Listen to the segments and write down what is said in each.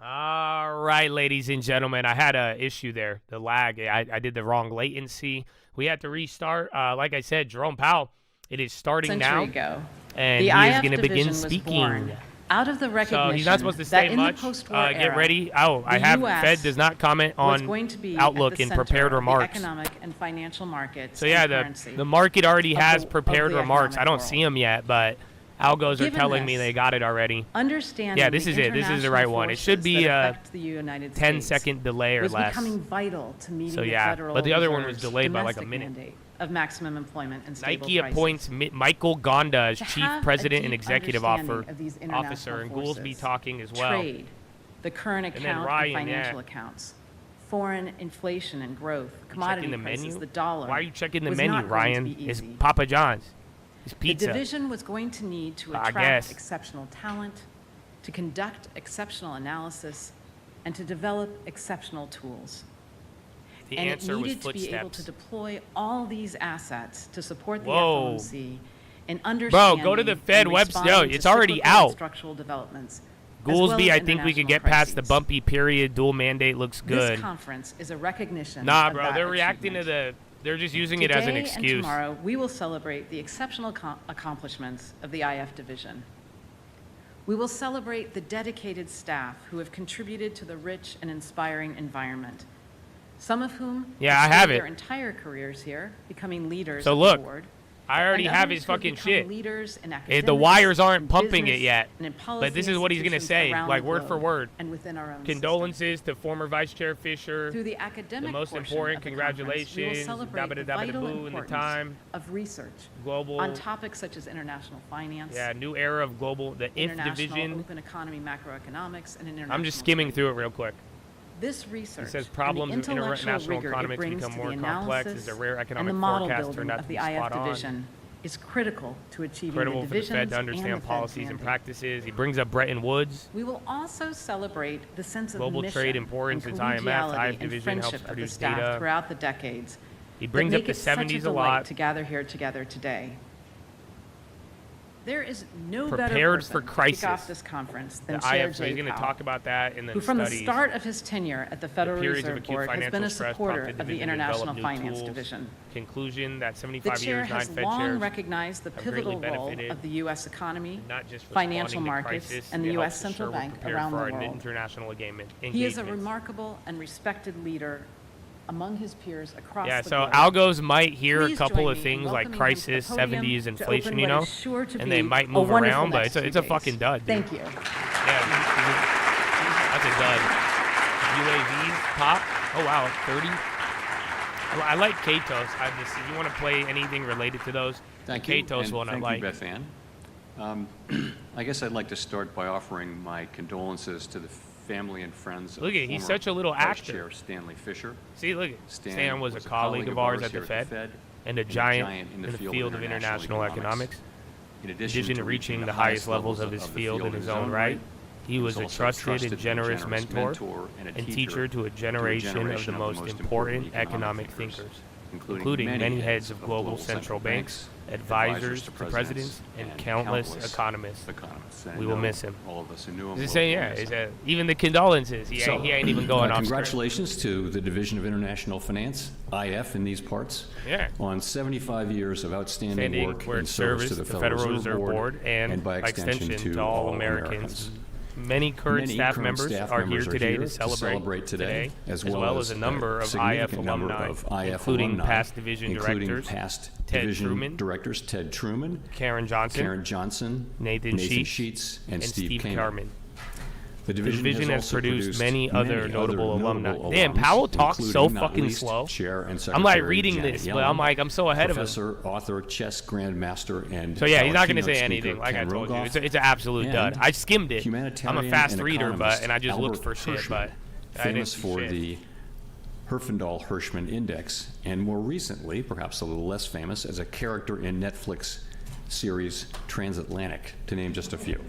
All right, ladies and gentlemen, I had a issue there, the lag. I did the wrong latency. We had to restart. Like I said, Jerome Powell, it is starting now, Ago, and the he is IF going to begin division was speaking. born out of the recognition So he's not supposed to that say in much. the post-war Get era, ready. Oh, I the have. US Fed does not comment was on going to be outlook at the in center prepared of remarks. The economic and financial markets. So yeah, and the currency market already of has the- prepared of the remarks. I economic don't see world. them yet, but algos are Given telling me this, they got it already. Understanding Yeah, this the is it. This is the international right one. It should forces be that a affect the United 10-second States delay or was less. becoming vital to meeting So the yeah, Federal but the other one was Reserve's delayed by like a domestic minute. mandate of maximum employment and stable Nike prices. appoints Michael Gonda as To chief have a president and deep executive understanding of these international officer, and forces, Goolsby talking as well. Trade, the current And then account Ryan, and financial yeah. accounts, foreign inflation and growth, You commodity checking the prices, menu? the dollar. Why are you checking the was menu, not going to Ryan? be It's easy. Papa John's. It's The pizza. division was going to need to I attract guess. exceptional talent, to conduct exceptional analysis, and to develop exceptional tools. The And it answer was needed to be able to footsteps. deploy all these assets to support the Whoa. FOMC and understanding go to the Fed and website. responding No, to it's already cyclical and out. structural developments. Goolsby, I think we could get past the bumpy period. Dual mandate looks good. This conference is a recognition Nah, of bro, that they're reacting to achievement. they're just using it as an Today excuse. and tomorrow, we will celebrate the exceptional accomplishments of the IF division. We will celebrate the dedicated staff who have contributed to the rich and inspiring environment, some of whom Yeah, I have have spent it. their entire careers here, becoming leaders So of look, the board. I already and have others his who have fucking become shit. leaders in The academics, wires aren't in pumping it business, yet. and in But policy this is what he's going to institutions say, around like the word for globe word. and within our own system. Condolences to former Vice Chair Fisher. Through the academic The most portion important of the conference, we will congratulations, celebrate the dabba-da-dabba-da-boo vital in the importance time. of research Global. on topics such as international finance, Yeah, new era of global, the IF international division. open economy, macroeconomics, and international I'm just skimming trade. through it real quick. This research It says and problems the of intellectual international rigor it economics brings become to more the complex as analysis the rare and economic the model forecast building turned out of to the be IF spot on. division is critical to achieving Critical the for the division's Fed to and the understand Fed's policies and mandate. practices. He brings up Bretton Woods. We will also celebrate the sense of Global mission trade importance, and its IMF, collegiality IF and division helps friendship of the produce staff data. throughout the decades. He that brings up make the it such 70s a delight lot. to gather here together today. There is no better Prepared person for to kick crisis. off this conference The than Chair IF, so he's Jay going to Powell, talk about that and then who from the studies. start of his tenure at the Federal periods of Reserve acute Board has been financial a stress supporter prompted of the division to develop International new Finance tools. Division. Conclusion that The 75 chair years, 9 has Fed long chairs recognized the have greatly pivotal role benefited, of the U.S. economy, not just financial responding to markets, crisis, and the it U.S. helps Central ensure we're Bank prepared around for the our world. international He is a engagements. remarkable and respected leader among his peers across Yeah, the so globe. algos might hear Please a couple join of me in things like welcoming him to the crisis, podium 70s, to inflation, open you what know, is sure to and be they might a move wonderful around, but next it's a few fucking days. dud, dude. Thank you. Yeah, that's a dud. UAVs pop. Oh wow, 30. Well, I like Katos. You want to play anything related to those? Thank the you. Katos and one I thank like. you, Beth Ann. I guess I'd like to start by offering my condolences to the family and friends of Look at it, he's former such a little Vice actor. Chair Stanley Fisher. See, look at Stan was a colleague of ours at the here Fed and a giant in the field of international economics. In In addition to reaching the highest levels of his field in his own right, he was a trusted and generous mentor and teacher to a generation of the most important economic thinkers, including many heads of global central banks, advisors to presidents, and countless economists. And We I will know miss him. All of us who knew him. Just will saying, will yeah, miss him. even the condolences. He ain't even going off script. Congratulations to the Division of International Finance, IF in these parts, Yeah. on 75 years of outstanding Standing work where in it service serves to the the Federal Reserve Board and by extension to all Americans. Many current staff members are here today to celebrate today, as well as a number of IF significant number alumni, of IF including alumni, past division including directors, past Ted division Truman, directors Ted Truman, Karen Johnson, Nathan Sheets, Sheets, and Steve Kamen. Carmen. The The division, division has also produced many other notable alumni. notable Damn, alums, Powell talks so including, not fucking least, slow. Chair and I'm like Secretary reading Janet this, Yellen, but I'm like, I'm so ahead of him. Professor, author, chess grandmaster, and So yeah, he's our not going to keynote say speaker, anything, like I Ken told you. Rogoff, It's an absolute and dud. I skimmed it. I'm a humanitarian fast and reader, economist and I just looked Albert for shit, Hirschman, but I didn't famous see for shit. the Herfindahl-Hirschman Index, and more recently, perhaps a little less famous, as a character in Netflix series Transatlantic, to name just a few.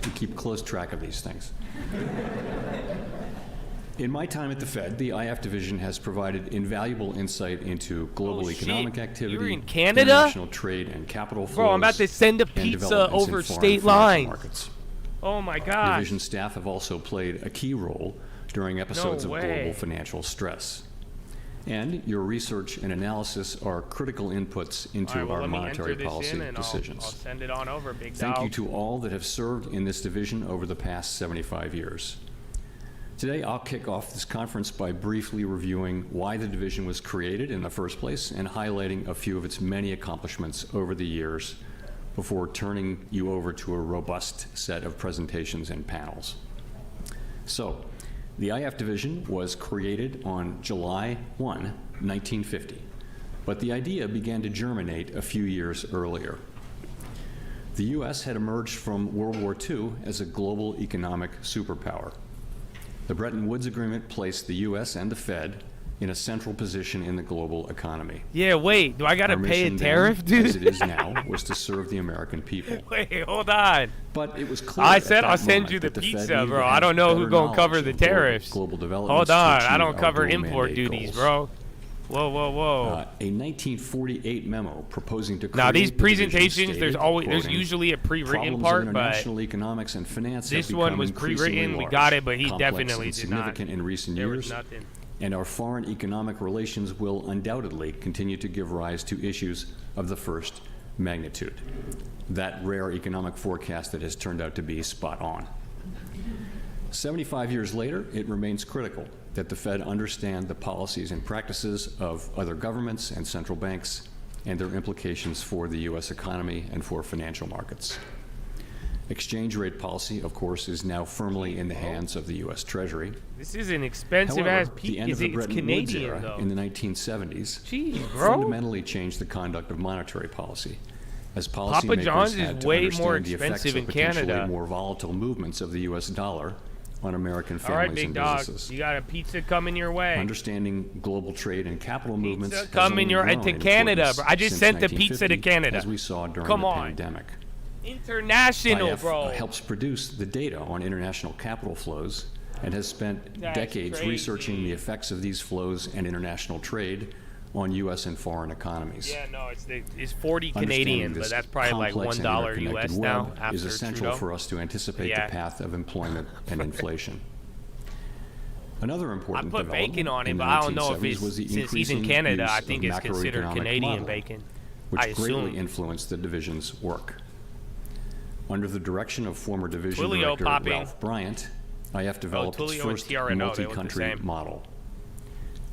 We keep close track of these things. In my time at the Fed, the IF division has provided invaluable insight into global Oh, shit. economic You activity, were in Canada? international trade and capital flows, Bro, I'm about to send a and pizza developments in over foreign state financial lines. markets. Oh my gosh. Division staff have also played a key role during episodes of way. global financial stress. And your research and analysis are critical inputs into All right, well, our let me monetary enter this policy in and decisions. I'll send it on over, big Thank dog. you to all that have served in this division over the past 75 years. Today, I'll kick off this conference by briefly reviewing why the division was created in the first place and highlighting a few of its many accomplishments over the years before turning you over to a robust set of presentations and panels. So, the IF division was created on July 1, 1950, but the idea began to germinate a few years earlier. The U.S. had emerged from World War II as a global economic superpower. The Bretton Woods Agreement placed the U.S. and the Fed in a central position in the global economy. Yeah, wait, do I gotta Our pay a mission tariff, then, dude? as it is now, was to serve the American people. Wait, hold on. But it was clear I at said that I'll send moment you the that Fed pizza, needed bro. to I have don't know better who's gonna cover knowledge the of global- tariffs. Global developments Hold to on, achieve I don't our cover dual import mandate duties, goals. bro. Whoa, whoa, whoa. A 1948 memo proposing to Now these create the division presentations, stated, there's quoting, usually a pre-written "Problems part, of but international economics and finance have this one become was increasingly pre-written. We large, got it, but he complex, definitely and did not. significant in recent There was years, nothing. and our foreign economic relations will undoubtedly continue to give rise to issues of the first magnitude." That rare economic forecast that has turned out to be spot on. 75 years later, it remains critical that the Fed understand the policies and practices of other governments and central banks and their implications for the U.S. economy and for financial markets. Exchange rate policy, of course, is now firmly in the hands of the U.S. Treasury. This is an expensive However, ass the piece. end of the It's Bretton Woods Canadian era though. in the 1970s Jeez, bro. fundamentally changed the conduct of monetary policy, as Papa policymakers John's had is to way understand more the effects expensive of in potentially Canada. more volatile movements of the U.S. dollar on American All right, families big and dog. businesses. You got a pizza coming your way. Understanding global trade and capital movements Pizza has coming only your grown to in Canada, importance bro. I just since sent the pizza to 1950, Canada. as we saw during Come the on. pandemic. International, IF bro. helps produce the data on international capital flows and has spent That's decades crazy. researching the effects of these flows and international trade on U.S. and foreign economies. Yeah, no, it's 40 Understanding Canadian, but this that's probably like complex and $1 interconnected US now web after is essential Trudeau. for us to anticipate Yeah. the path of employment and inflation. Another I important put development bacon on it, in the but I don't know if 1970s it's was the since he's in increasing Canada. use I think of it's considered macroeconomic Canadian modeling, bacon. which I greatly assume. influenced the division's work. Under the direction of former division Twilio director popping. Ralph Bryant, IF developed its Twilio and first TRNO, they look the multi-country same. model.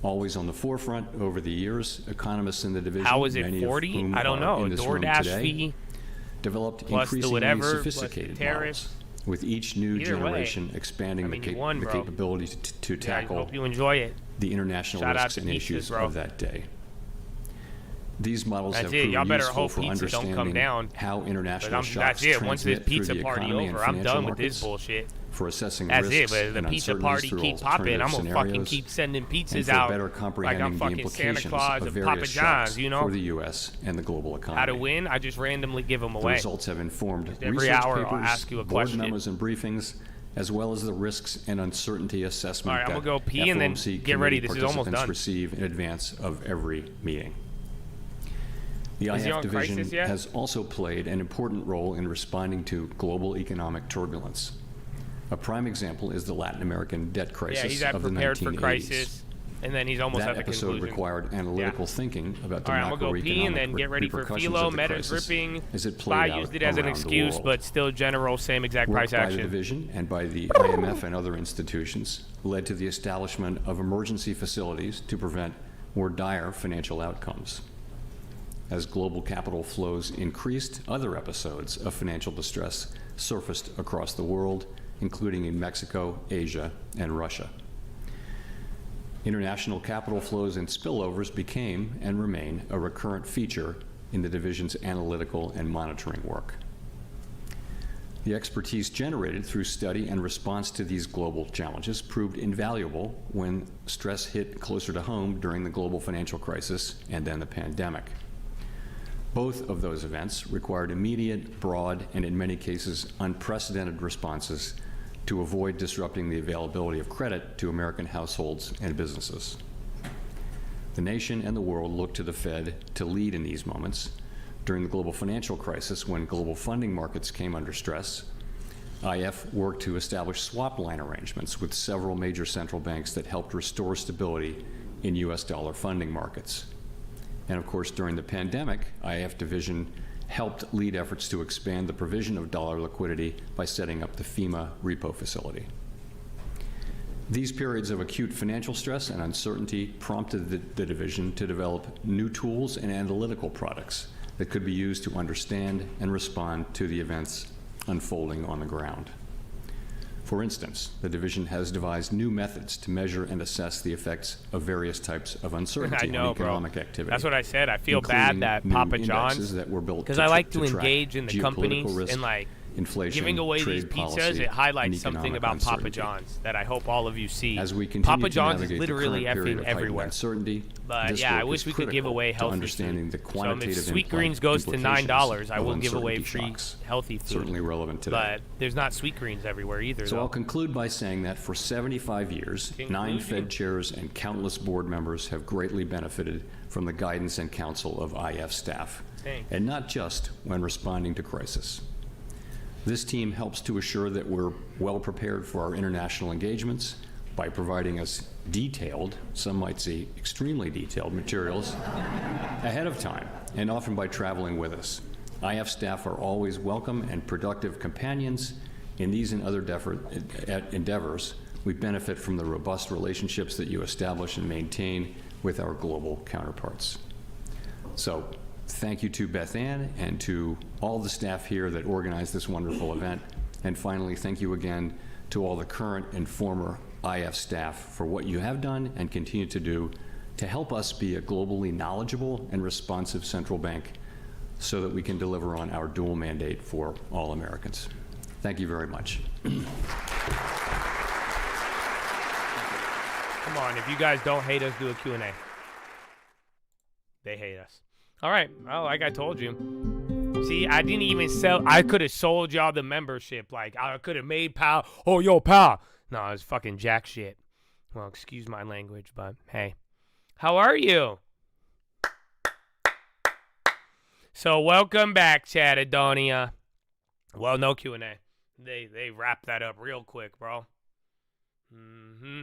Always on the forefront over the years, economists in the division, How is it many of 40? whom I don't are know. in this room DoorDash today, fee developed plus the increasingly whatever plus the sophisticated tariffs. models, with each new Either way, generation expanding I mean, the, you won, the bro. capability to Yeah, I tackle hope you enjoy it. the international Shout out risks to and pizzas, issues bro. of that day. These models That's have it. proven Y'all better useful hope for pizza don't come understanding down. how international But shocks that's it. Once this transmit through pizza the party economy over, and I'm financial done with this markets, bullshit. for assessing That's risks it, but and the pizza uncertainties party through keep popping. I'm alternative gonna fucking scenarios, keep sending and pizzas for out better like comprehending I'm the fucking Santa implications Claus of and various Papa John's, shocks you know? for the U.S. and the global economy. How to win? I just randomly give them The away. results have informed every research hour I'll papers, ask you a board question. memos and briefings, as well as the risks and uncertainty assessment All right, I'm that gonna go pee and then FOMC get ready. committee This is almost participants done. receive in advance of every meeting. The Is he IF on division crisis yet? has also played an important role in responding to global economic turbulence. A prime example is the Latin American debt crisis Yeah, he's at of the 1980s. prepared for crisis, and then he's almost That at the episode conclusion. required analytical thinking about the All right, I'm gonna go pee and then macroeconomic get ready for repercussions Philo. of the Meta's crisis ripping. as it Spy played out used it as an around the excuse, world. but still general same exact Work price by the action. division and by the IMF and other institutions led to the establishment of emergency facilities to prevent more dire financial outcomes. As global capital flows increased, other episodes of financial distress surfaced across the world, including in Mexico, Asia, and Russia. International capital flows and spillovers became and remain a recurrent feature in the division's analytical and monitoring work. The expertise generated through study and response to these global challenges proved invaluable when stress hit closer to home during the global financial crisis and then the pandemic. Both of those events required immediate, broad, and in many cases unprecedented responses to avoid disrupting the availability of credit to American households and businesses. The nation and the world looked to the Fed to lead in these moments. During the global financial crisis, when global funding markets came under stress, IF worked to establish swap line arrangements with several major central banks that helped restore stability in U.S. dollar funding markets. And of course, during the pandemic, IF division helped lead efforts to expand the provision of dollar liquidity by setting up the FEMA repo facility. These periods of acute financial stress and uncertainty prompted the division to develop new tools and analytical products that could be used to understand and respond to the events unfolding on the ground. For instance, the division has devised new methods to measure and assess the effects of various types of uncertainty on economic activity. That's what I said. I feel bad that Papa John's, because I like to engage in the companies and like inflation, giving away these pizzas. It highlights something about Papa John's that I hope all of you see. Papa John's is literally effing everywhere. But yeah, I wish we could give away healthy food. So if Sweet Greens goes to $9, I will give away free healthy food. Certainly relevant today. But there's not Sweet Greens everywhere either. So I'll conclude by saying that for 75 years, 9 Fed chairs and countless board members have greatly benefited from the guidance and counsel of IF staff, and not just when responding to crisis. This team helps to assure that we're well prepared for our international engagements by providing us detailed, some might say extremely detailed, materials ahead of time, and often by traveling with us. IF staff are always welcome and productive companions in these and other endeavors. We benefit from the robust relationships that you establish and maintain with our global counterparts. So, thank you to Beth Ann and to all the staff here that organized this wonderful event. And finally, thank you again to all the current and former IF staff for what you have done and continue to do to help us be a globally knowledgeable and responsive central bank so that we can deliver on our dual mandate for all Americans. Thank you very much. Come on, if you guys don't hate us, do a Q&A. They hate us. All right. Oh, like I told you. See, I didn't even sell. I could have sold y'all the membership. Like, I could have made pal. Oh, yo, pal. No, it's fucking jack shit. Well, excuse my language, but hey. How are you? So, welcome back, Chattadonia. Well, no Q&A. They wrapped that up real quick, bro. Mm-hmm.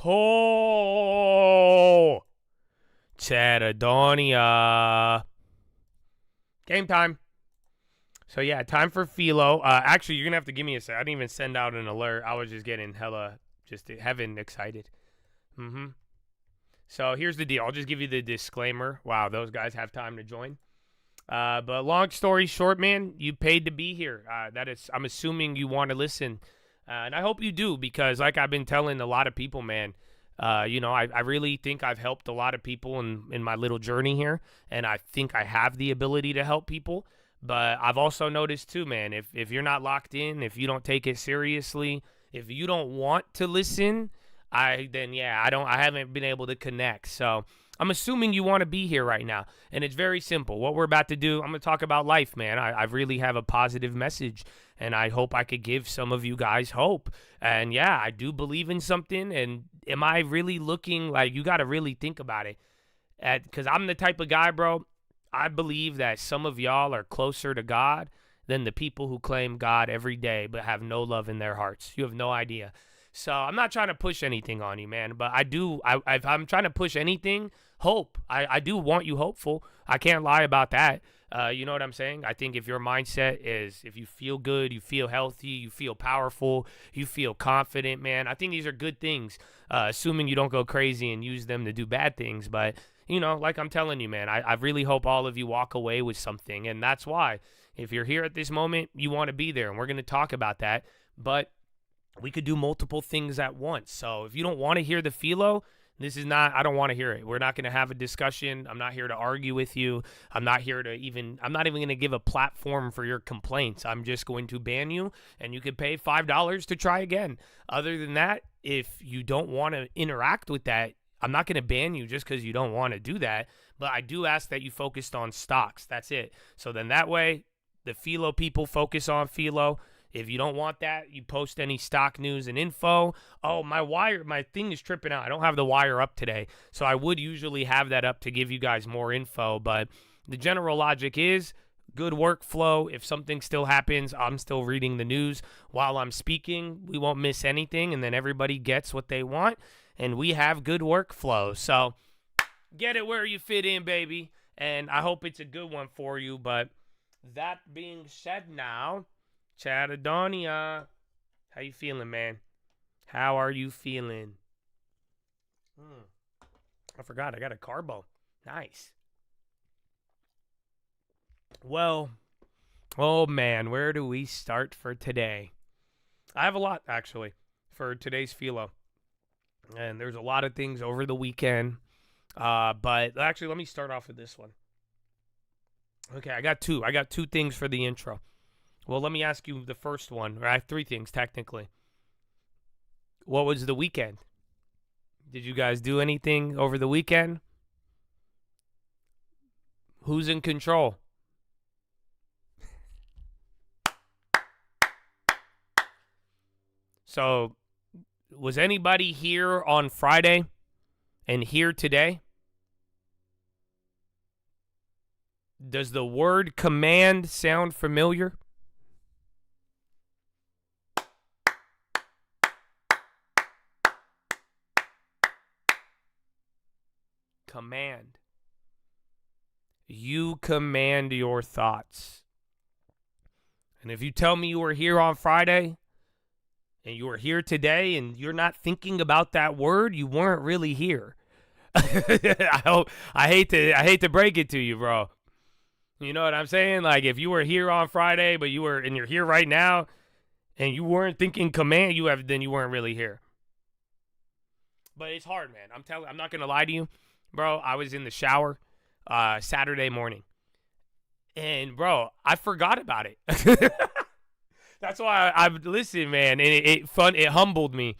Oh, Chattadonia. Game time. So, yeah, time for Philo. Actually, you're going to have to give me a sec. I didn't even send out an alert. I was just getting hella, just heaven excited. So, here's the deal. I'll just give you the disclaimer. Wow, those guys have time to join. But long story short, man, you paid to be here. I'm assuming you want to listen. And I hope you do, because like I've been telling a lot of people, man, I really think I've helped a lot of people in my little journey here. And I think I have the ability to help people. But I've also noticed too, man, if you're not locked in, if you don't take it seriously, if you don't want to listen, I haven't been able to connect. So I'm assuming you want to be here right now. And it's very simple. What we're about to do, I'm going to talk about life, man. I really have a positive message, and I hope I could give some of you guys hope. And yeah, I do believe in something. And am I really looking like, you got to really think about it. Because I'm the type of guy, bro, I believe that some of y'all are closer to God than the people who claim God every day but have no love in their hearts. You have no idea. So I'm not trying to push anything on you, man, but if I'm trying to push anything, hope. I do want you hopeful. I can't lie about that. You know what I'm saying? I think if your mindset is, if you feel good, you feel healthy, you feel powerful, you feel confident, man, I think these are good things, assuming you don't go crazy and use them to do bad things. But, like I'm telling you, man, I really hope all of you walk away with something. And that's why, if you're here at this moment, you want to be there. And we're going to talk about that. But we could do multiple things at once. So if you don't want to hear the Philo, I don't want to hear it. We're not going to have a discussion. I'm not here to argue with you. I'm not even going to give a platform for your complaints. I'm just going to ban you, and you could pay $5 to try again. Other than that, if you don't want to interact with that, I'm not going to ban you just because you don't want to do that. But I do ask that you focused on stocks. That's it. So then that way, The Philo people focus on Philo. If you don't want that, you post any stock news and info. Oh, my thing is tripping out. I don't have the wire up today. So I would usually have that up to give you guys more info. But the general logic is good workflow. If something still happens, I'm still reading the news while I'm speaking. We won't miss anything. And then everybody gets what they want. And we have good workflow. So get it where you fit in, baby. And I hope it's a good one for you. But that being said now, Chadadonia, how you feeling, man? How are you feeling? I forgot. I got a carbo. Nice. Well, oh, man, where do we start for today? I have a lot, actually, for today's Philo. And there's a lot of things over the weekend. But actually, let me start off with this one. Okay, I got two. I got two things for the intro. Well, let me ask you the first one. I have three things, technically. What was the weekend? Did you guys do anything over the weekend? Who's in control? So, was anybody here on Friday and here today? Does the word command sound familiar? Command. You command your thoughts. And if you tell me you were here on Friday and you were here today and you're not thinking about that word, you weren't really here. I hate to break it to you, bro. You know what I'm saying? Like, if you were here on Friday, but you're here right now, and you weren't thinking command, then you weren't really here. But it's hard, man. I'm not gonna lie to you, bro. I was in the shower Saturday morning, and bro, I forgot about it. That's why I listen, man. And it humbled me,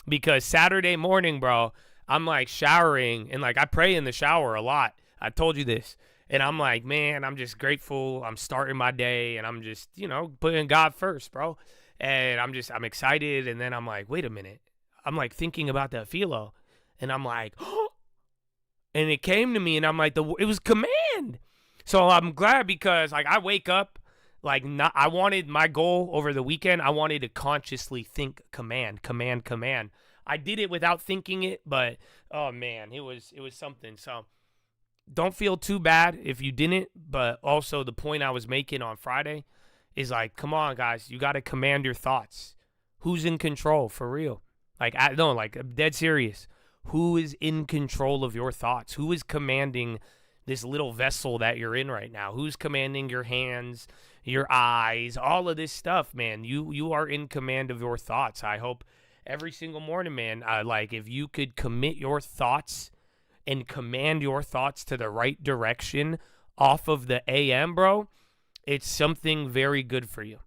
because Saturday morning, bro, I'm like showering, and like I pray in the shower a lot. I told you this. And I'm like, man, I'm just grateful. I'm starting my day, and I'm just, putting God first, bro. And I'm excited. And then I'm like, wait a minute. I'm like thinking about that Philo. And I'm like, oh. And it came to me, and I'm like, it was command. So I'm glad, because like I wake up, like I wanted my goal over the weekend. I wanted to consciously think command. I did it without thinking it, but oh man, it was something. So don't feel too bad if you didn't, but also the point I was making on Friday is like, come on, guys, you got to command your thoughts. Who's in control, for real? Like, I'm dead serious. Who is in control of your thoughts? Who is commanding this little vessel that you're in right now? Who's commanding your hands, your eyes, all of this stuff, man? You are in command of your thoughts. I hope every single morning, man, if you could commit your thoughts and command your thoughts to the right direction off of the AM, bro, it's something very good for you.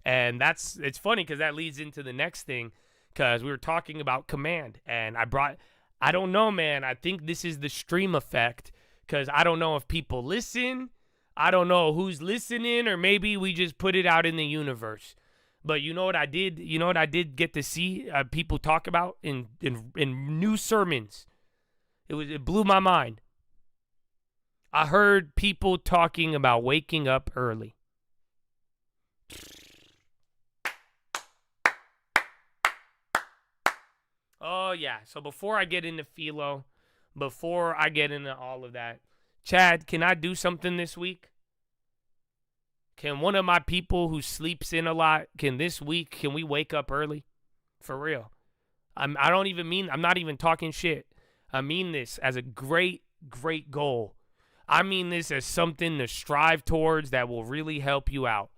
And it's funny, because that leads into the next thing, because we were talking about command, and I don't know, man. I think this is the stream effect, because I don't know if people listen. I don't know who's listening, or maybe we just put it out in the universe. But you know what I did? You know what I did get to see people talk about in new sermons? It blew my mind. I heard people talking about waking up early. Oh, yeah. So before I get into Philo, before I get into all of that, Chad, can I do something this week? Can one of my people who sleeps in a lot, can we wake up early? For real. I'm not even talking shit. I mean this as a great, great goal. I mean this as something to strive towards that will really help you out.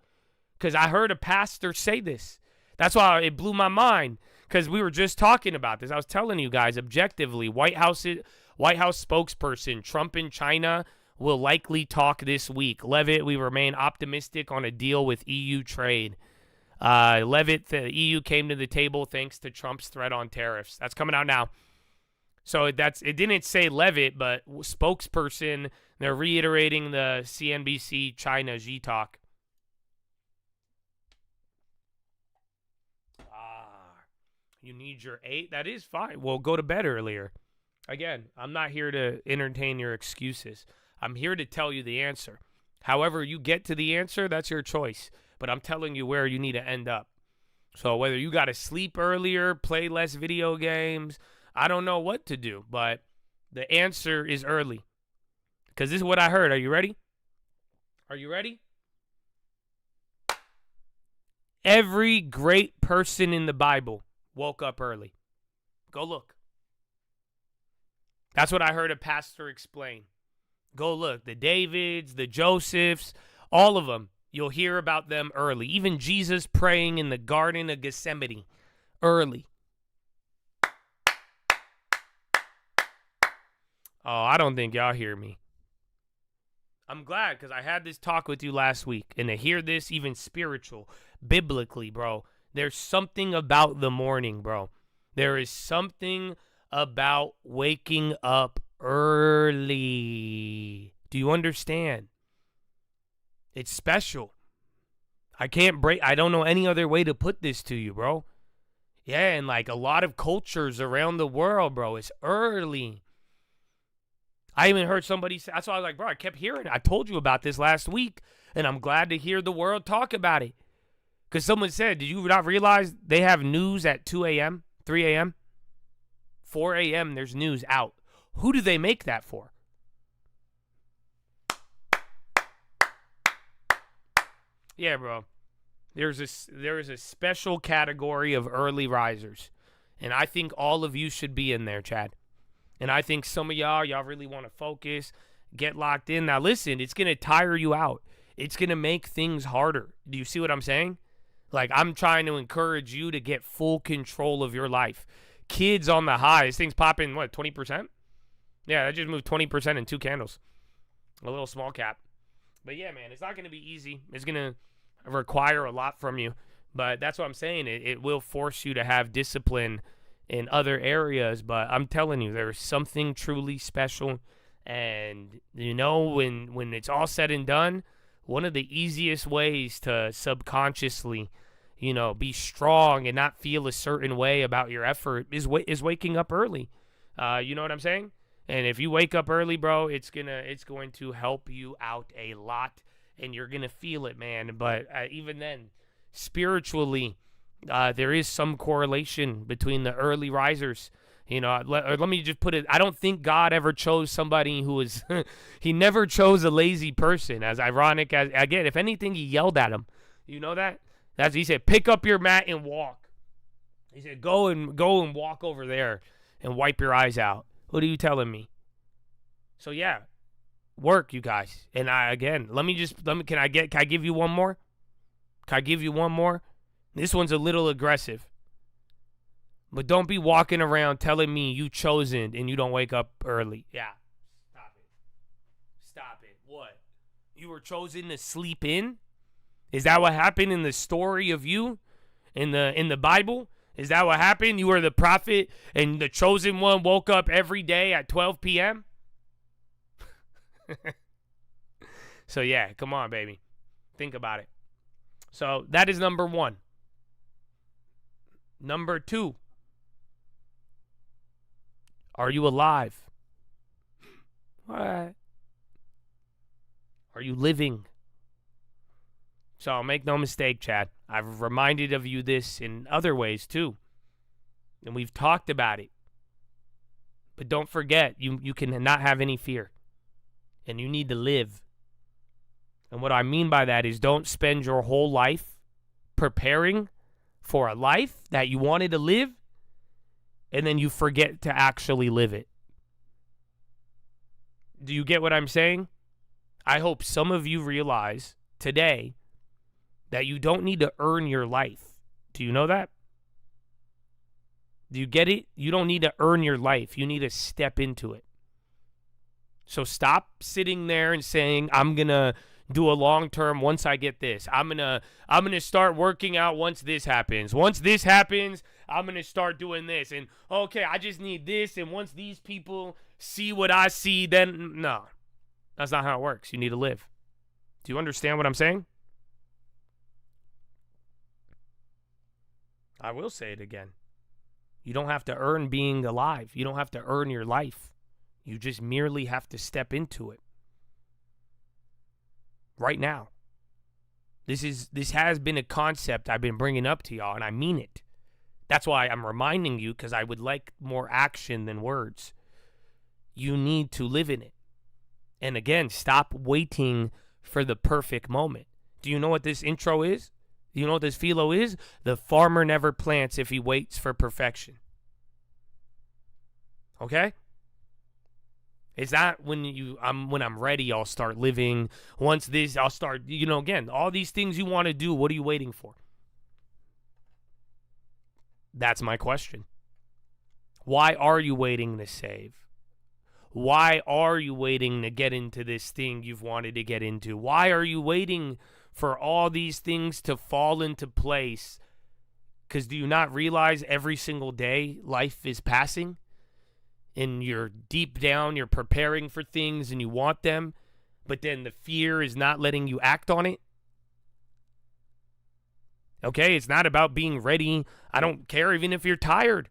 Because I heard a pastor say this. That's why it blew my mind. Because we were just talking about this. I was telling you guys, objectively, White House spokesperson, Trump and China will likely talk this week. Levitt, we remain optimistic on a deal with EU trade. Levitt, the EU came to the table thanks to Trump's threat on tariffs. That's coming out now. So it didn't say Levitt, but spokesperson. They're reiterating the CNBC China G talk. You need your 8. That is fine. Well, go to bed earlier. Again, I'm not here to entertain your excuses. I'm here to tell you the answer. However you get to the answer, that's your choice. But I'm telling you where you need to end up. So whether you got to sleep earlier, play less video games, I don't know what to do. But the answer is early. Because this is what I heard. Are you ready? Are you ready? Every great person in the Bible woke up early. Go look. That's what I heard a pastor explain. Go look. The Davids, the Josephs, all of them. You'll hear about them early. Even Jesus praying in the Garden of Gethsemane early. Oh, I don't think y'all hear me. I'm glad because I had this talk with you last week. And to hear this even spiritual, biblically, bro, there's something about the morning, bro. There is something about waking up early. Do you understand? It's special. I don't know any other way to put this to you, bro. Yeah, and like a lot of cultures around the world, bro, it's early. I even heard somebody say, that's why I was like, bro, I kept hearing it. I told you about this last week, and I'm glad to hear the world talk about it. Because someone said, did you not realize they have news at 2 a.m., 3 a.m., 4 a.m., there's news out. Who do they make that for? Yeah, bro. There is a special category of early risers. And I think all of you should be in there, Chad. And I think some of y'all really want to focus, get locked in. Now, listen, it's going to tire you out. It's going to make things harder. Do you see what I'm saying? Like, I'm trying to encourage you to get full control of your life. Kids on the high. This thing's popping, 20%? Yeah, I just moved 20% in 2 candles. A little small cap. But, yeah, man, it's not going to be easy. It's going to require a lot from you. But that's what I'm saying. It will force you to have discipline in other areas, but I'm telling you, there is something truly special. And you know, when it's all said and done, one of the easiest ways to subconsciously, be strong and not feel a certain way about your effort is waking up early. You know what I'm saying? And if you wake up early, bro, it's going to help you out a lot, and you're gonna feel it, man. But even then, spiritually, there is some correlation between the early risers. Let me just put it, I don't think God ever chose somebody who was, he never chose a lazy person, as ironic as, again, if anything, he yelled at him. You know that? He said, pick up your mat and walk. He said, go and walk over there and wipe your eyes out. What are you telling me? So yeah, work, you guys. And can I give you one more? Can I give you one more? This one's a little aggressive. But don't be walking around telling me you chosen and you don't wake up early. Yeah. Stop it. Stop it. What? You were chosen to sleep in? Is that what happened in the story of you? In the Bible? Is that what happened? You were the prophet and the chosen one woke up every day at 12 p.m.? So yeah, come on, baby. Think about it. So that is number 1. Number 2. Are you alive? What? Are you living? So make no mistake, Chad. I've reminded of you this in other ways too. And we've talked about it. But don't forget, you can not have any fear. And you need to live. And what I mean by that is don't spend your whole life preparing for a life that you wanted to live, and then you forget to actually live it. Do you get what I'm saying? I hope some of you realize today that you don't need to earn your life. Do you know that? Do you get it? You don't need to earn your life. You need to step into it. So stop sitting there and saying, I'm going to do a long term once I get this. I'm gonna start working out once this happens. Once this happens, I'm gonna start doing this. And okay, I just need this. And once these people see what I see, then no. That's not how it works. You need to live. Do you understand what I'm saying? I will say it again. You don't have to earn being alive. You don't have to earn your life. You just merely have to step into it. Right now. This has been a concept I've been bringing up to y'all, and I mean it. That's why I'm reminding you, because I would like more action than words. You need to live in it. And again, stop waiting for the perfect moment. Do you know what this intro is? Do you know what this Philo is? The farmer never plants if he waits for perfection. Okay? It's not when I'm ready, I'll start living. Once this, I'll start, again, all these things you want to do, what are you waiting for? That's my question. Why are you waiting to save? Why are you waiting to get into this thing you've wanted to get into? Why are you waiting for all these things to fall into place? Because do you not realize every single day life is passing? And you're deep down, you're preparing for things and you want them, but then the fear is not letting you act on it. Okay, it's not about being ready. I don't care even if you're tired.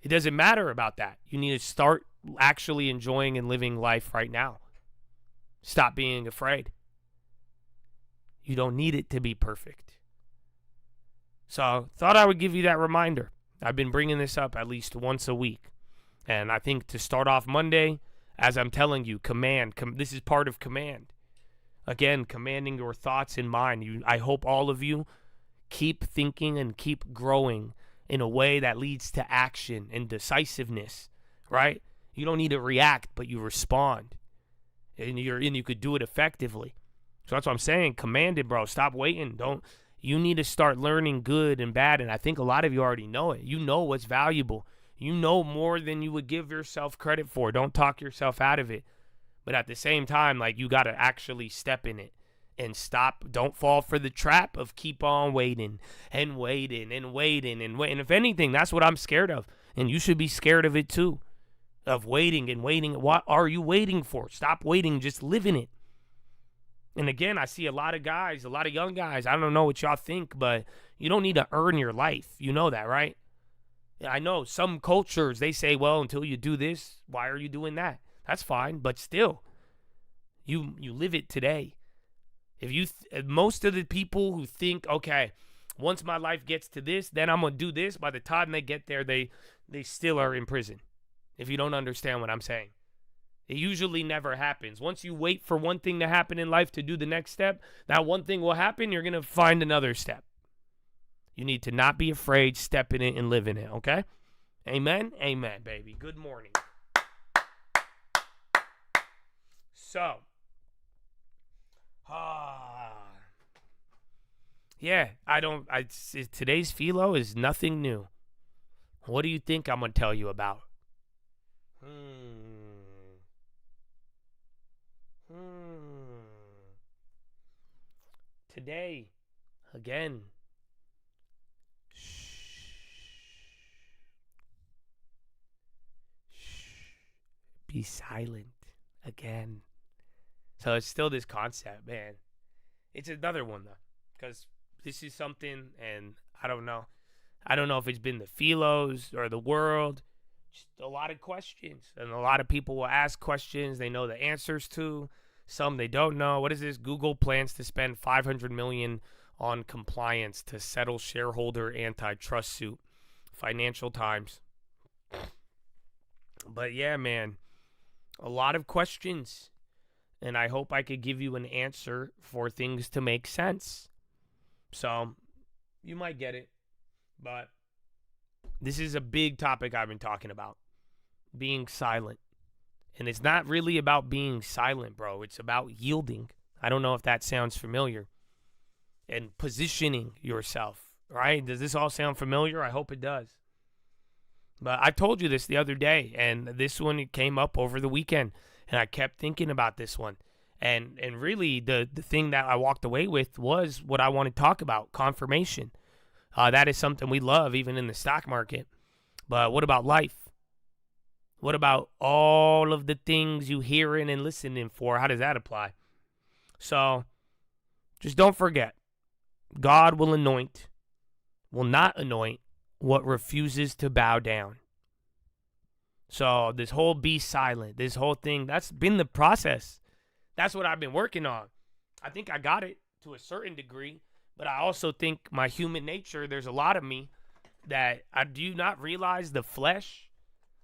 It doesn't matter about that. You need to start actually enjoying and living life right now. Stop being afraid. You don't need it to be perfect. So, thought I would give you that reminder. I've been bringing this up at least once a week. And I think to start off Monday, as I'm telling you, this is part of command. Again, commanding your thoughts in mind. I hope all of you keep thinking and keep growing in a way that leads to action and decisiveness, right? You don't need to react, but you respond. And you could do it effectively. So that's what I'm saying. Command it, bro. Stop waiting. You need to start learning good and bad. And I think a lot of you already know it. You know what's valuable. You know more than you would give yourself credit for. Don't talk yourself out of it. But at the same time, you got to actually step in it and stop. Don't fall for the trap of keep on waiting and waiting and waiting and waiting. If anything, that's what I'm scared of. And you should be scared of it too, of waiting and waiting. What are you waiting for? Stop waiting. Just live in it. And again, I see a lot of guys, a lot of young guys. I don't know what y'all think, but you don't need to earn your life. You know that, right? I know some cultures, they say, well, until you do this, why are you doing that? That's fine, but still, you live it today. Most of the people who think, okay, once my life gets to this, then I'm going to do this, by the time they get there, they still are in prison, if you don't understand what I'm saying. It usually never happens. Once you wait for one thing to happen in life to do the next step, that one thing will happen, you're going to find another step. You need to not be afraid, step in it, and live in it, okay? Amen? Amen, baby. Good morning. So, yeah, today's Philo is nothing new. What do you think I'm going to tell you about? Today, again, be silent again. So it's still this concept, man. It's another one though, because this is something, and I don't know if it's been the Philos or the world. Just a lot of questions, and a lot of people will ask questions they know the answers to. Some they don't know. What is this? Google plans to spend $500 million on compliance to settle shareholder antitrust suit. Financial Times. But yeah, man, a lot of questions, and I hope I could give you an answer for things to make sense. So you might get it, but this is a big topic I've been talking about, being silent. And it's not really about being silent, bro. It's about yielding. I don't know if that sounds familiar. And positioning yourself, right? Does this all sound familiar? I hope it does. But I told you this the other day, and this one came up over the weekend, and I kept thinking about this one. And really, the thing that I walked away with was what I want to talk about, confirmation. That is something we love, even in the stock market. But what about life? What about all of the things you hearing and listening for? How does that apply? So, just don't forget, God will not anoint what refuses to bow down. So this whole be silent, this whole thing, that's been the process. That's what I've been working on. I think I got it to a certain degree, but I also think my human nature, there's a lot of me that do you not realize the flesh?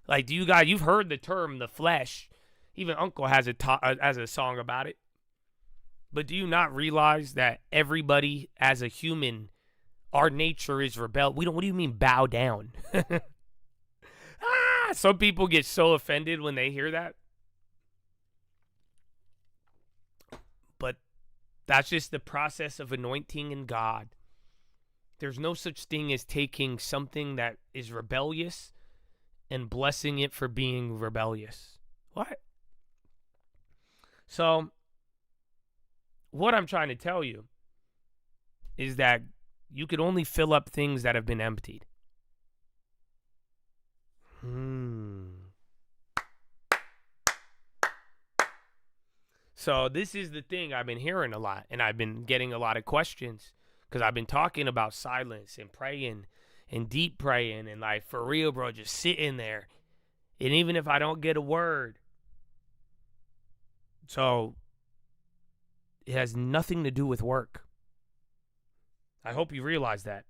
Like, do you guys, you've heard the term the flesh. Even Uncle has a song about it. But do you not realize that everybody as a human, our nature is rebel? What do you mean bow down? Some people get so offended when they hear that. But that's just the process of anointing in God. There's no such thing as taking something that is rebellious and blessing it for being rebellious. What? So, what I'm trying to tell you is that you could only fill up things that have been emptied. So this is the thing I've been hearing a lot, and I've been getting a lot of questions because I've been talking about silence and praying and deep praying and like, for real, bro, just sitting there. And even if I don't get a word. So it has nothing to do with work. I hope you realize that.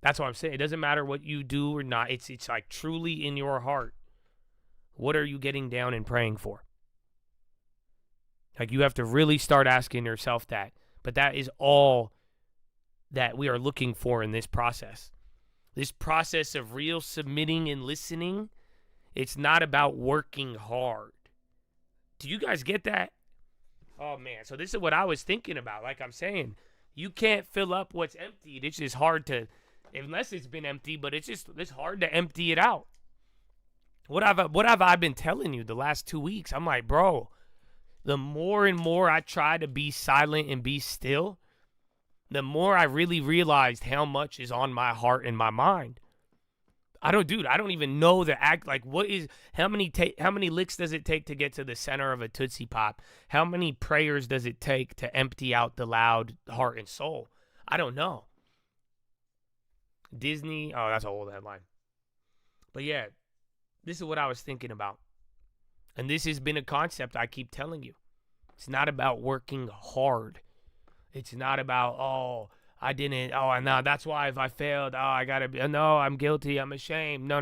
That's what I'm saying. It doesn't matter what you do or not. It's like truly in your heart. What are you getting down and praying for? Like, you have to really start asking yourself that. But that is all that we are looking for in this process. This process of real submitting and listening, it's not about working hard. Do you guys get that? Oh, man. So this is what I was thinking about. Like I'm saying, you can't fill up what's emptied. It's just hard to, unless it's been empty, but it's hard to empty it out. What have I been telling you the last 2 weeks? I'm like, bro, the more and more I try to be silent and be still, the more I really realized how much is on my heart and my mind. I don't even know the act. Like, how many licks does it take to get to the center of a Tootsie Pop? How many prayers does it take to empty out the loud heart and soul? I don't know. Disney, oh, that's an old headline. But yeah, this is what I was thinking about. And this has been a concept I keep telling you. It's not about working hard. It's not about, no, that's why if I failed, no, I'm guilty, I'm ashamed. No.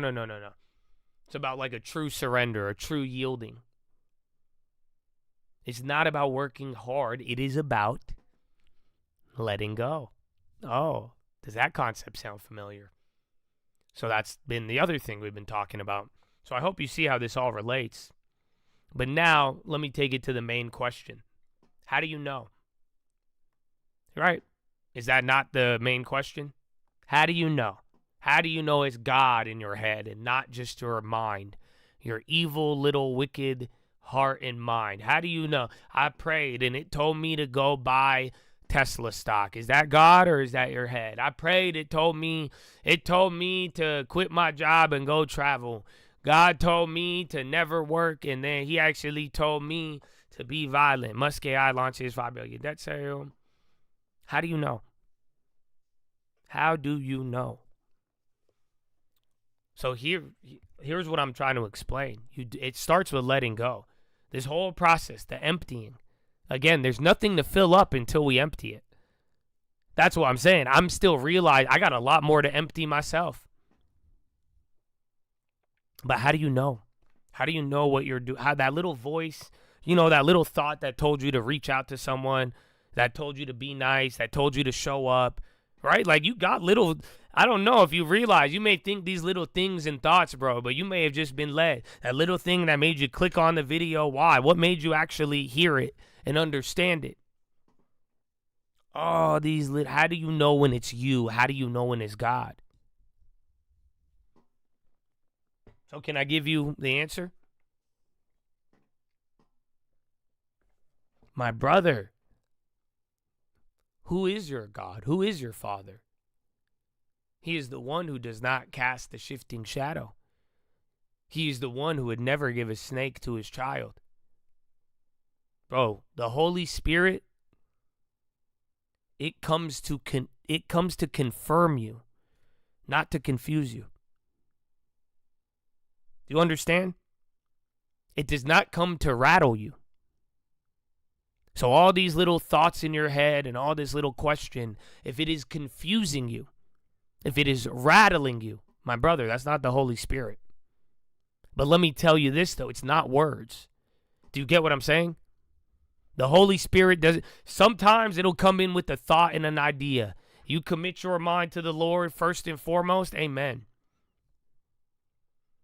It's about like a true surrender, a true yielding. It's not about working hard. It is about letting go. Oh, does that concept sound familiar? So that's been the other thing we've been talking about. So I hope you see how this all relates. But now, let me take it to the main question. How do you know? Right? Is that not the main question? How do you know? How do you know it's God in your head and not just your mind? Your evil little wicked heart and mind. How do you know? I prayed and it told me to go buy Tesla stock. Is that God or is that your head? I prayed, it told me to quit my job and go travel. God told me to never work, and then he actually told me to be violent. Muscat launches $5 billion debt sale. How do you know? How do you know? So here's what I'm trying to explain. It starts with letting go. This whole process, the emptying. Again, there's nothing to fill up until we empty it. That's what I'm saying. I'm still realizing I got a lot more to empty myself. But how do you know? How do you know what you're doing? How that little voice, that little thought that told you to reach out to someone, that told you to be nice, that told you to show up, right? Like, you got little, I don't know if you realize, you may think these little things and thoughts, bro, but you may have just been led. That little thing that made you click on the video, why? What made you actually hear it and understand it? Oh, how do you know when it's you? How do you know when it's God? So can I give you the answer? My brother, who is your God? Who is your Father? He is the one who does not cast the shifting shadow. He is the one who would never give a snake to his child. Bro, the Holy Spirit, it comes to confirm you. not to confuse you. Do you understand? It does not come to rattle you. So all these little thoughts in your head and all this little question, if it is confusing you, if it is rattling you, my brother, that's not the Holy Spirit. But let me tell you this, though. It's not words. Do you get what I'm saying? The Holy Spirit doesn't. Sometimes it'll come in with a thought and an idea. You commit your mind to the Lord first and foremost. Amen.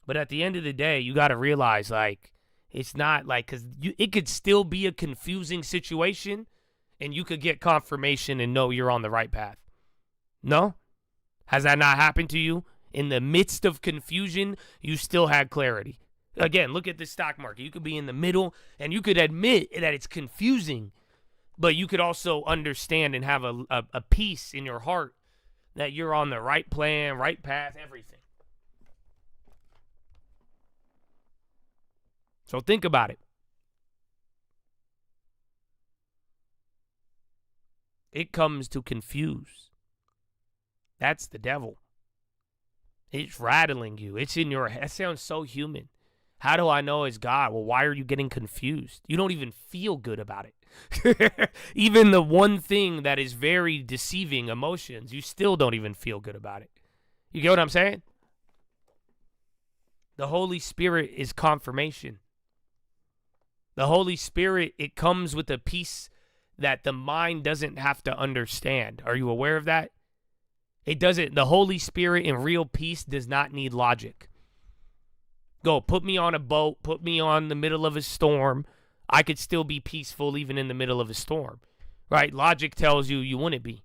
But at the end of the day, you got to realize, like, it's not like, because it could still be a confusing situation and you could get confirmation and know you're on the right path. No? Has that not happened to you? In the midst of confusion, you still had clarity. Again, look at the stock market. You could be in the middle and you could admit that it's confusing, but you could also understand and have a peace in your heart that you're on the right plan, right path, everything. So think about it. It comes to confuse. That's the devil. It's rattling you. It's in your head. That sounds so human. How do I know it's God? Well, why are you getting confused? You don't even feel good about it. Even the one thing that is very deceiving, emotions, you still don't even feel good about it. You get what I'm saying? The Holy Spirit is confirmation. The Holy Spirit, it comes with a peace that the mind doesn't have to understand. Are you aware of that? It doesn't. The Holy Spirit in real peace does not need logic. Go, put me on a boat, put me on the middle of a storm. I could still be peaceful even in the middle of a storm, right? Logic tells you you wouldn't be.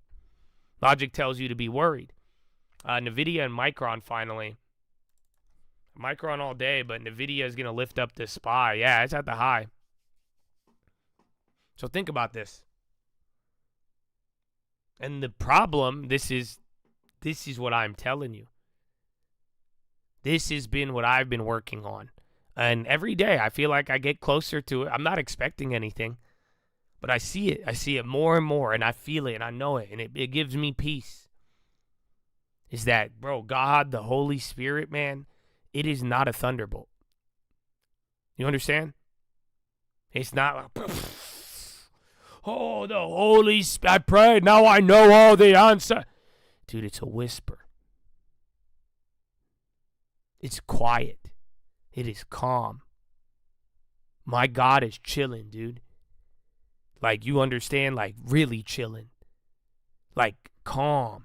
Logic tells you to be worried. NVIDIA and Micron finally. Micron all day, but NVIDIA is going to lift up the SPY. Yeah, it's at the high. So think about this. And the problem, this is what I'm telling you. This has been what I've been working on. And every day I feel like I get closer to it. I'm not expecting anything, but I see it. I see it more and more, and I feel it, and I know it, and it gives me peace. Is that, bro, God, the Holy Spirit, man, it is not a thunderbolt. You understand? It's not like, oh, the Holy Spirit, I prayed, now I know all the answer. Dude, it's a whisper. It's quiet. It is calm. My God is chilling, dude. Like, you understand? Like, really chilling. Like, calm.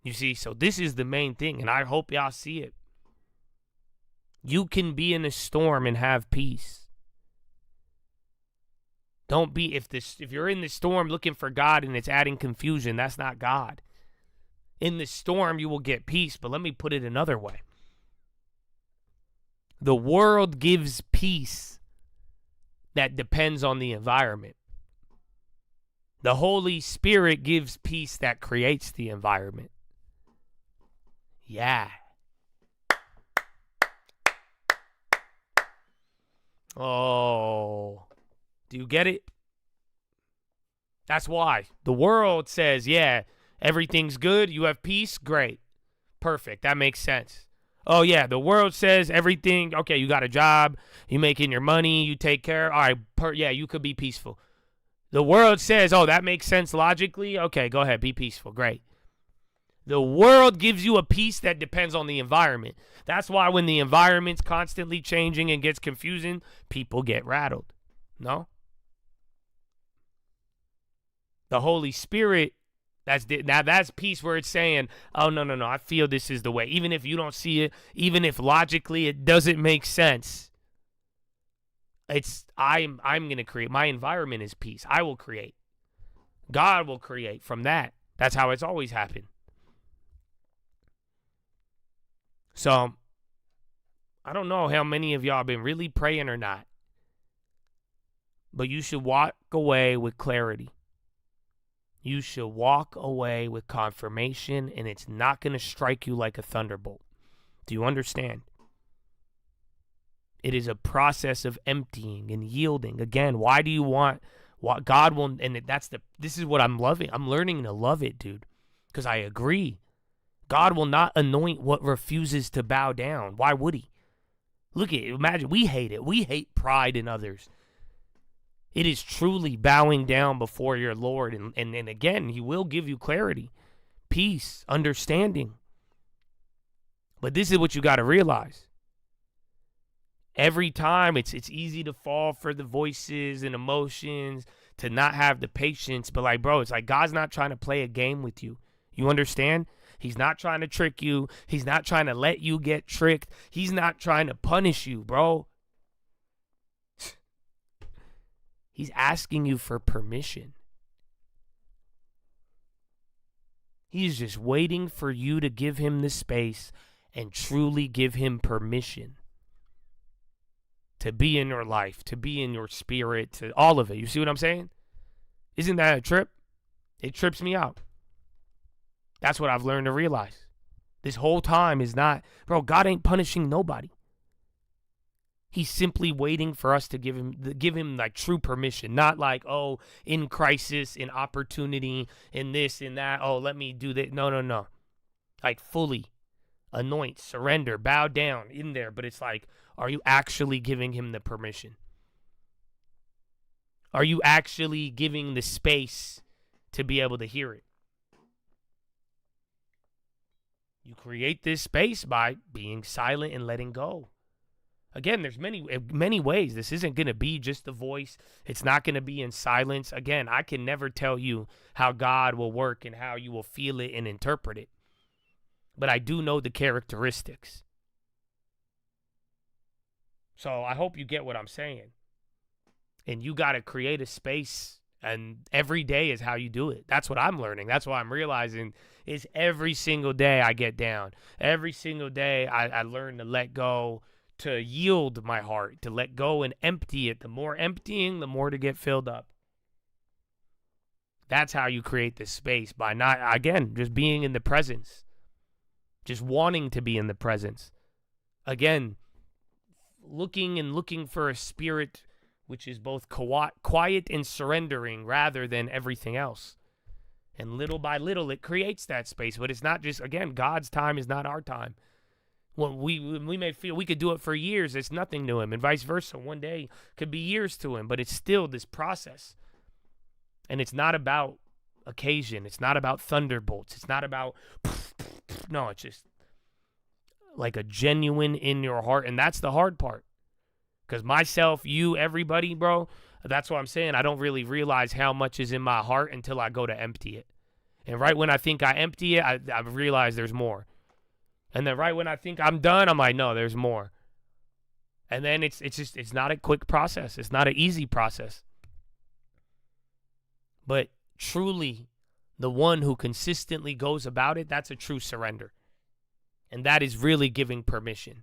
You see, so this is the main thing, and I hope y'all see it. You can be in a storm and have peace. Don't be, if you're in the storm looking for God and it's adding confusion, that's not God. In the storm, you will get peace, but let me put it another way. The world gives peace that depends on the environment. The Holy Spirit gives peace that creates the environment. Yeah. Oh. Do you get it? That's why. The world says, yeah, everything's good. You have peace. Great. Perfect. That makes sense. Oh, yeah. The world says everything. Okay, you got a job. You making your money. You take care. All right. Yeah, you could be peaceful. The world says, oh, that makes sense logically. Okay, go ahead. Be peaceful. Great. The world gives you a peace that depends on the environment. That's why when the environment's constantly changing and gets confusing, people get rattled. No? The Holy Spirit, that's peace where it's saying, oh, no, I feel this is the way. Even if you don't see it, even if logically it doesn't make sense, I'm going to create. My environment is peace. I will create. God will create from that. That's how it's always happened. So, I don't know how many of y'all have been really praying or not, but you should walk away with clarity. You should walk away with confirmation, and it's not going to strike you like a thunderbolt. Do you understand? It is a process of emptying and yielding. Again, why do you want what God will? And this is what I'm loving. I'm learning to love it, dude. Because I agree. God will not anoint what refuses to bow down. Why would he? Look at it. Imagine, we hate it. We hate pride in others. It is truly bowing down before your Lord. And again, he will give you clarity, peace, understanding. But this is what you got to realize. Every time it's easy to fall for the voices and emotions, to not have the patience. But like, bro, it's like God's not trying to play a game with you. You understand? He's not trying to trick you. He's not trying to let you get tricked. He's not trying to punish you, bro. He's asking you for permission. He's just waiting for you to give him the space and truly give him permission to be in your life, to be in your spirit, to all of it. You see what I'm saying? Isn't that a trip? It trips me out. That's what I've learned to realize. This whole time is not, bro, God ain't punishing nobody. He's simply waiting for us to give him like true permission, not like, oh, in crisis, in opportunity, in this, in that, oh, let me do that. No. Like fully anoint, surrender, bow down in there. But it's like, are you actually giving him the permission? Are you actually giving the space to be able to hear it? You create this space by being silent and letting go. Again, there's many ways. This isn't going to be just the voice. It's not going to be in silence. Again, I can never tell you how God will work and how you will feel it and interpret it. But I do know the characteristics. So I hope you get what I'm saying. And you got to create a space, and every day is how you do it. That's what I'm learning. That's what I'm realizing is every single day I get down. Every single day I learn to let go, to yield my heart, to let go and empty it. The more emptying, the more to get filled up. That's how you create this space, by not, again, just being in the presence. Just wanting to be in the presence. Again, looking for a spirit which is both quiet and surrendering rather than everything else. And little by little, it creates that space. But it's not just, again, God's time is not our time. Well, we may feel we could do it for years. It's nothing to him, and vice versa. One day could be years to him, but it's still this process. And it's not about occasion. It's not about thunderbolts. It's not about, no, it's just like a genuine in your heart. And that's the hard part. Because myself, you, everybody, bro, that's what I'm saying. I don't really realize how much is in my heart until I go to empty it. And right when I think I empty it, I realize there's more. And then right when I think I'm done, I'm like, no, there's more. And then it's not a quick process. It's not an easy process. But truly, the one who consistently goes about it, that's a true surrender. And that is really giving permission.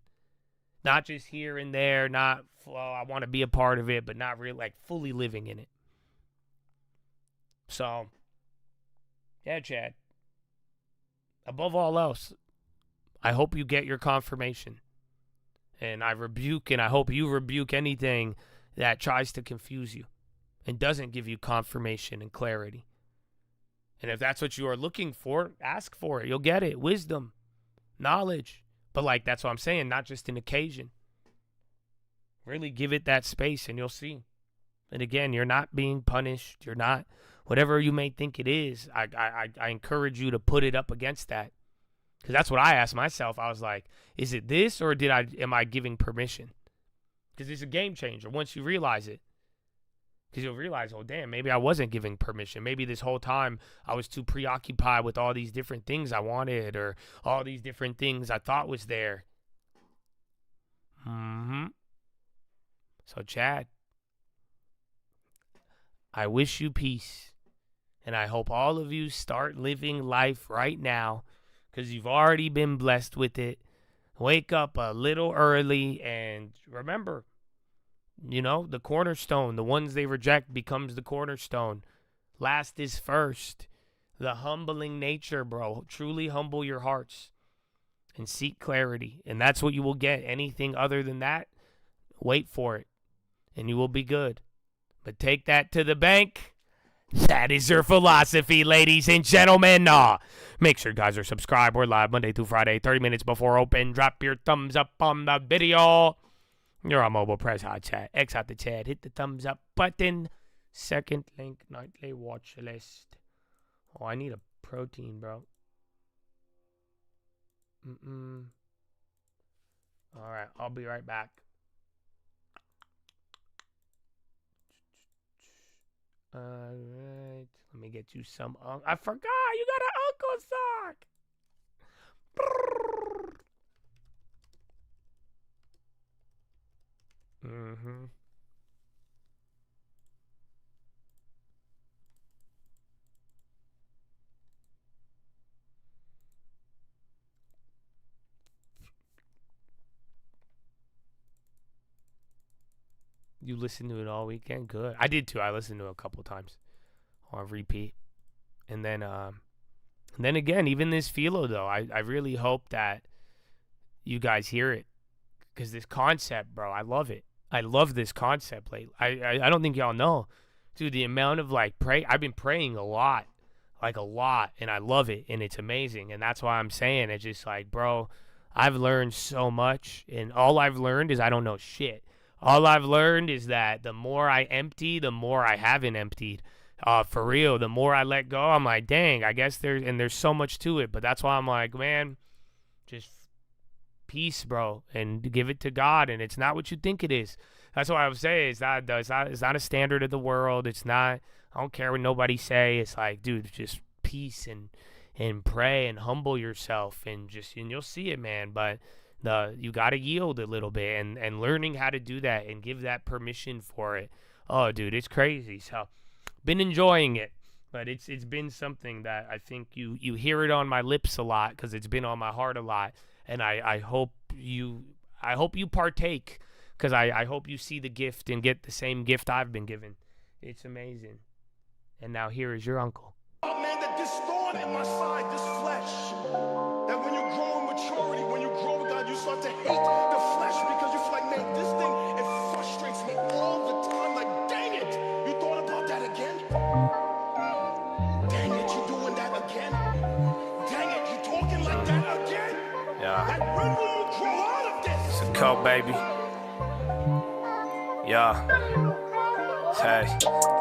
Not just here and there, not, well, I want to be a part of it, but not really, like, fully living in it. So, yeah, Chad. Above all else, I hope you get your confirmation. And I rebuke, and I hope you rebuke anything that tries to confuse you and doesn't give you confirmation and clarity. And if that's what you are looking for, ask for it. You'll get it. Wisdom, knowledge. But like, that's what I'm saying, not just an occasion. Really give it that space and you'll see. And again, you're not being punished. You're not, whatever you may think it is, I encourage you to put it up against that. Because that's what I asked myself. I was like, is it this or am I giving permission? Because it's a game changer once you realize it. Because you'll realize, oh, damn, maybe I wasn't giving permission. Maybe this whole time I was too preoccupied with all these different things I wanted or all these different things I thought was there. So, Chad, I wish you peace. And I hope all of you start living life right now because you've already been blessed with it. Wake up a little early and remember, you know, the cornerstone, the ones they reject becomes the cornerstone. Last is first. The humbling nature, bro. Truly humble your hearts and seek clarity. And that's what you will get. Anything other than that, wait for it. And you will be good. But take that to the bank. That is your philosophy, ladies and gentlemen. Make sure you guys are subscribed. We're live Monday through Friday, 30 minutes before open. Drop your thumbs up on the video. You're on mobile. Press hot chat. X out the chat. Hit the thumbs up button. Second link, nightly watch list. Oh, I need a protein, bro. All right, I'll be right back. All right, let me get you some. I forgot you got an uncle sock. You listened to it all weekend? Good. I did too. I listened to it a couple times on repeat. And then again, even this Philo though, I really hope that you guys hear it. Because this concept, bro, I love it. I love this concept. Like, I don't think y'all know. Dude, the amount of I've been praying a lot. Like a lot. And I love it. And it's amazing. And that's why I'm saying it's just bro, I've learned so much. And all I've learned is I don't know shit. All I've learned is that the more I empty, the more I haven't emptied. For real, the more I let go, I'm like, dang, I guess there's so much to it. But that's why I'm like, man, just peace, bro, and give it to God. And it's not what you think it is. That's what I would say. It's not a standard of the world. It's not, I don't care what nobody say. It's like, dude, just peace and pray and humble yourself and you'll see it, man. But you got to yield a little bit and learning how to do that and give that permission for it. Oh, dude, it's crazy. So been enjoying it, but it's been something that I think you hear it on my lips a lot because it's been on my heart a lot. And I hope you partake because I hope you see the gift and get the same gift I've been given. It's amazing. And now here is your uncle. Oh man, that this thorn in my side, this flesh, that when you grow in maturity, when you grow with God, you start to hate the flesh because you feel like, man, this thing, it frustrates me all the time. Like, dang it, you thought about that again? Dang it, you doing that again? Dang it, you talking like that again? Yeah. Like, when will you grow out of this? It's a coat, baby. Yeah. Hey,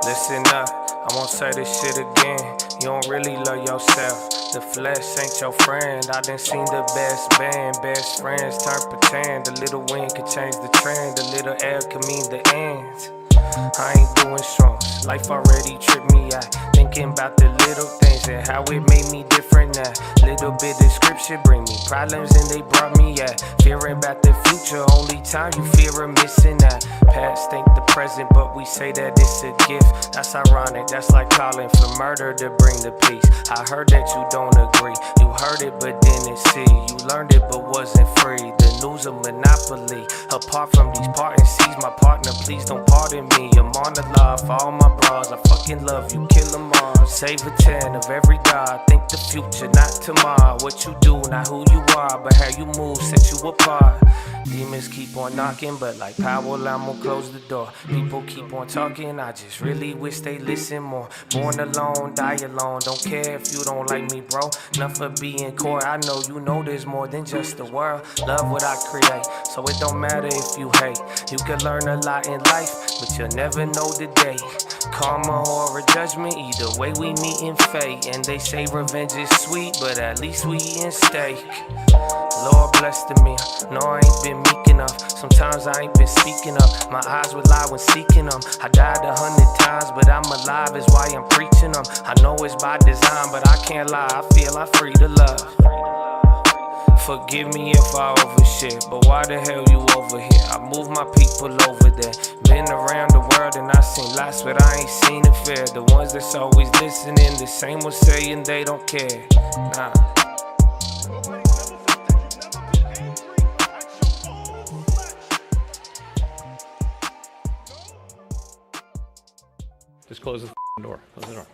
listen up. I won't say this shit again. You don't really love yourself. The flesh ain't your friend. I done seen the best band. Best friends turn pretend. A little wind could change the trend. A little air could mean the end. I ain't doing strong. Life already tripped me out. Thinking about the little things and how it made me different now. Little bit of scripture bring me problems and they brought me out. Fearing about the future, only time you fear of missing out. Past ain't the present, but we say that it's a gift. That's ironic, that's like calling for murder to bring the peace. I heard that you don't agree. You heard it but didn't see. You learned it but wasn't free. The news of monopoly. Apart from these parting seas, my partner, please don't pardon me. I'm on the line for all my bras. I fucking love you, kill them all. Save a 10 of every dollar. Think the future, not tomorrow. What you do, not who you are, but how you move set you apart. Demons keep on knocking, but like Powell, I'm gonna close the door. People keep on talking, I just really wish they listen more. Born alone, die alone, don't care if you don't like me, bro. Enough for being core, I know you know there's more than just the world. Love what I create, so it don't matter if you hate. You can learn a lot in life, but you'll never know the day. Karma or a judgment, either way we meet in fate. And they say revenge is sweet, but at least we eatin' steak. Lord bless to me, no I ain't been meek enough. Sometimes I ain't been speaking up. My eyes would lie when seeking them. I died 100 times, but I'm alive is why I'm preaching them. I know it's by design, but I can't lie, I feel I'm free to love. Forgive me if I overshit, but why the hell you over here? I move my people over there. Been around the world and I seen lots, but I ain't seen it fair. The ones that's always listening, the same ones saying they don't care. Nah. Just close the door. Close the door.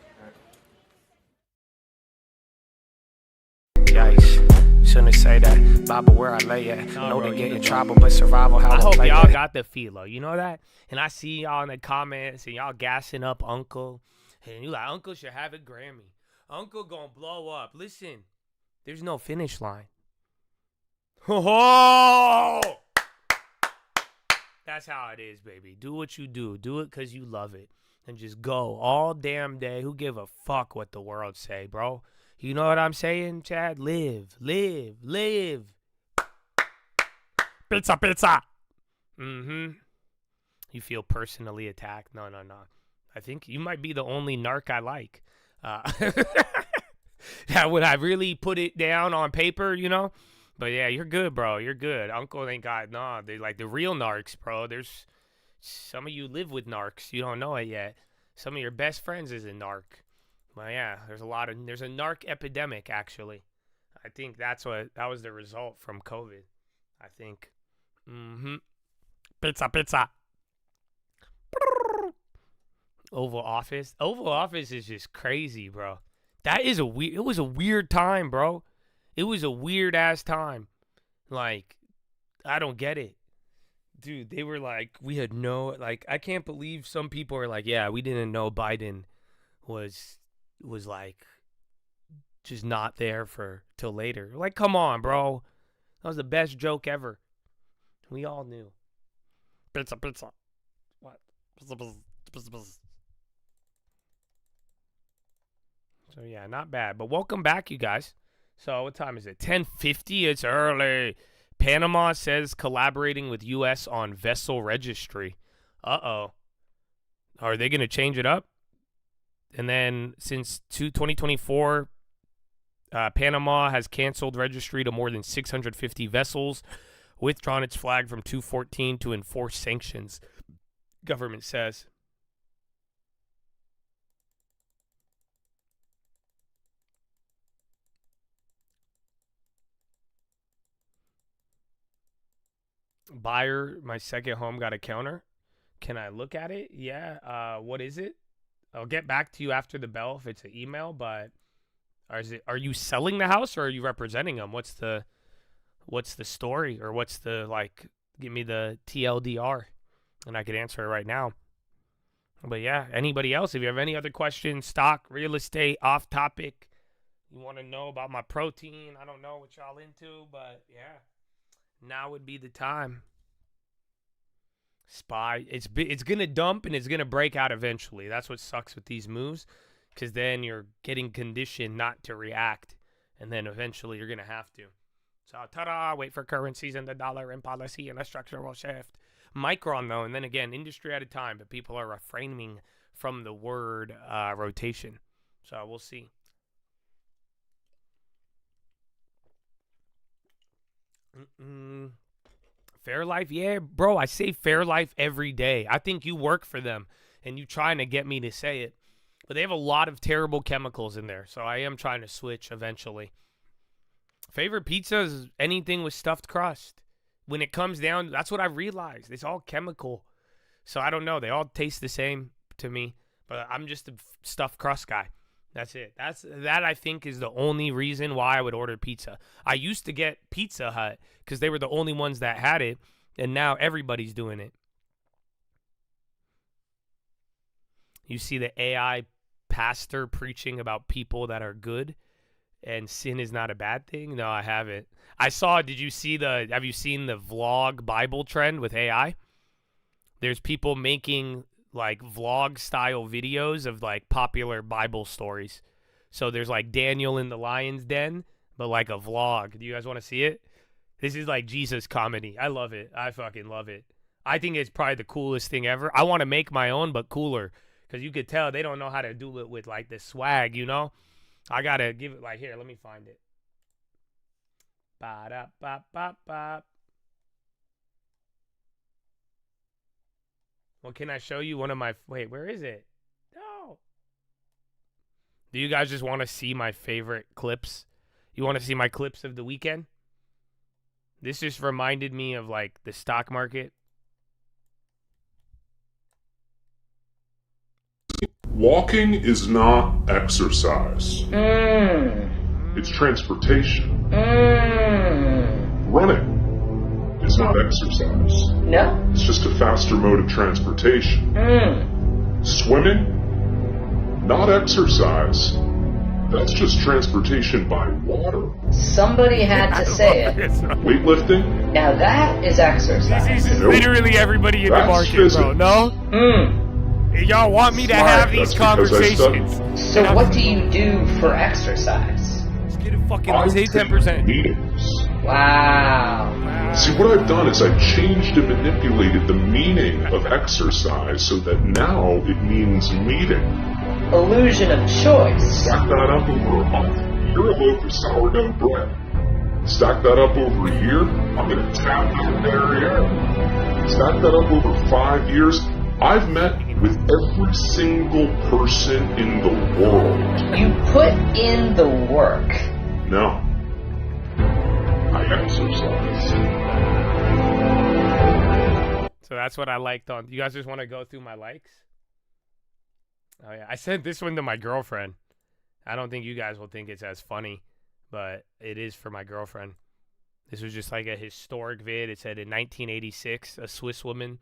Yikes. Shouldn't say that. Bible where I lay at. Know they get in trouble, but survival how I hope y'all that. Got the Philo. You know that? And I see y'all in the comments and y'all gassing up Uncle. And you like, Uncle should have a Grammy. Uncle gonna blow up. Listen, There's no finish line. Oh! That's how it is, baby. Do what you do. Do it because you love it. And just go all damn day. Who give a fuck what the world say, bro? You know what I'm saying, Chad? Live, live, live. Pizza, pizza. Mm-hmm. You feel personally attacked? No. I think you might be the only narc I like. Would I really put it down on paper, you know? But yeah, you're good, bro. You're good. Uncle ain't got, no, they like the real narcs, bro. There's some of you live with narcs. You don't know it yet. Some of your best friends is a narc. But yeah, there's a narc epidemic, actually. I think that was the result from COVID. I think. Mm-hmm. Pizza, pizza. Oval Office. Oval Office is just crazy, bro. It was a weird time, bro. It was a weird ass time. Like, I don't get it. Dude, they were like, we had no, like, I can't believe some people are like, yeah, we didn't know Biden was like, just not there till later. Like, come on, bro. That was the best joke ever. We all knew. Pizza, pizza. What? Pizza, pizza, pizza, pizza. So, yeah, not bad. But welcome back, you guys. So, what time is it? 10:50. It's early. Panama says collaborating with U.S. on vessel registry. Uh-oh. Are they going to change it up? And then, since 2024, Panama has canceled registry to more than 650 vessels, withdrawn its flag from 214 to enforce sanctions, government says. Buyer, my second home got a counter. Can I look at it? Yeah. What is it? I'll get back to you after the bell if it's an email, but are you selling the house or are you representing them? What's the story, or what's the, like, give me the TLDR and I could answer it right now. But yeah, anybody else, if you have any other questions, stock, real estate, off topic, you want to know about my protein, I don't know what y'all into, but yeah. Now would be the time. SPY, it's going to dump and it's going to break out eventually. That's what sucks with these moves, because then you're getting conditioned not to react, and then eventually you're going to have to. So, ta-da, wait for currencies and the dollar and policy and a structural shift. Micron, though, and then again, industry at a time, but people are refraining from the word rotation. So, we'll see. Fairlife, yeah, bro, I say Fairlife every day. I think you work for them and you trying to get me to say it, but they have a lot of terrible chemicals in there, so I am trying to switch eventually. Favorite pizza is anything with stuffed crust. When it comes down, that's what I realized. It's all chemical, so I don't know. They all taste the same to me, but I'm just a stuffed crust guy. That's it. That I think is the only reason why I would order pizza. I used to get Pizza Hut because they were the only ones that had it, and now everybody's doing it. You see the AI pastor preaching about people that are good and sin is not a bad thing? No, I haven't. have you seen the vlog Bible trend with AI? There's people making like vlog style videos of like popular Bible stories. So there's like Daniel in the lion's den, but like a vlog. Do you guys want to see it? This is like Jesus comedy. I love it. I fucking love it. I think it's probably the coolest thing ever. I want to make my own, but cooler, because you could tell they don't know how to do it with like the swag, you know? I got to give it like, here, let me find it. Ba-da-ba-ba-ba. Well, can I show you one of my... Wait, where is it? No. Do you guys just want to see my favorite clips? You want to see my clips of the weekend? This just reminded me of, like, the stock market. Walking is not exercise. It's transportation. Running is not exercise. No. It's just a faster mode of transportation. Swimming, not exercise. That's just transportation by water. Somebody had to say it. Weightlifting? Now that is exercise. This is Nope. literally everybody in the That's market, physics. bro. No? Y'all want me to Smart. have these That's because I conversations. So what do you do for exercise? Let's get it fucking, I let's hit take 10%. meetings. Wow. See, what I've done is I've changed and manipulated the meaning of exercise so that now it means meeting. Illusion of choice. Stack that up over a month, you're a loaf of sourdough bread. Stack that up over a year, I'm gonna tap that derriere. Stack that up over 5 years, I've met with every single person in the world. You put in the work. No. I exercise. So that's what I liked on. You guys just want to go through my likes? Oh, yeah. I sent this one to my girlfriend. I don't think you guys will think it's as funny, but it is for my girlfriend. This was just like a historic vid. It said in 1986, a Swiss woman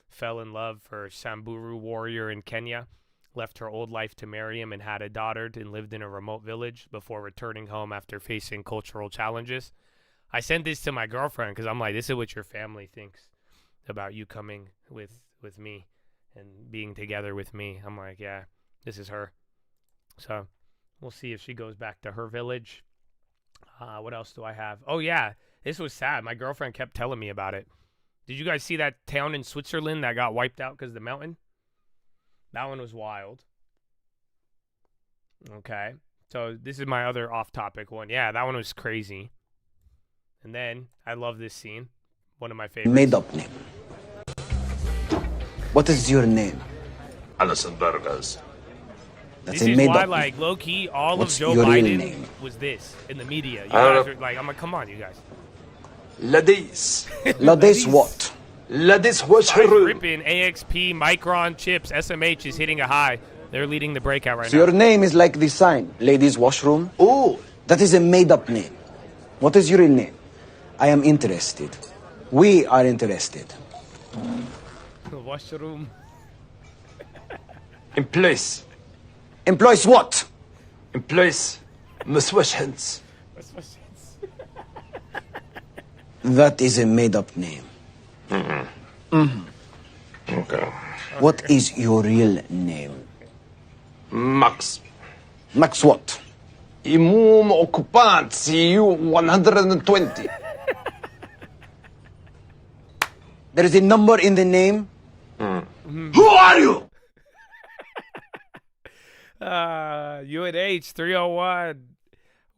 fell in love for a Samburu warrior in Kenya, left her old life to marry him, and had a daughter and lived in a remote village before returning home after facing cultural challenges. I sent this to my girlfriend because I'm like, this is what your family thinks about you coming with me and being together with me. I'm like, yeah, this is her. So we'll see if she goes back to her village. What else do I have? Oh, yeah, this was sad. My girlfriend kept telling me about it. Did you guys see that town in Switzerland that got wiped out because of the mountain? That one was wild. Okay. So this is my other off-topic one. Yeah, that one was crazy. And then I love this scene. One of my favorites. Made up name. What is your name? Alison Burgers. That's This a is made why, up like, name. low-key, all What's of Joe your real Biden name? was this in the media. You I don't guys are like, I'm like, come on, you guys. Ladies. Ladies what? Ladies, watch Guys her. ripping AXP, Micron chips, SMH is hitting a high. They're leading the breakout right So now. your name is like the sign, ladies washroom? Oh, That is a made up name. What is your real name? I am interested. We are interested. Washroom. in place. Employs what? In place. مسوش hands. That is a made up name. Okay. What is your real name? Max. Max what? Imum occupant CU 120. There is a number in the name? Who are you? UNH 301.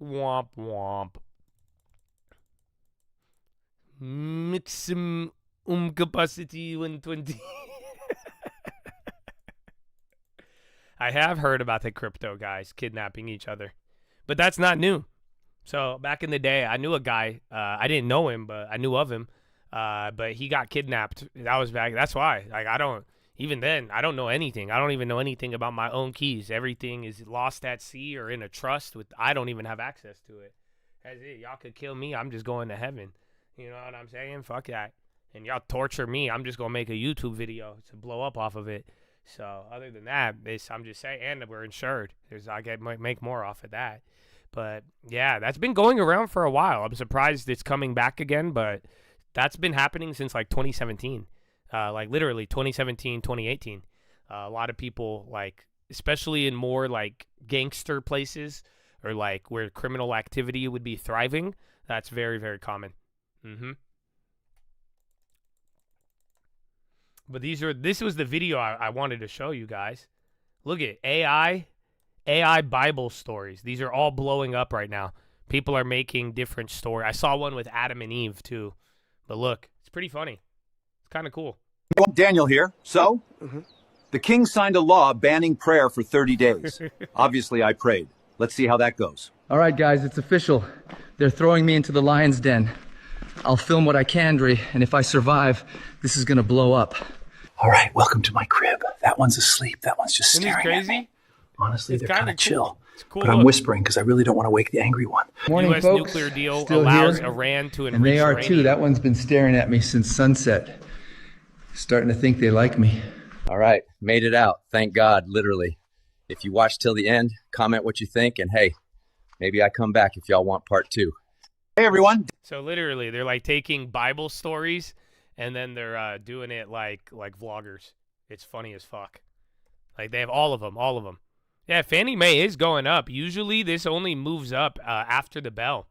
Womp womp. Maximum capacity 120. I have heard about the crypto guys kidnapping each other, but that's not new. So back in the day, I knew a guy. I didn't know him, but I knew of him. But he got kidnapped. That was back. That's why. Like, I don't. Even then, I don't know anything. I don't even know anything about my own keys. Everything is lost at sea or in a trust with. I don't even have access to it. That's it. Y'all could kill me. I'm just going to heaven. You know what I'm saying? Fuck that. And y'all torture me. I'm just gonna make a YouTube video to blow up off of it. So other than that, I'm just saying, and we're insured. Might make more off of that. But yeah, that's been going around for a while. I'm surprised it's coming back again, but that's been happening since like 2017. Like literally 2017, 2018. A lot of people, like, especially in more like gangster places or like where criminal activity would be thriving, that's very, very common. But this was the video I wanted to show you guys. Look at AI Bible stories. These are all blowing up right now. People are making different stories. I saw one with Adam and Eve too. But look, it's pretty funny. It's kind of cool. Daniel here. So, the king signed a law banning prayer for 30 days. Obviously, I prayed. Let's see how that goes. All right, guys, it's official. They're throwing me into the lion's den. I'll film what I can, Dre, and if I survive, this is gonna blow up. All right, welcome to my crib. That one's asleep. That one's just Isn't this staring at crazy? me. Honestly, It's they're kind kinda of chill. cool. It's cool. But I'm Look. whispering because I really don't want to wake the angry one. Morning, U.S. folks. nuclear deal Still allows here. Iran to enrich And they are uranium. too. That one's been staring at me since sunset. Starting to think they like me. All right, made it out. Thank God, literally. If you watch till the end, comment what you think, and hey, maybe I come back if y'all want part 2. Hey, everyone. So literally, they're like taking Bible stories and then they're doing it like vloggers. It's funny as fuck. Like they have all of them. Yeah, Fannie Mae is going up. Usually this only moves up after the bell.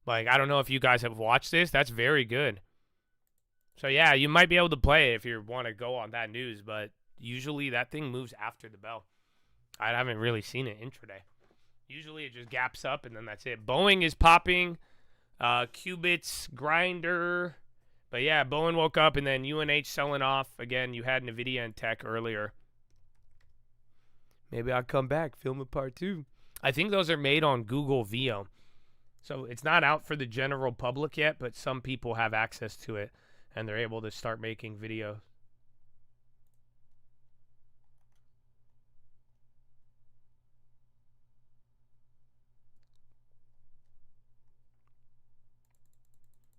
Like, I don't know if you guys have watched this. That's very good. So yeah, you might be able to play it if you want to go on that news, but usually that thing moves after the bell. I haven't really seen it intraday. Usually it just gaps up and then that's it. Boeing is popping. Qubits, Grinder. But yeah, Boeing woke up and then UNH selling off. Again, you had NVIDIA and Tech earlier. Maybe I'll come back, film a part 2. I think those are made on Google Veo. So it's not out for the general public yet, but some people have access to it and they're able to start making videos.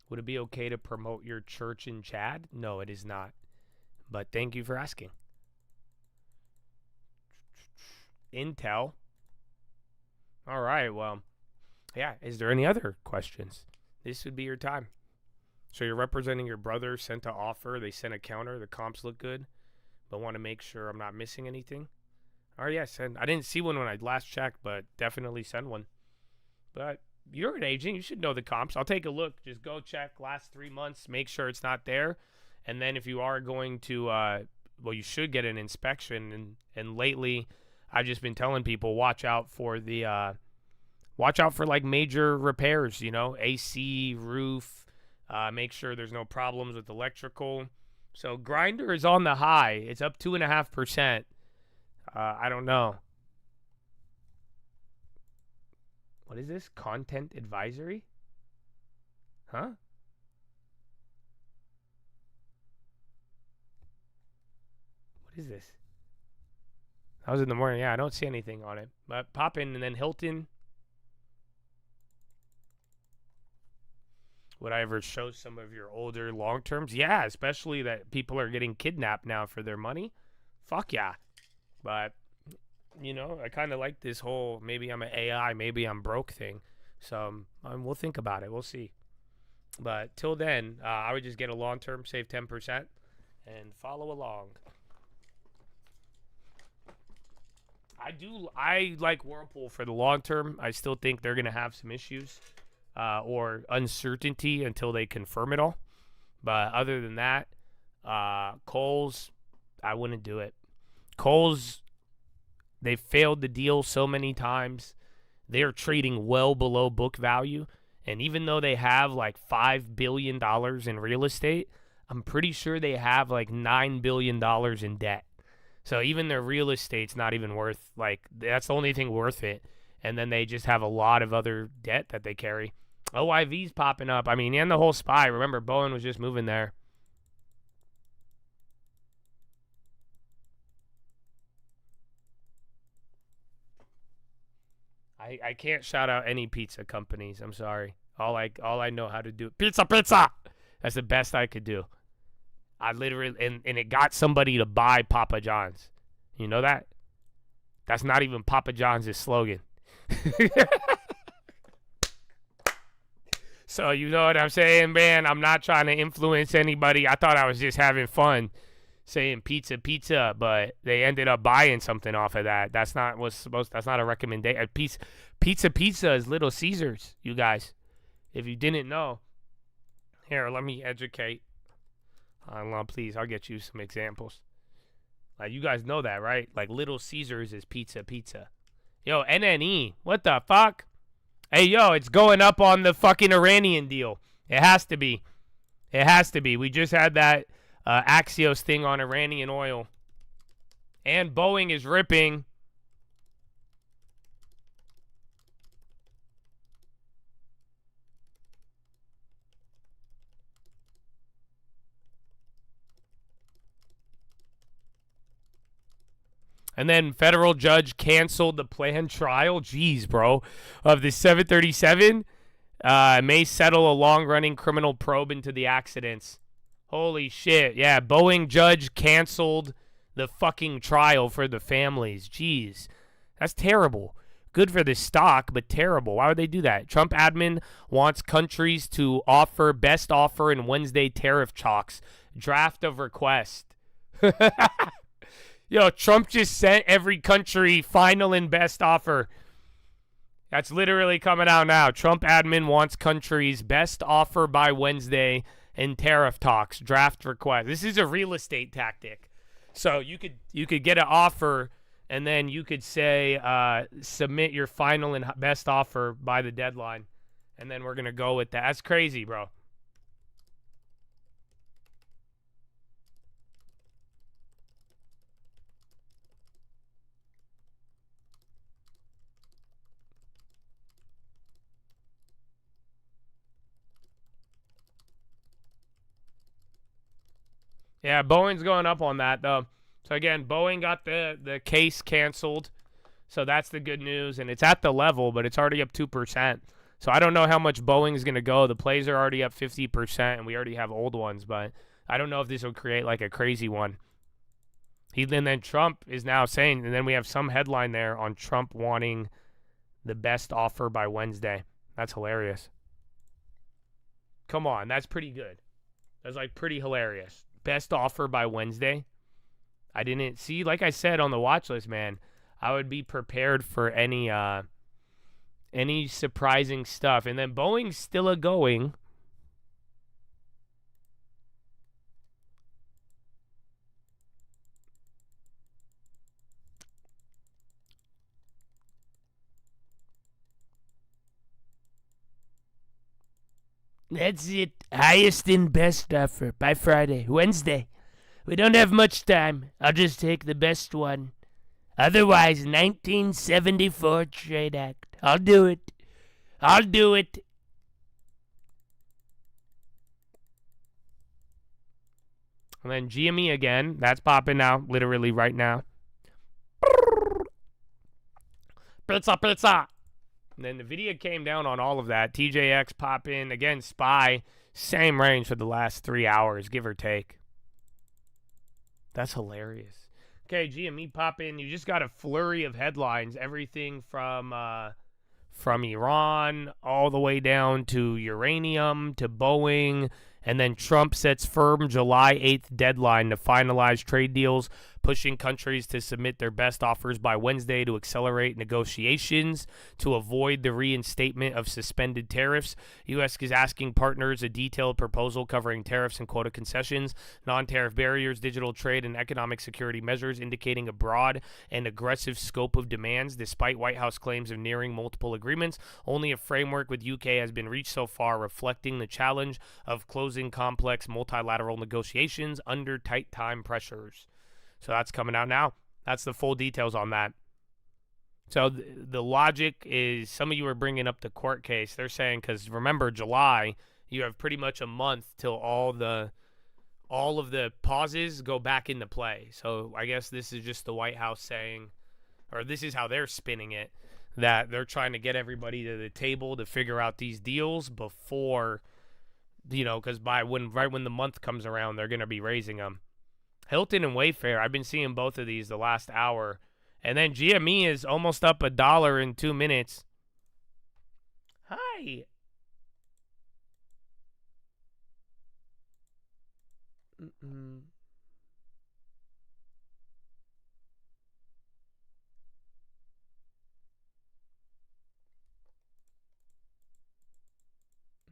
Would it be okay to promote your church in Chad? No, it is not. But thank you for asking. Intel. All right, well, yeah. Is there any other questions? This would be your time. So you're representing your brother, sent an offer, they sent a counter, the comps look good, but want to make sure I'm not missing anything. All right, yeah, send. I didn't see one when I last checked, but definitely send one. But you're an agent. You should know the comps. I'll take a look. Just go check last 3 months, make sure it's not there. And then if you are going to, well, you should get an inspection. And lately, I've just been telling people, watch out for like major repairs, you know, AC, roof, make sure there's no problems with electrical. So Grinder is on the high. It's up 2.5%. I don't know. What is this? Content advisory? Huh? What is this? That was in the morning. Yeah, I don't see anything on it. But pop in and then Hilton. Would I ever show some of your older long terms? Yeah, especially that people are getting kidnapped now for their money. Fuck yeah. But, you know, I kind of like this whole maybe I'm an AI, maybe I'm broke thing. So we'll think about it. We'll see. But till then, I would just get a long term, save 10%, and follow along. I like Whirlpool for the long term. I still think they're going to have some issues or uncertainty until they confirm it all. But other than that, Kohl's, I wouldn't do it. Kohl's, they failed the deal so many times. They are trading well below book value. And even though they have like $5 billion in real estate, I'm pretty sure they have like $9 billion in debt. So even their real estate's not even worth, like, that's the only thing worth it. And then they just have a lot of other debt that they carry. OIV's popping up. I mean, and the whole SPY. Remember, Bowen was just moving there. I can't shout out any pizza companies. I'm sorry. All I know how to do, pizza. That's the best I could do. I literally, and it got somebody to buy Papa John's. You know that? That's not even Papa John's' slogan. So you know what I'm saying, man? I'm not trying to influence anybody. I thought I was just having fun saying pizza, but they ended up buying something off of that. That's not what's supposed. That's not a recommendation. Pizza is Little Caesars, you guys. If you didn't know, here, let me educate. Please, I'll get you some examples. Like, you guys know that, right? Like, Little Caesars is pizza. Yo, NNE, what the fuck? Hey, yo, it's going up on the fucking Iranian deal. It has to be. We just had that Axios thing on Iranian oil. And Boeing is ripping. And then federal judge canceled the planned trial, jeez, bro, of the 737. May settle a long-running criminal probe into the accidents. Holy shit. Yeah, Boeing judge canceled the fucking trial for the families. Jeez. That's terrible. Good for the stock, but terrible. Why would they do that? Trump admin wants countries to offer best offer in Wednesday tariff talks. Draft of request. Yo, Trump just sent every country final and best offer. That's literally coming out now. Trump admin wants countries best offer by Wednesday in tariff talks. Draft request. This is a real estate tactic. So you could get an offer, and then you could say submit your final and best offer by the deadline, and then we're gonna go with that. That's crazy, bro. Yeah, Boeing's going up on that, though. So, again, Boeing got the case canceled. So that's the good news. And it's at the level, but it's already up 2%. So I don't know how much Boeing's going to go. The plays are already up 50%, and we already have old ones. But I don't know if this will create, like, a crazy one. And then Trump is now saying, and then we have some headline there on Trump wanting the best offer by Wednesday. That's hilarious. Come on, that's pretty good. That's, like, pretty hilarious. Best offer by Wednesday. I didn't see, like I said on the watch list, man, I would be prepared for any surprising stuff. And then Boeing's still a going. That's it. Highest and best offer by Friday. Wednesday. We don't have much time. I'll just take the best one. Otherwise, 1974 Trade Act. I'll do it. I'll do it. And then GME again. That's popping now. Literally right now. Pizza, pizza. And then NVIDIA came down on all of that. TJX pop in. Again, SPY. Same range for the last 3 hours, give or take. That's hilarious. Okay, GME pop in. You just got a flurry of headlines. Everything from Iran all the way down to uranium to Boeing. And then Trump sets firm July 8th deadline to finalize trade deals, pushing countries to submit their best offers by Wednesday to accelerate negotiations to avoid the reinstatement of suspended tariffs. U.S. is asking partners a detailed proposal covering tariffs and quota concessions, non-tariff barriers, digital trade, and economic security measures, indicating a broad and aggressive scope of demands. Despite White House claims of nearing multiple agreements, only a framework with UK has been reached so far, reflecting the challenge of closing complex multilateral negotiations under tight time pressures. So that's coming out now. That's the full details on that. So the logic is, some of you are bringing up the court case. They're saying, because remember, July, you have pretty much a month till all of the pauses go back into play. So I guess this is just the White House saying, or this is how they're spinning it, that they're trying to get everybody to the table to figure out these deals before, you know, because right when the month comes around, they're going to be raising them. Hilton and Wayfair, I've been seeing both of these the last hour. And then GME is almost up $1 in 2 minutes. Hi. Mm-mm.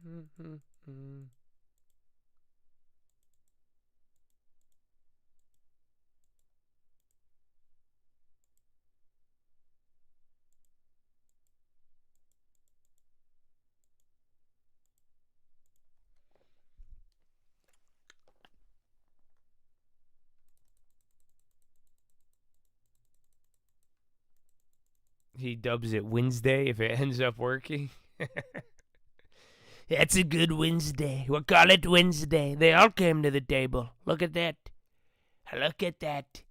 Mm-hmm. He dubs it Wednesday if it ends up working. That's a good Wednesday. We'll call it Wednesday. They all came to the table. Look at that. Look at that.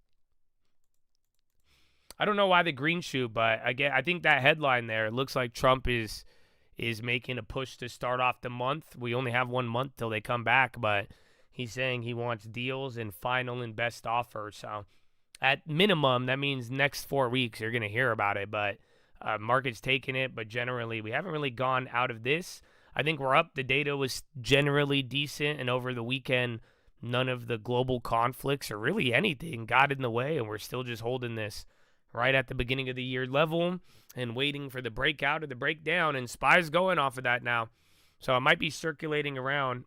I don't know why the green shoe, but I think that headline there, it looks like Trump is making a push to start off the month. We only have 1 month till they come back, but he's saying he wants deals and final and best offer. So at minimum, that means next 4 weeks you're going to hear about it. But market's taking it. But generally, we haven't really gone out of this. I think we're up. The data was generally decent. And over the weekend, none of the global conflicts or really anything got in the way. And we're still just holding this right at the beginning of the year level and waiting for the breakout or the breakdown. And SPY's going off of that now. So it might be circulating around.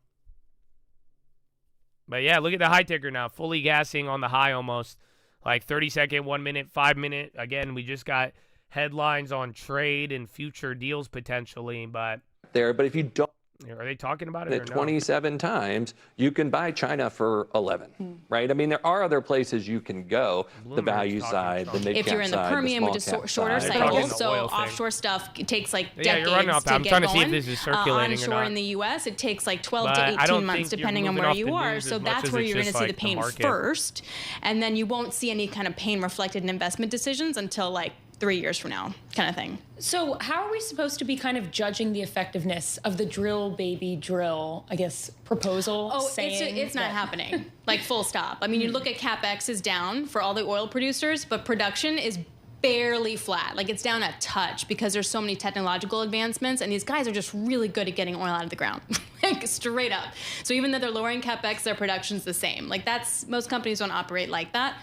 But yeah, look at the high ticker now, fully gassing on the high almost. Like 30-second, 1 minute, 5 minute. Again, we just got headlines on trade and future deals potentially. But if you don't, are they talking about it or no? 27 times, you can buy China for 11, right? I mean, there are other places you can go, the value side, the mid-cap side, if you're in the Permian, which is shorter cycle, so offshore stuff, it takes like decades to get going. See if this is circulating onshore in the U.S., it takes like 12 to 18 months, depending on where you are. So that's where you're going to see the pain first. And then you won't see any kind of pain reflected in investment decisions until like 3 years from now, kind of thing. So how are we supposed to be kind of judging the effectiveness of the drill, baby, drill, I guess, proposal? Oh, it's not happening. Like, full stop. I mean, you look at CapEx is down for all the oil producers, but production is barely flat. Like, it's down a touch because there's so many technological advancements, and these guys are just really good at getting oil out of the ground. Like, straight up. So even though they're lowering CapEx, their production's the same. Like, most companies don't operate like that.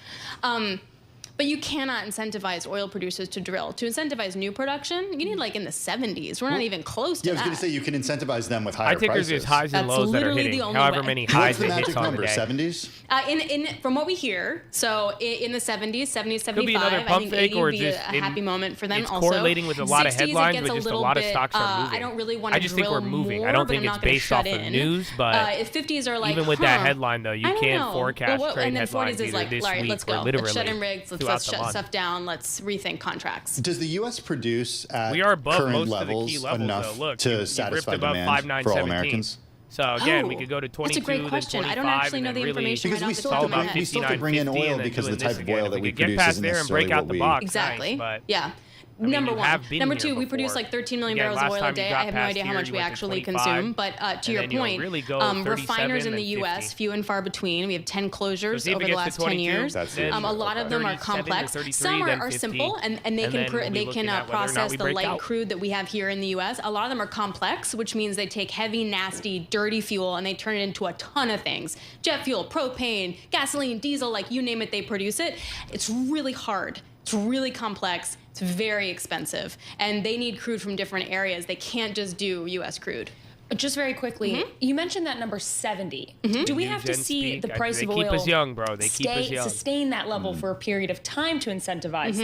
But you cannot incentivize oil producers to drill. To incentivize new production, you need like in the 70s. We're not even close to that. I was going to say you can incentivize them with higher prices. There's highs and lows that are hitting. However many highs it hits on the the number, 70s? From what we hear, so in the 70s, 70s, 75, Could be another pump I think fake 80 or would be just a happy moment for them it's also. correlating with a lot of 60s, headlines, it gets but just a little lot of bit, stocks are moving. I don't really want to just think we're moving. More, I don't but think I'm it's not gonna based off shut of in. news, but If 50s are like, even with that headline, though, you can't forecast trade and then headlines 40s is either like, this all right, week let's or go. literally Let's shut in rigs. Let's shut month. stuff down. Let's rethink contracts. Does the U.S. produce at we are above current most levels, of the key levels, enough though. Look, to satisfy above demand for all Americans? So again, we could go to 22, that's a great question. then 25, I don't actually know and the then information because right we off the still top of have my to head. we still have to bring in oil because the type of oil that we produce isn't necessarily what we Exactly. But Yeah. I mean, Number you one. have been Number here two, we before. produce like 13 million Again, barrels of last oil a time you day. got I have no past idea how here, much you we went to actually 25, consume. But to and your then you'll point, really go refiners 37 in the and U.S., 50. few and far between. We have 10 closures see if over it the gets to last 10 22, years. That's A lot of them are 37 to complex. 33, Some then are 50, simple, and they and can then we'll be they looking can at whether or not process we the break light out. crude that we have here in the U.S. A lot of them are complex, which means they take heavy, nasty, dirty fuel and they turn it into a ton of things. Jet fuel, propane, gasoline, diesel, like you name it, they produce it. It's really hard. It's really complex. It's very expensive. And they need crude from different areas. They can't just do U.S. crude. Just very quickly, you mentioned that number 70. Do we have to see the price of oil They keep us young, bro. They keep us young. sustain that level for a period of time to incentivize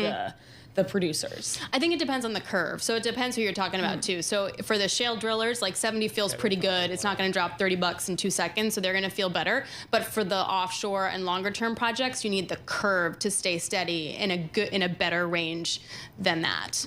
the producers? I think it depends on the curve. So it depends who you're talking about too. So for the shale drillers, like 70 feels pretty good. It's not going to drop $30 in 2 seconds, so they're going to feel better. But for the offshore and longer term projects, you need the curve to stay steady in a better range than that.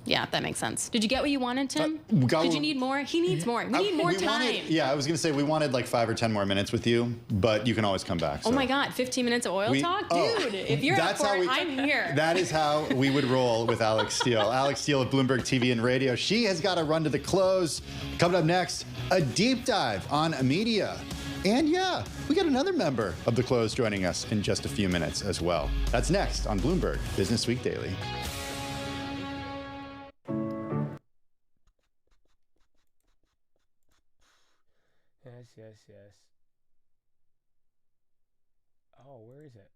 Yeah, if that makes sense. Did you get what you wanted, Tim? Did you need more? He needs more. We need more time. I was going to say we wanted like 5 or 10 more minutes with you, but you can always come back. Oh my God, 15 minutes of oil talk? Dude, if you're up for it, I'm here. That is how we would roll with Alex Steele. Alex Steele of Bloomberg TV and Radio. She has got to run to the close. Coming up next, a deep dive on media. And yeah, we got another member of the close joining us in just a few minutes as well. That's next on Bloomberg Business Week Daily. Yes. Oh, where is it?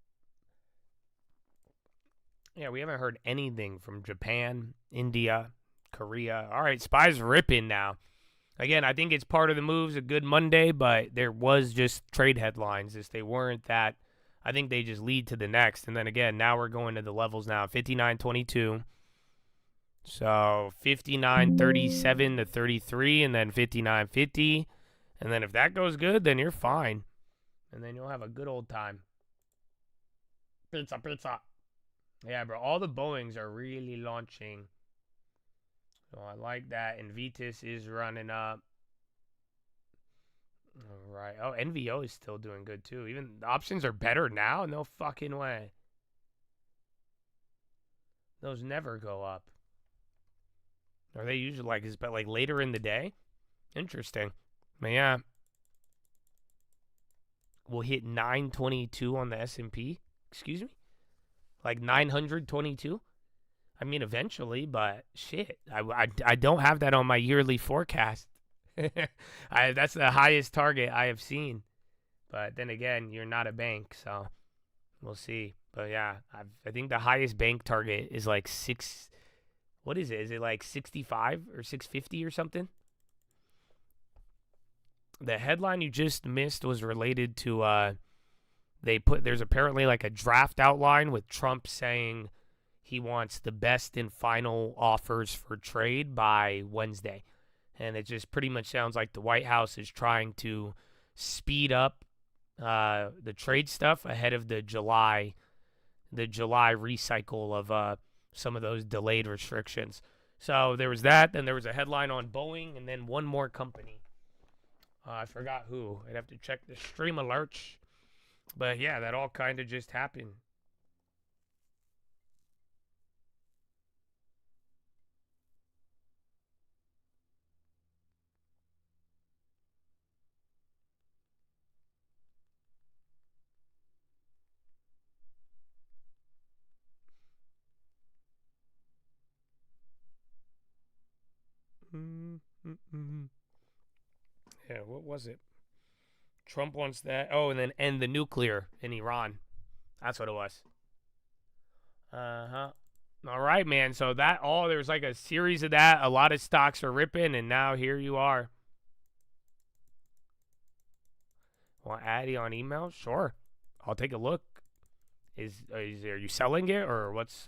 Yeah, we haven't heard anything from Japan, India, Korea. All right, SPY's ripping now. Again, I think it's part of the moves, a good Monday, but there was just trade headlines. If they weren't that, I think they just lead to the next. And then again, now we're going to the levels now, 59.22. So 59.37 to 33, and then 59.50. And then if that goes good, then you're fine. And then you'll have a good old time. Pizza. Yeah, bro. All the Boeings are really launching. So I like that. And Vitis is running up. All right. Oh, NVO is still doing good, too. Even the options are better now? No fucking way. Those never go up. Are they usually like later in the day? Interesting. But yeah, we'll hit 922 on the S&P. Excuse me? Like 922? I mean, eventually, but shit. I don't have that on my yearly forecast. That's the highest target I have seen. But then again, you're not a bank, so we'll see. But yeah, I think the highest bank target is like what is it? Is it like 65 or 650 or something? The headline you just missed was related to there's apparently like a draft outline with Trump saying he wants the best and final offers for trade by Wednesday. And it just pretty much sounds like the White House is trying to speed up the trade stuff ahead of the July recycle of some of those delayed restrictions. So there was that. Then there was a headline on Boeing, and then one more company. I forgot who. I'd have to check the stream alerts. But yeah, that all kind of just happened. Yeah, what was it? Trump wants that. Oh, and then end the nuclear in Iran. That's what it was. Uh-huh. All right, man. So there's like a series of that. A lot of stocks are ripping, and now here you are. Want Addy on email? Sure. I'll take a look. Are you selling it or what's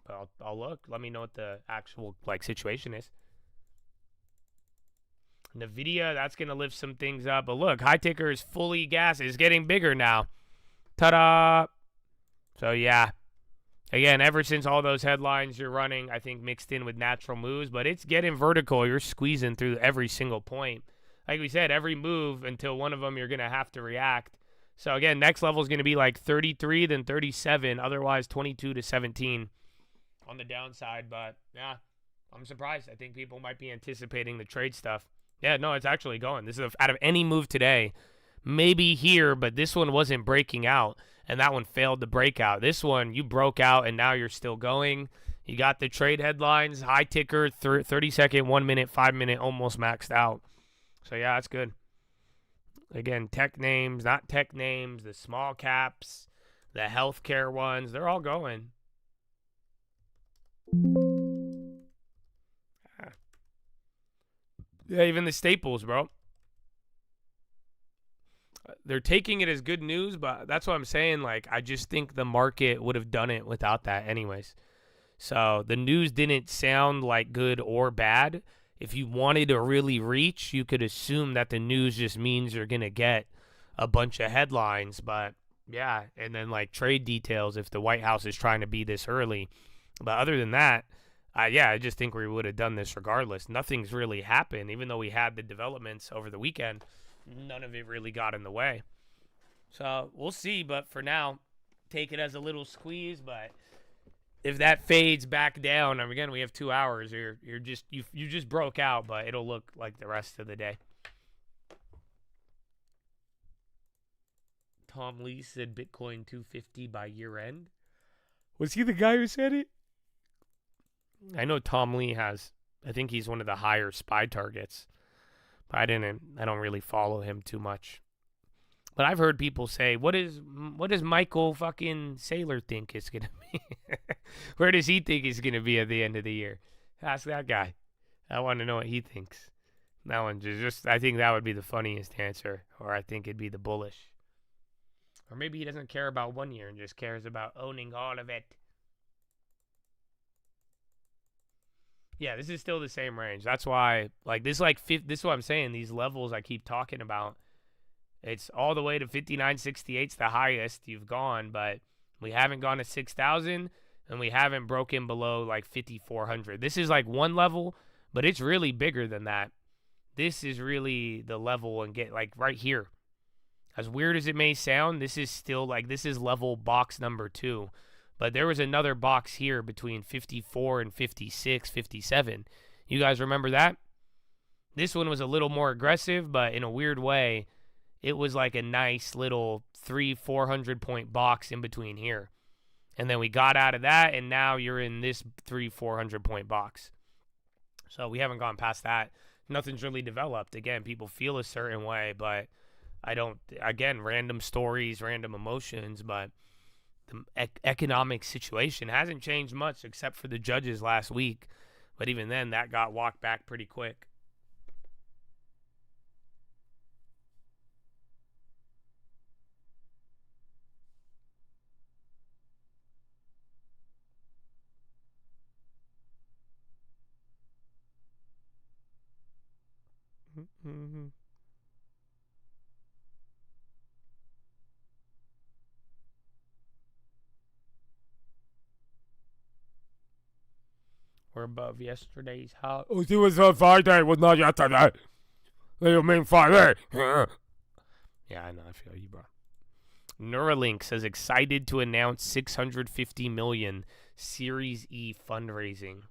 I'll look. Let me know what the actual situation is. NVIDIA, that's going to lift some things up. But look, high ticker is fully gas. It's getting bigger now. Ta-da! So, yeah. Again, ever since all those headlines you're running, I think mixed in with natural moves, but it's getting vertical. You're squeezing through every single point. Like we said, every move until one of them you're going to have to react. So, again, next level is going to be like 33, then 37. Otherwise, 22 to 17 on the downside. But, yeah, I'm surprised. I think people might be anticipating the trade stuff. Yeah, no, it's actually going. This is out of any move today. Maybe here, but this one wasn't breaking out, and that one failed to break out. This one, you broke out, and now you're still going. You got the trade headlines, high ticker, 30-second, 1 minute, 5 minute, almost maxed out. So, yeah, that's good. Again, tech names, not tech names, the small caps, the healthcare ones, they're all going. Yeah, even the staples, bro. They're taking it as good news, but that's what I'm saying. Like, I just think the market would have done it without that anyways. So the news didn't sound like good or bad. If you wanted to really reach, you could assume that the news just means you're going to get a bunch of headlines. But, yeah, and then, like, trade details if the White House is trying to be this early. But other than that, I just think we would have done this regardless. Nothing's really happened. Even though we had the developments over the weekend, none of it really got in the way. So we'll see. But for now, take it as a little squeeze. But if that fades back down, and again, we have 2 hours. You just broke out, but it'll look like the rest of the day. Tom Lee said Bitcoin 250 by year end. Was he the guy who said it? I know Tom Lee has, I think he's one of the higher SPY targets. But I don't really follow him too much. But I've heard people say, what does Michael fucking Saylor think it's going to be? Where does he think he's going to be at the end of the year? Ask that guy. I want to know what he thinks. That one just I think that would be the funniest answer. Or I think it'd be the bullish. Or maybe he doesn't care about 1 year and just cares about owning all of it. Yeah, this is still the same range. That's why, this is what I'm saying. These levels I keep talking about, it's all the way to 59.68's the highest you've gone, but we haven't gone to 6,000, and we haven't broken below 5,400. This is one level, but it's really bigger than that. This is really the level and get right here. As weird as it may sound, this is still this is level box number 2. But there was another box here between 54 and 56, 57. You guys remember that? This one was a little more aggressive, but in a weird way, it was like a nice little 300-400 point box in between here. And then we got out of that, and now you're in this 400 point box. So we haven't gone past that. Nothing's really developed. Again, people feel a certain way, but I don't, again, random stories, random emotions, but the economic situation hasn't changed much except for the judges last week. But even then, that got walked back pretty quick. Mm-hmm. We're above yesterday's high. Oh, it was on Friday, it was not yesterday. What do you mean Friday? Yeah, I know, I feel you, bro. Neuralink says excited to announce 650 million Series E fundraising.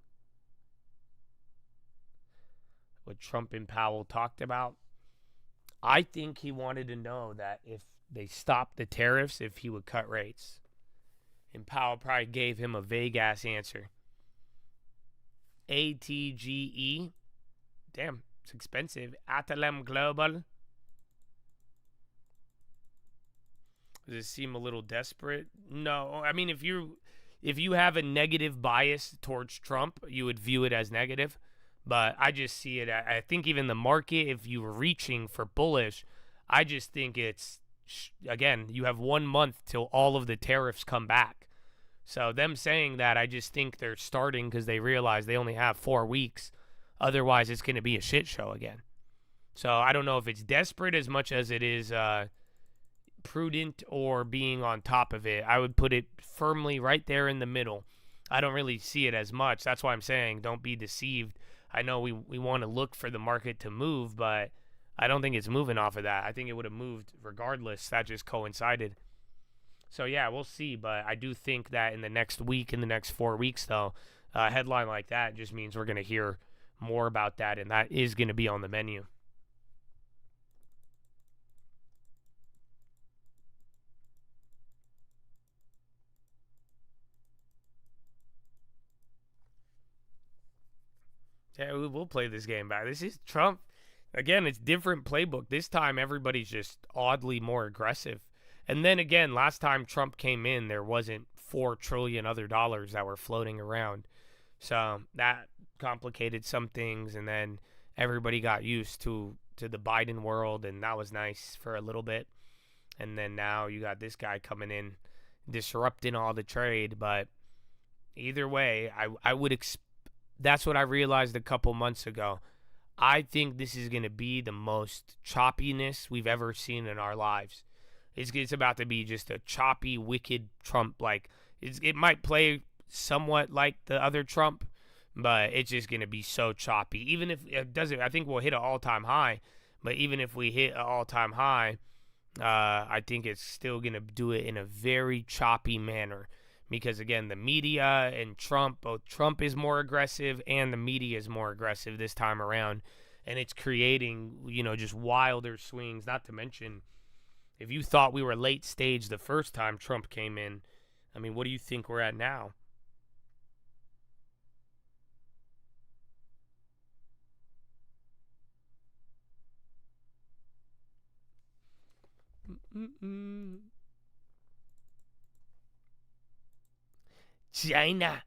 What Trump and Powell talked about. I think he wanted to know that if they stopped the tariffs, if he would cut rates. And Powell probably gave him a vague-ass answer. ATGE. Damn, it's expensive. Atalem Global. Does it seem a little desperate? No. I mean, if you have a negative bias towards Trump, you would view it as negative. But I just see it. I think even the market, if you were reaching for bullish, I just think it's, again, you have 1 month till all of the tariffs come back. So them saying that, I just think they're starting because they realize they only have 4 weeks. Otherwise, it's going to be a shit show again. So I don't know if it's desperate as much as it is prudent or being on top of it. I would put it firmly right there in the middle. I don't really see it as much. That's why I'm saying don't be deceived. I know we want to look for the market to move, but I don't think it's moving off of that. I think it would have moved regardless. That just coincided. So, yeah, we'll see. But I do think that in the next week, in the next 4 weeks, though, a headline like that just means we're going to hear more about that, and that is going to be on the menu. Yeah, we'll play this game back. This is Trump. Again, it's different playbook. This time, everybody's just oddly more aggressive. And then again, last time Trump came in, there wasn't $4 trillion other dollars that were floating around. So that complicated some things. And then everybody got used to the Biden world, and that was nice for a little bit. And then now you got this guy coming in, disrupting all the trade. But either way, I would expect. That's what I realized a couple months ago. I think this is going to be the most choppiness we've ever seen in our lives. It's about to be just a choppy, wicked Trump. Like it might play somewhat like the other Trump, but it's just going to be so choppy. Even if it doesn't, I think we'll hit an all-time high. But even if we hit an all-time high, I think it's still going to do it in a very choppy manner. Because, again, the media and Trump, both Trump is more aggressive and the media is more aggressive this time around. And it's creating, just wilder swings. Not to mention, if you thought we were late stage the first time Trump came in, I mean, what do you think we're at now? China.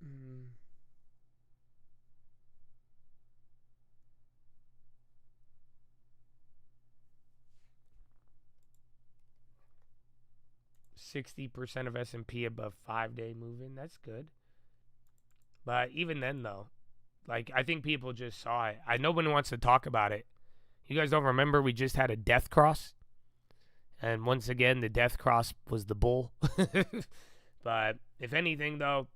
Mm. 60% of S&P above 5-day moving. That's good. But even then, though, like, I think people just saw it. No one wants to talk about it. You guys don't remember we just had a death cross? And once again, the death cross was the bull. But if anything, though,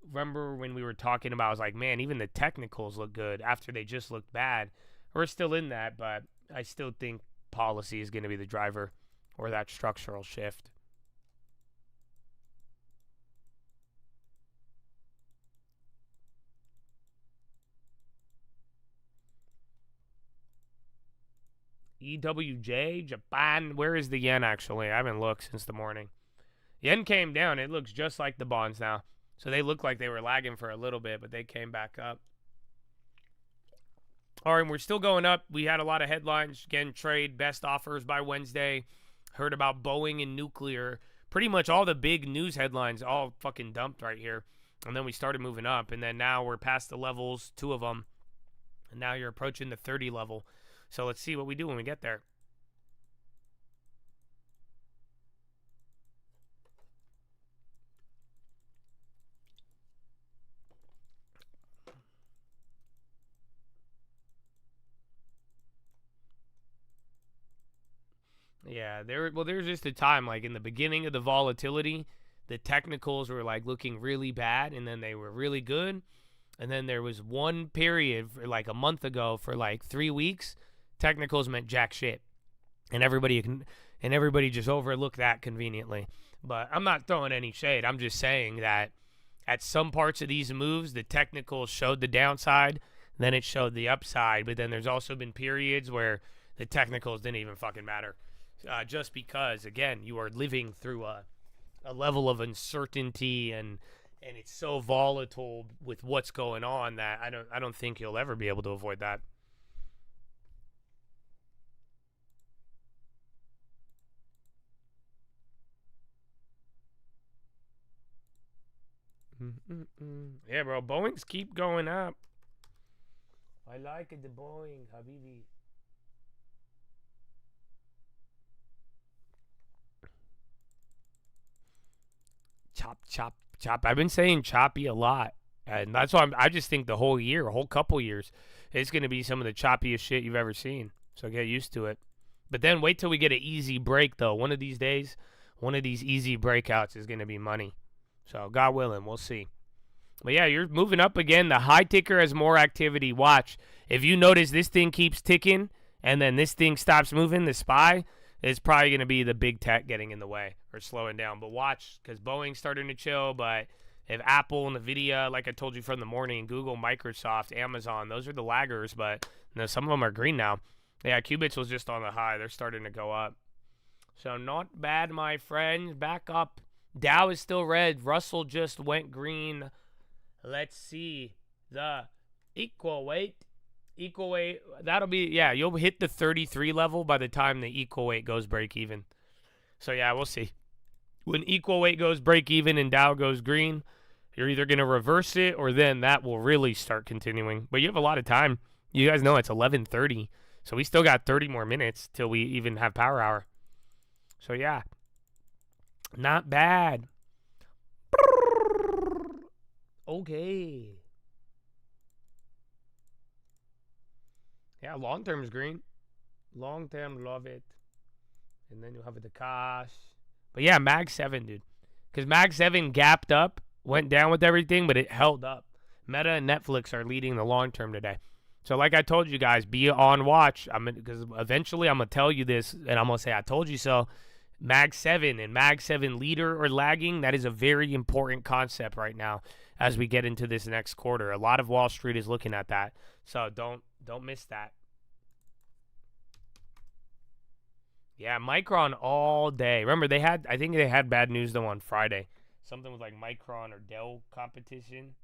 remember when we were talking about, I was like, man, even the technicals look good after they just looked bad. We're still in that, but I still think policy is going to be the driver or that structural shift. EWJ, Japan. Where is the yen, actually? I haven't looked since the morning. Yen came down. It looks just like the bonds now. So they look like they were lagging for a little bit, but they came back up. All right, we're still going up. We had a lot of headlines. Again, trade, best offers by Wednesday. Heard about Boeing and nuclear. Pretty much all the big news headlines all fucking dumped right here. And then we started moving up. And then now we're past the levels, 2 of them. And now you're approaching the 30 level. So let's see what we do when we get there. Yeah, there's just a time, like in the beginning of the volatility, the technicals were like looking really bad, and then they were really good. And then there was one period for like a month ago for like 3 weeks, technicals meant jack shit. And everybody just overlooked that conveniently. But I'm not throwing any shade. I'm just saying that at some parts of these moves, the technicals showed the downside, then it showed the upside. But then there's also been periods where the technicals didn't even fucking matter. Just because, again, you are living through a level of uncertainty and it's so volatile with what's going on that I don't think you'll ever be able to avoid that. Yeah, bro, Boeings keep going up. I like the Boeing, Habibi. Chop. I've been saying choppy a lot. And that's why I just think the whole year, a whole couple years, it's going to be some of the choppiest shit you've ever seen. So get used to it. But then wait till we get an easy break, though. One of these days, one of these easy breakouts is going to be money. So God willing, we'll see. But yeah, you're moving up again. The high ticker has more activity. Watch. If you notice this thing keeps ticking and then this thing stops moving, the SPY, it's probably going to be the big tech getting in the way or slowing down. But watch, because Boeing's starting to chill. But if Apple, NVIDIA, like I told you from the morning, Google, Microsoft, Amazon, those are the laggers. But some of them are green now. Yeah, Qubits was just on the high. They're starting to go up. So not bad, my friends. Back up. Dow is still red. Russell just went green. Let's see the equal weight. Equal weight, that'll be, yeah, you'll hit the 33 level by the time the equal weight goes break even. So yeah, we'll see. When equal weight goes break even and Dow goes green, you're either going to reverse it or then that will really start continuing. But you have a lot of time. You guys know it's 11:30, so we still got 30 more minutes till we even have power hour. So yeah, not bad. Okay. Yeah, long term is green. Long term, love it. And then you'll have the cash. But yeah, Mag 7, dude. Because Mag 7 gapped up, went down with everything, but it held up. Meta and Netflix are leading the long term today. So like I told you guys, be on watch. Because eventually I'm going to tell you this, and I'm going to say I told you so. Mag 7 and Mag 7 leader or lagging, that is a very important concept right now as we get into this next quarter. A lot of Wall Street is looking at that. So don't miss that. Yeah, Micron all day. Remember, I think they had bad news, though, on Friday. Something with, like, Micron or Dell competition.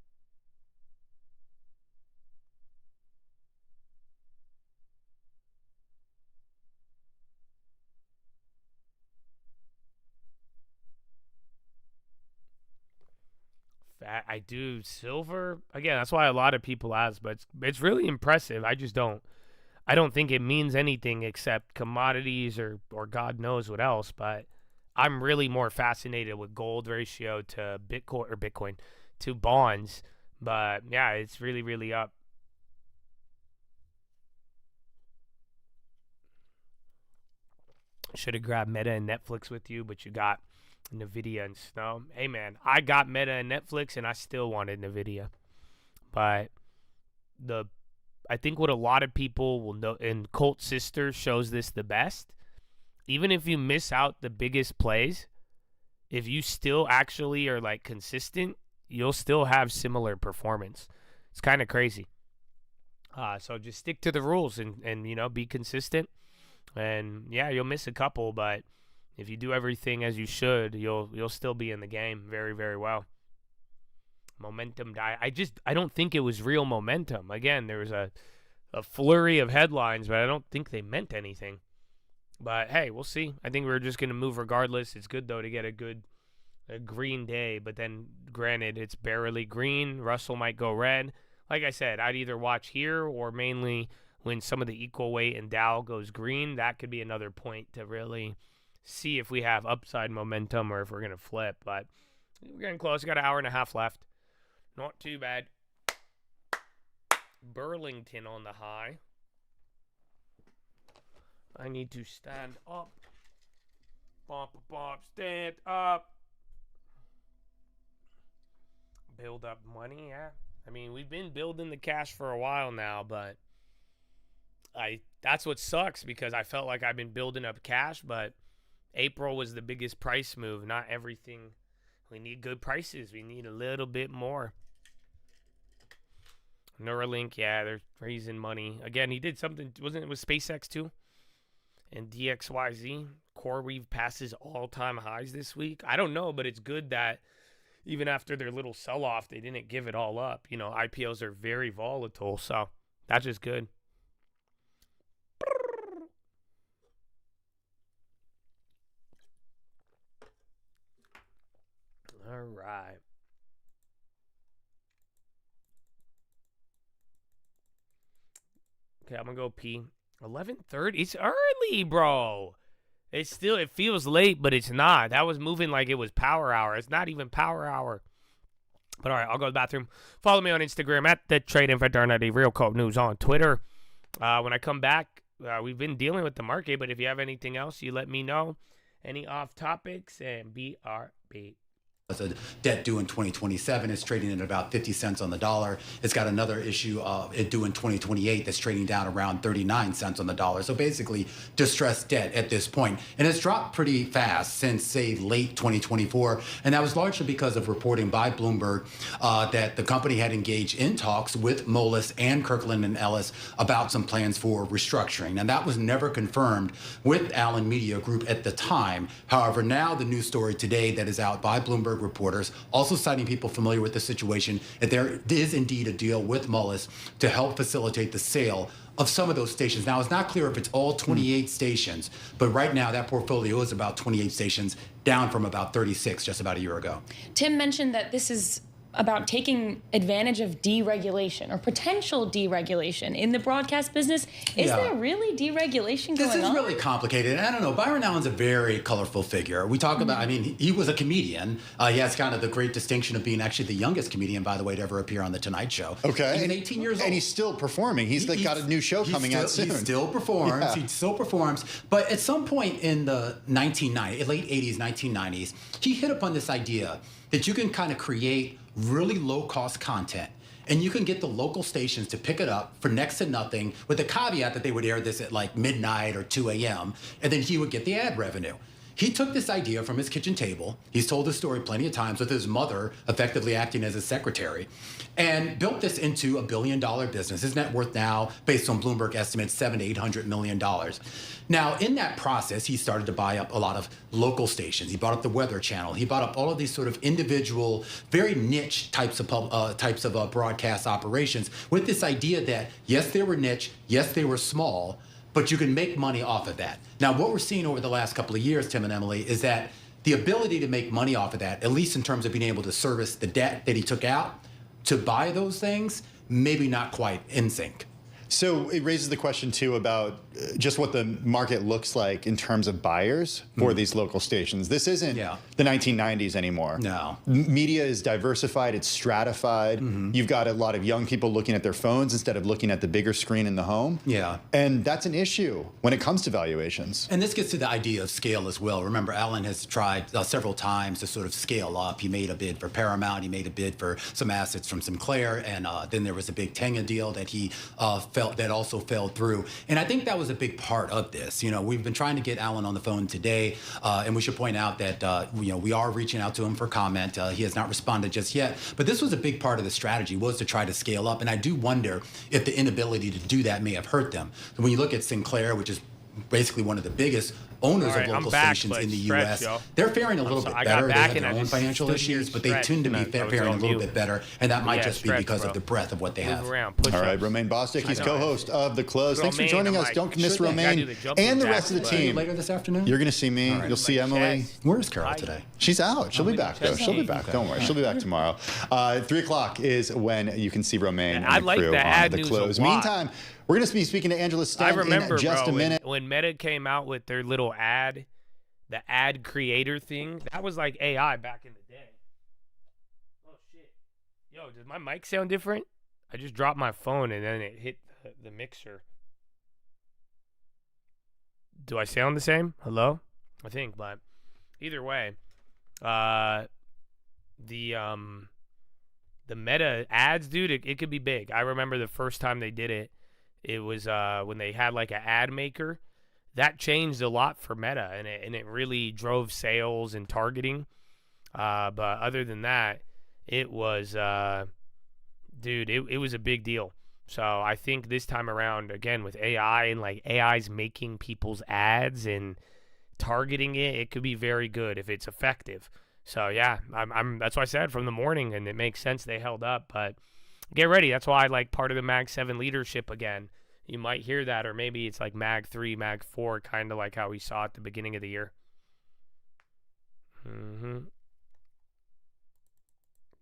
I do silver. Again, that's why a lot of people ask, but it's really impressive. I don't think it means anything except commodities or God knows what else, but I'm really more fascinated with gold ratio to Bitcoin to bonds. But yeah, it's really, really up. Should have grabbed Meta and Netflix with you, but you got NVIDIA and Snow. Hey man, I got Meta and Netflix and I still wanted NVIDIA. But I think what a lot of people will know, and Colt Sister shows this the best, even if you miss out the biggest plays, if you still actually are like consistent, you'll still have similar performance. It's kind of crazy. So just stick to the rules and be consistent. And yeah, you'll miss a couple, but if you do everything as you should, you'll still be in the game very, very well. Momentum die. I don't think it was real momentum. Again, there was a flurry of headlines, but I don't think they meant anything. But hey, we'll see. I think we're just going to move regardless. It's good though to get a green day, but then granted, it's barely green. Russell might go red. Like I said, I'd either watch here or mainly when some of the equal weight and Dow goes green. That could be another point to really see if we have upside momentum or if we're going to flip. But we're getting close. We got an hour and a half left. Not too bad. Burlington on the high. I need to stand up. Bop, bop, stand up. Build up money, yeah. I mean, we've been building the cash for a while now, but that's what sucks because I felt like I've been building up cash, but April was the biggest price move. Not everything. We need good prices. We need a little bit more. Neuralink, yeah, they're raising money. Again, he did something, wasn't it with SpaceX too? And DXYZ, CoreWeave passes all-time highs this week. I don't know, but it's good that even after their little sell-off, they didn't give it all up. You know, IPOs are very volatile, so that's just good. All right. Okay, I'm going to go pee. 11:30? It's early, bro. It feels late, but it's not. That was moving like it was power hour. It's not even power hour. But all right, I'll go to the bathroom. Follow me on Instagram at the Trading Fraternity, Real Code News on Twitter. When I come back, we've been dealing with the market, but if you have anything else, you let me know. Any off topics, and BRB. It's a debt due in 2027. It's trading at about 50 cents on the dollar. It's got another issue it due in 2028 that's trading down around 39 cents on the dollar. So basically distressed debt at this point. And it's dropped pretty fast since, say, late 2024. And that was largely because of reporting by Bloomberg that the company had engaged in talks with Moelis and Kirkland and Ellis about some plans for restructuring. And that was never confirmed with Allen Media Group at the time. However, now the news story today that is out by Bloomberg reporters, also citing people familiar with the situation, that there is indeed a deal with Moelis to help facilitate the sale of some of those stations. Now, it's not clear if it's all 28 stations, but right now that portfolio is about 28 stations, down from about 36 just about a year ago. Tim mentioned that this is about taking advantage of deregulation or potential deregulation in the broadcast business. Is there really deregulation going on? This is really complicated. I don't know. Byron Allen's a very colorful figure. We talk about, I mean, he was a comedian. He has kind of the great distinction of being actually the youngest comedian, by the way, to ever appear on The Tonight Show. Okay. He's 18 years old. And he's still performing. He's got a new show coming out soon. He still performs. Yeah. He still performs. But at some point in the late 80s, 1990s, he hit upon this idea that you can kind of create really low-cost content, and you can get the local stations to pick it up for next to nothing, with the caveat that they would air this at like midnight or 2 a.m., and then he would get the ad revenue. He took this idea from his kitchen table. He's told this story plenty of times with his mother effectively acting as his secretary, and built this into a $1 billion business. His net worth now, based on Bloomberg estimates, $700 to $800 million. Now, in that process, he started to buy up a lot of local stations. He bought up the Weather Channel. He bought up all of these sort of individual, very niche types of broadcast operations, with this idea that, yes, they were niche, yes, they were small, but you can make money off of that. Now, what we're seeing over the last couple of years, Tim and Emily, is that the ability to make money off of that, at least in terms of being able to service the debt that he took out to buy those things, maybe not quite in sync. So it raises the question, too, about just what the market looks like in terms of buyers for these local stations. This isn't the 1990s anymore. No. Media is diversified. It's stratified. You've got a lot of young people looking at their phones instead of looking at the bigger screen in the home. Yeah. And that's an issue when it comes to valuations. And this gets to the idea of scale as well. Remember, Allen has tried several times to sort of scale up. He made a bid for Paramount. He made a bid for some assets from Sinclair. And then there was a big Tenga deal that he that also fell through. And I think that was a big part of this. You know, we've been trying to get Allen on the phone today, and we should point out that we are reaching out to him for comment. He has not responded just yet, but this was a big part of the strategy, was to try to scale up. And I do wonder if the inability to do that may have hurt them. When you look at Sinclair, which is basically one of the biggest owners All right, of I'm local back, stations but in the stretch, U.S. yo. They're faring a little bit I got better. They back have and their I own just financial stood here issues, but they stretching. tend to be I was faring a on little mute. bit better, and that might Yeah, just be stretch, because bro. of the breadth of what they have. Move around, push All right, ups. Romain Bostic, he's I know. co-host of The Close. Thanks for Romain, joining I'm us. like, Don't miss sure thing. I Romain do the jumping and the jacks, rest of the but- team. Later this afternoon? You're going to see me. You'll see Emily. Where's Carol today? She's out. She'll be back, though. She'll be back. Okay. Don't worry. She'll be back tomorrow. 3 o'clock is when you can see Romain and I the like crew the on ad The news a Close. lot. Meantime, we're going to be speaking to Angela I Stent remember, in just bro, a minute. when Meta came out with their little ad, the ad creator thing, that was like AI back in the day. Oh, shit. Yo, does my mic sound different? I just dropped my phone and then it hit the mixer. Do I sound the same? Hello? I think, but either way, the Meta ads, dude, it could be big. I remember the first time they did it, it was when they had like an ad maker. That changed a lot for Meta, and it really drove sales and targeting. But other than that, it was, dude, it was a big deal. So I think this time around, again, with AI and like AI's making people's ads and targeting it, it could be very good if it's effective. So yeah, that's why I said from the morning, and it makes sense they held up. But get ready. That's why I like part of the Mag 7 leadership again. You might hear that, or maybe it's like Mag 3, Mag 4, kind of like how we saw at the beginning of the year.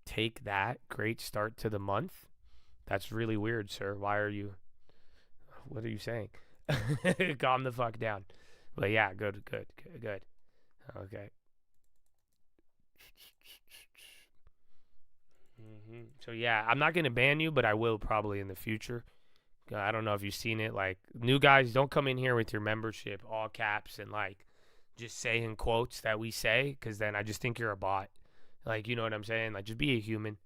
Take that. Great start to the month. That's really weird, sir. Why are you... What are you saying? Calm the fuck down. But yeah, good. Okay. So yeah, I'm not going to ban you, but I will probably in the future. I don't know if you've seen it. Like, new guys, don't come in here with your membership, all caps, and like just saying quotes that we say, because then I just think you're a bot. Like, you know what I'm saying? Like, just be a human.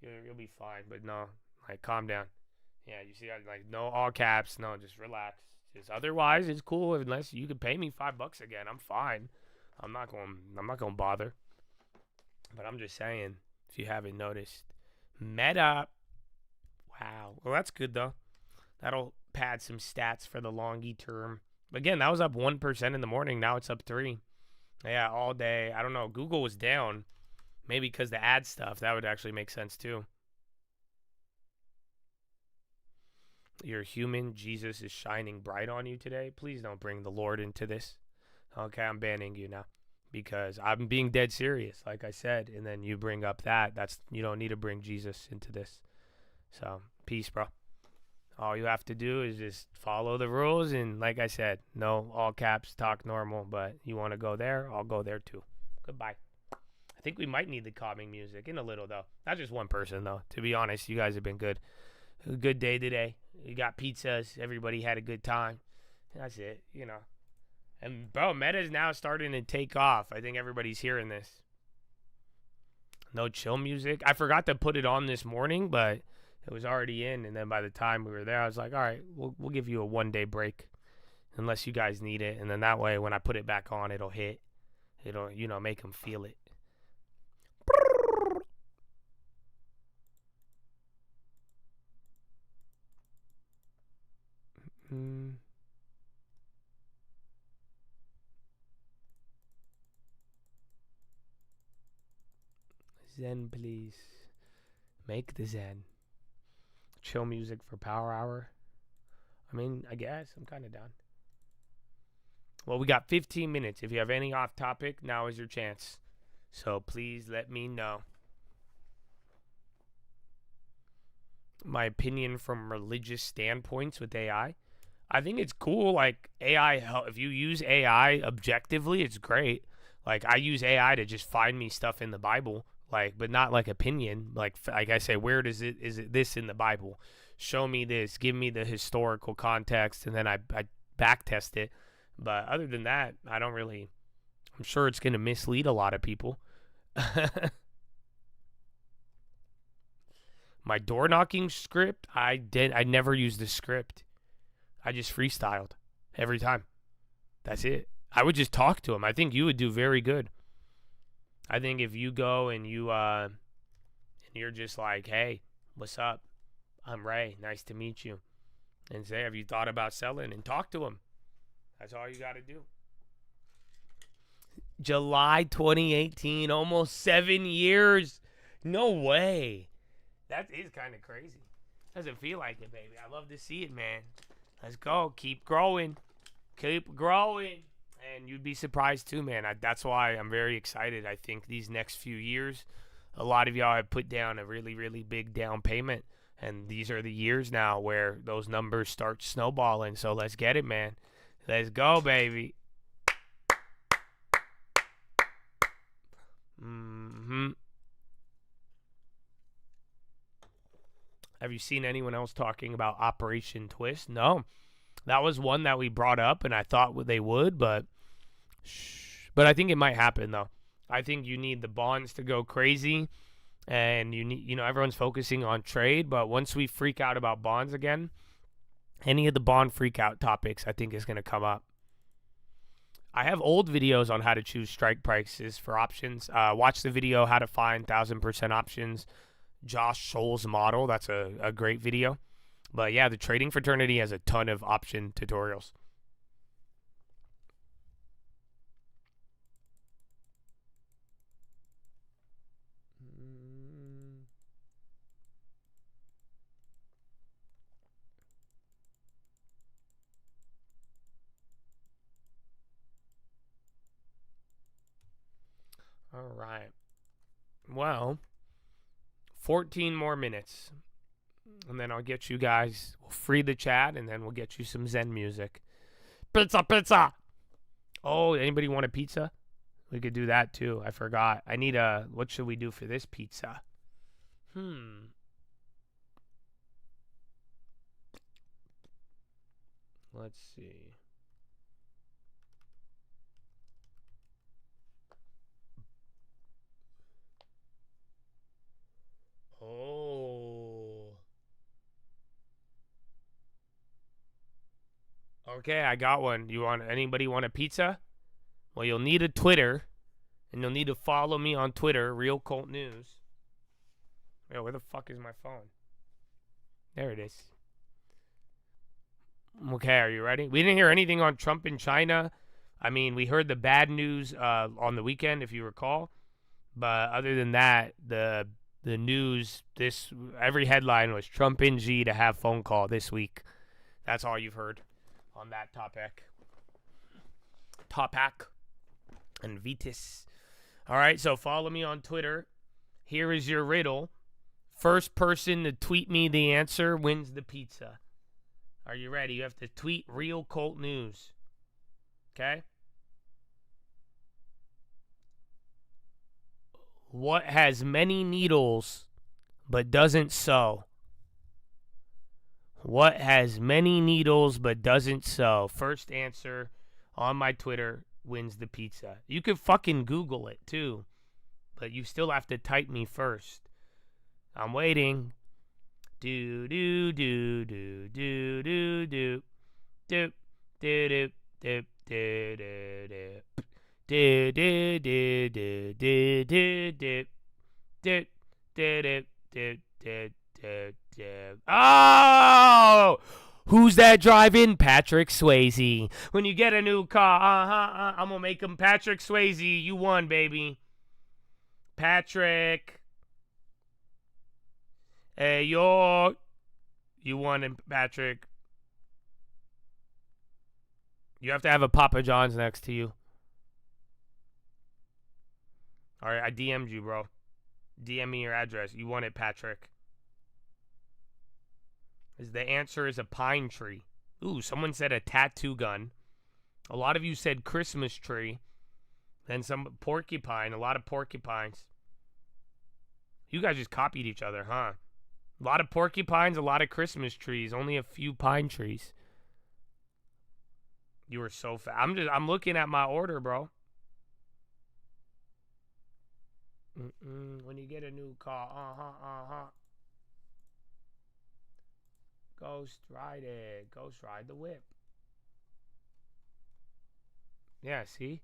You'll be fine. But no, like, calm down. Yeah, you see, like, no all caps. No, just relax. Just otherwise, it's cool. Unless you could pay me $5 again, I'm fine. I'm not going to bother. But I'm just saying, if you haven't noticed, Meta. Wow. Well, that's good though. That'll pad some stats for the longy term. But again, that was up 1% in the morning. Now it's up 3%. Yeah, all day. I don't know. Google was down. Maybe because the ad stuff. That would actually make sense too. You're human. Jesus is shining bright on you today. Please don't bring the Lord into this. Okay, I'm banning you now. Because I'm being dead serious, like I said. And then you bring up that. You don't need to bring Jesus into this. So, peace, bro. All you have to do is just follow the rules, and like I said, no all caps, talk normal, but you want to go there, I'll go there too. Goodbye. I think we might need the calming music in a little, though. Not just one person, though. To be honest, you guys have been good. A good day today. You got pizzas. Everybody had a good time. That's it, you know. And, bro, Meta's now starting to take off. I think everybody's hearing this. No chill music. I forgot to put it on this morning, but... it was already in, and then by the time we were there, I was like, all right, we'll give you a one-day break unless you guys need it. And then that way, when I put it back on, it'll hit. It'll, you know, make them feel it. Zen, please. Make the Zen. Chill music for Power Hour. I mean, I guess I'm kind of down. Well, we got 15 minutes. If you have any off topic, now is your chance. So please let me know. My opinion from religious standpoints with AI. I think it's cool. Like, AI, if you use AI objectively, it's great. Like, I use AI to just find me stuff in the Bible. Like, but not like opinion. Like I say, where is it this in the Bible? Show me this. Give me the historical context, and then I back test it. But other than that, I don't really. I'm sure it's going to mislead a lot of people. My door knocking script, I never used the script. I just freestyled every time. That's it. I would just talk to him. I think you would do very good. I think if you go and and you're just like, hey, what's up? I'm Ray. Nice to meet you. And say, have you thought about selling? And talk to him. That's all you got to do. July 2018, almost 7 years. No way. That is kind of crazy. Doesn't feel like it, baby. I love to see it, man. Let's go. Keep growing. Keep growing. And you'd be surprised too, man. That's why I'm very excited. I think these next few years, a lot of y'all have put down a really, really big down payment. And these are the years now where those numbers start snowballing. So let's get it, man. Let's go, baby. Have you seen anyone else talking about Operation Twist? No. That was one that we brought up, and I thought they would, but I think it might happen, though. I think you need the bonds to go crazy, and you need, everyone's focusing on trade, but once we freak out about bonds again, any of the bond freak out topics I think is going to come up. I have old videos on how to choose strike prices for options. Watch the video, how to find 1000% options. Josh Scholl's model. That's a great video. But yeah, the trading fraternity has a ton of option tutorials. All right. Well, 14 more minutes. And then I'll get you guys, we'll free the chat, and then we'll get you some Zen music. Pizza, pizza! Oh, anybody want a pizza? We could do that too. I forgot. I need what should we do for this pizza? Let's see. Oh. Okay, I got one. Anybody want a pizza? Well, you'll need a Twitter, and you'll need to follow me on Twitter, Real Cult News. Yo, where the fuck is my phone? There it is. Okay, are you ready? We didn't hear anything on Trump in China. I mean, we heard the bad news on the weekend, if you recall. But other than that, the news, every headline was Trump in Xi to have phone call this week. That's all you've heard on that topic. Topak and Vitis. All right, so follow me on Twitter. Here is your riddle. First person to tweet me the answer wins the pizza. Are you ready? You have to tweet Real Cult News. Okay? What has many needles but doesn't sew? What has many needles but doesn't sew? First answer on my Twitter wins the pizza. You could fucking Google it too, but you still have to type me first. I'm waiting. Do do do do do do do do do do do do do do do do do do do do. Oh, who's that driving? Patrick Swayze. When you get a new car, I'm gonna make him Patrick Swayze. You won, baby. Patrick. Hey, you won, Patrick. You have to have a Papa John's next to you. All right, I DM'd you, bro. DM me your address. You won it, Patrick. The answer is a pine tree. Ooh, someone said a tattoo gun. A lot of you said Christmas tree. Then some porcupine. A lot of porcupines. You guys just copied each other, huh? A lot of porcupines, a lot of Christmas trees, only a few pine trees. You were so fast. I'm looking at my order, bro. When you get a new car, Ghost ride it. Ghost ride the whip. Yeah, see?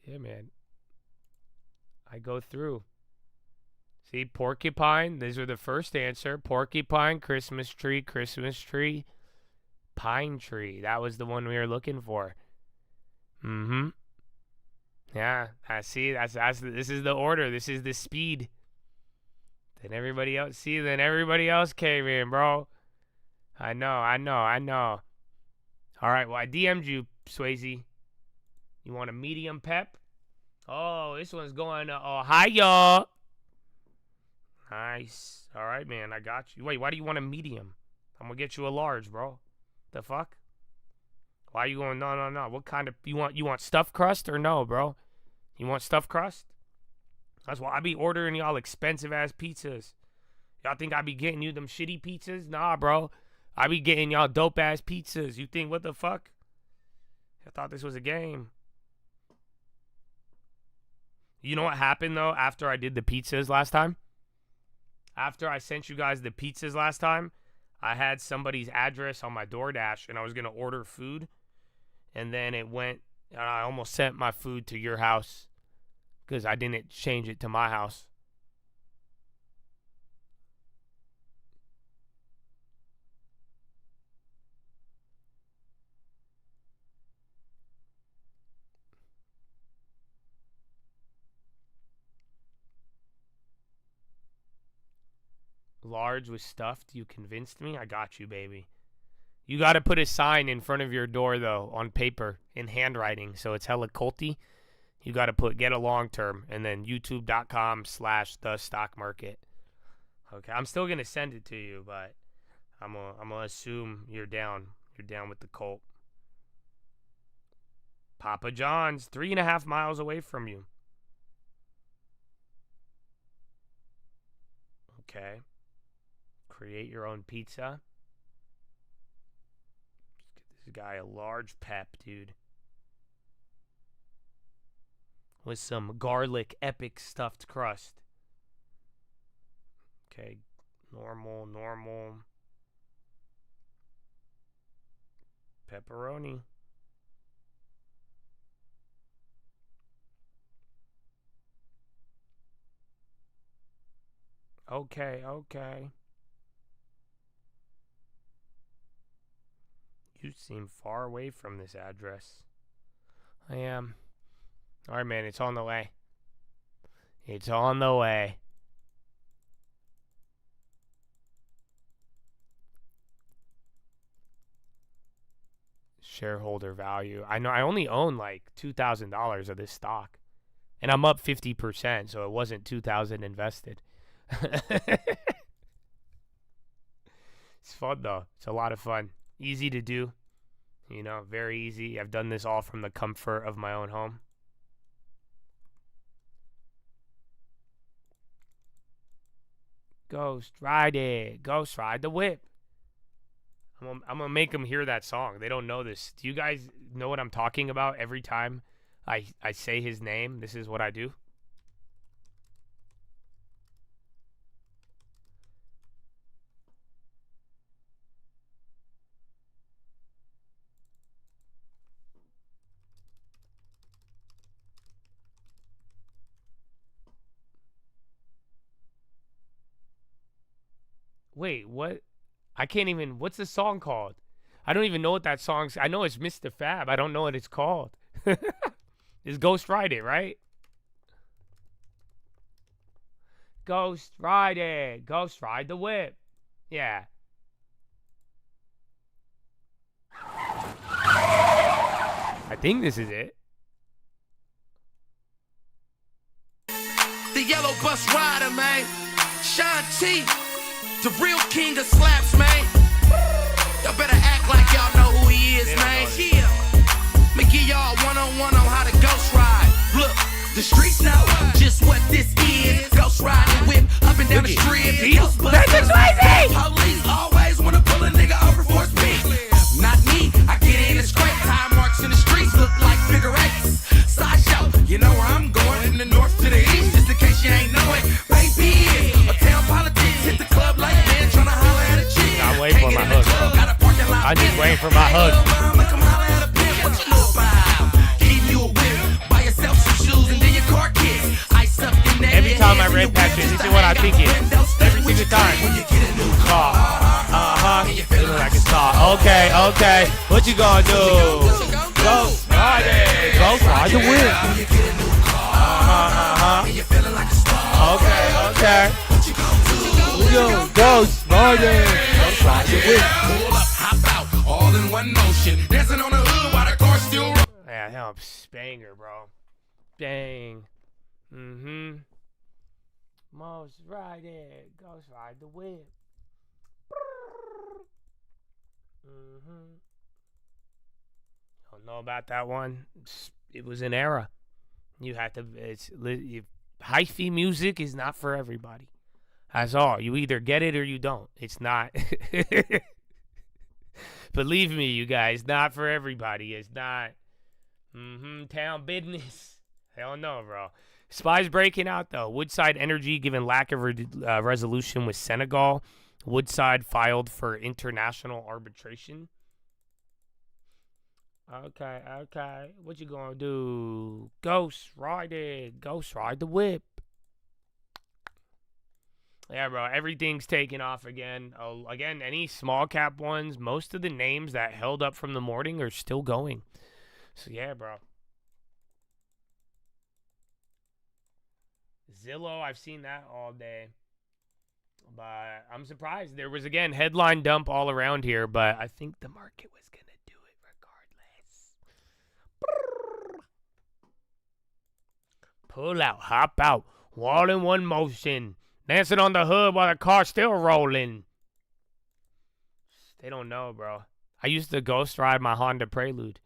Yeah, man. I go through. See, porcupine. These are the first answer. Porcupine, Christmas tree, pine tree. That was the one we were looking for. Mm-hmm. Yeah, I see. This is the order. This is the speed. Then everybody else. See, then everybody else came in, bro. I know. All right, well, I DM'd you, Swayze. You want a medium pep? Oh, this one's going hi, y'all. Nice. All right, man, I got you. Wait, why do you want a medium? I'm going to get you a large, bro. The fuck? Why are you going, no. What kind of, you want stuffed crust or no, bro? You want stuffed crust? That's why I be ordering y'all expensive-ass pizzas. Y'all think I be getting you them shitty pizzas? Nah, bro. I be getting y'all dope-ass pizzas. You think, what the fuck? I thought this was a game. You know what happened, though, after I did the pizzas last time? After I sent you guys the pizzas last time, I had somebody's address on my DoorDash, and I was going to order food. And then it went, and I almost sent my food to your house because I didn't change it to my house. Large with stuffed, you convinced me. I got you, baby. You got to put a sign in front of your door, though, on paper, in handwriting, so it's hella culty. You got to put get a long term, and then youtube.com/thestockmarket. Okay, I'm still going to send it to you, but I'm gonna assume you're down. You're down with the cult. Papa John's, 3.5 miles away from you. Okay. Create your own pizza. Just get this guy a large pep, dude. With some garlic epic stuffed crust. Okay, normal. Pepperoni. Okay. You seem far away from this address. I am. All right, man, it's on the way. It's on the way. Shareholder value. I know I only own like $2,000 of this stock. And I'm up 50%, so it wasn't $2,000 invested. It's fun, though. It's a lot of fun. Easy to do. You know, very easy. I've done this all from the comfort of my own home. Ghost ride it. Ghost ride the whip. I'm gonna make them hear that song. They don't know this. Do you guys know what I'm talking about every time I say his name? This is what I do. Wait, what? I can't even, what's the song called? I don't even know what that song's, I know it's Mr. Fab. I don't know what it's called. It's Ghost Ride It, right? Ghost Ride It. Ghost Ride the Whip. Yeah. I think this is it. The yellow bus rider, man. Sean T. The real king of slaps, man. Y'all better act like y'all know who he is, man. Yeah. Me give y'all one-on-one on how to ghost ride. Look, the streets know just what this is. Ghost ride and whip up and down the strip. Ghost bus. Police always wanna pull a nigga over for his beat. Not me. I get in and scrape. Time marks in the streets look like figure eights. Sideshow. You know where I'm going from the north to the east. Just in case you ain't know it, baby. A town politics hit the club like man trying to holler at a chick. I'm waiting for my hook. I'm just waiting for my hook. Every time I read that shit, this is what I think it every single time. Car. Feeling like a star. Okay. What you gonna do? Ghost ride it. Ghost ride the whip. Okay. Ghost ride it. Ghost ride the whip. Hop out, all in one motion. Dancing on the hood while the car still rolling. Yeah, hell, banger, bro. Bang. Most ride it. Ghost ride the whip. Don't know about that one. It was an era. You had to. Hyphy music is not for everybody. That's all. You either get it or you don't. It's not. Believe me, you guys, not for everybody. It's not. Town business. Hell no, bro. Spies breaking out, though. Woodside Energy, given lack of resolution with Senegal. Woodside filed for international arbitration. Okay. What you gonna do? Ghost ride it. Ghost ride the whip. Yeah, bro. Everything's taking off again. Again, any small cap ones, most of the names that held up from the morning are still going. So, yeah, bro. Zillow, I've seen that all day. But I'm surprised. There was, again, headline dump all around here, but I think the market was going to do it regardless. Pull out, hop out, all in one motion. Dancing on the hood while the car's still rolling. They don't know, bro. I used to ghost ride my Honda Prelude.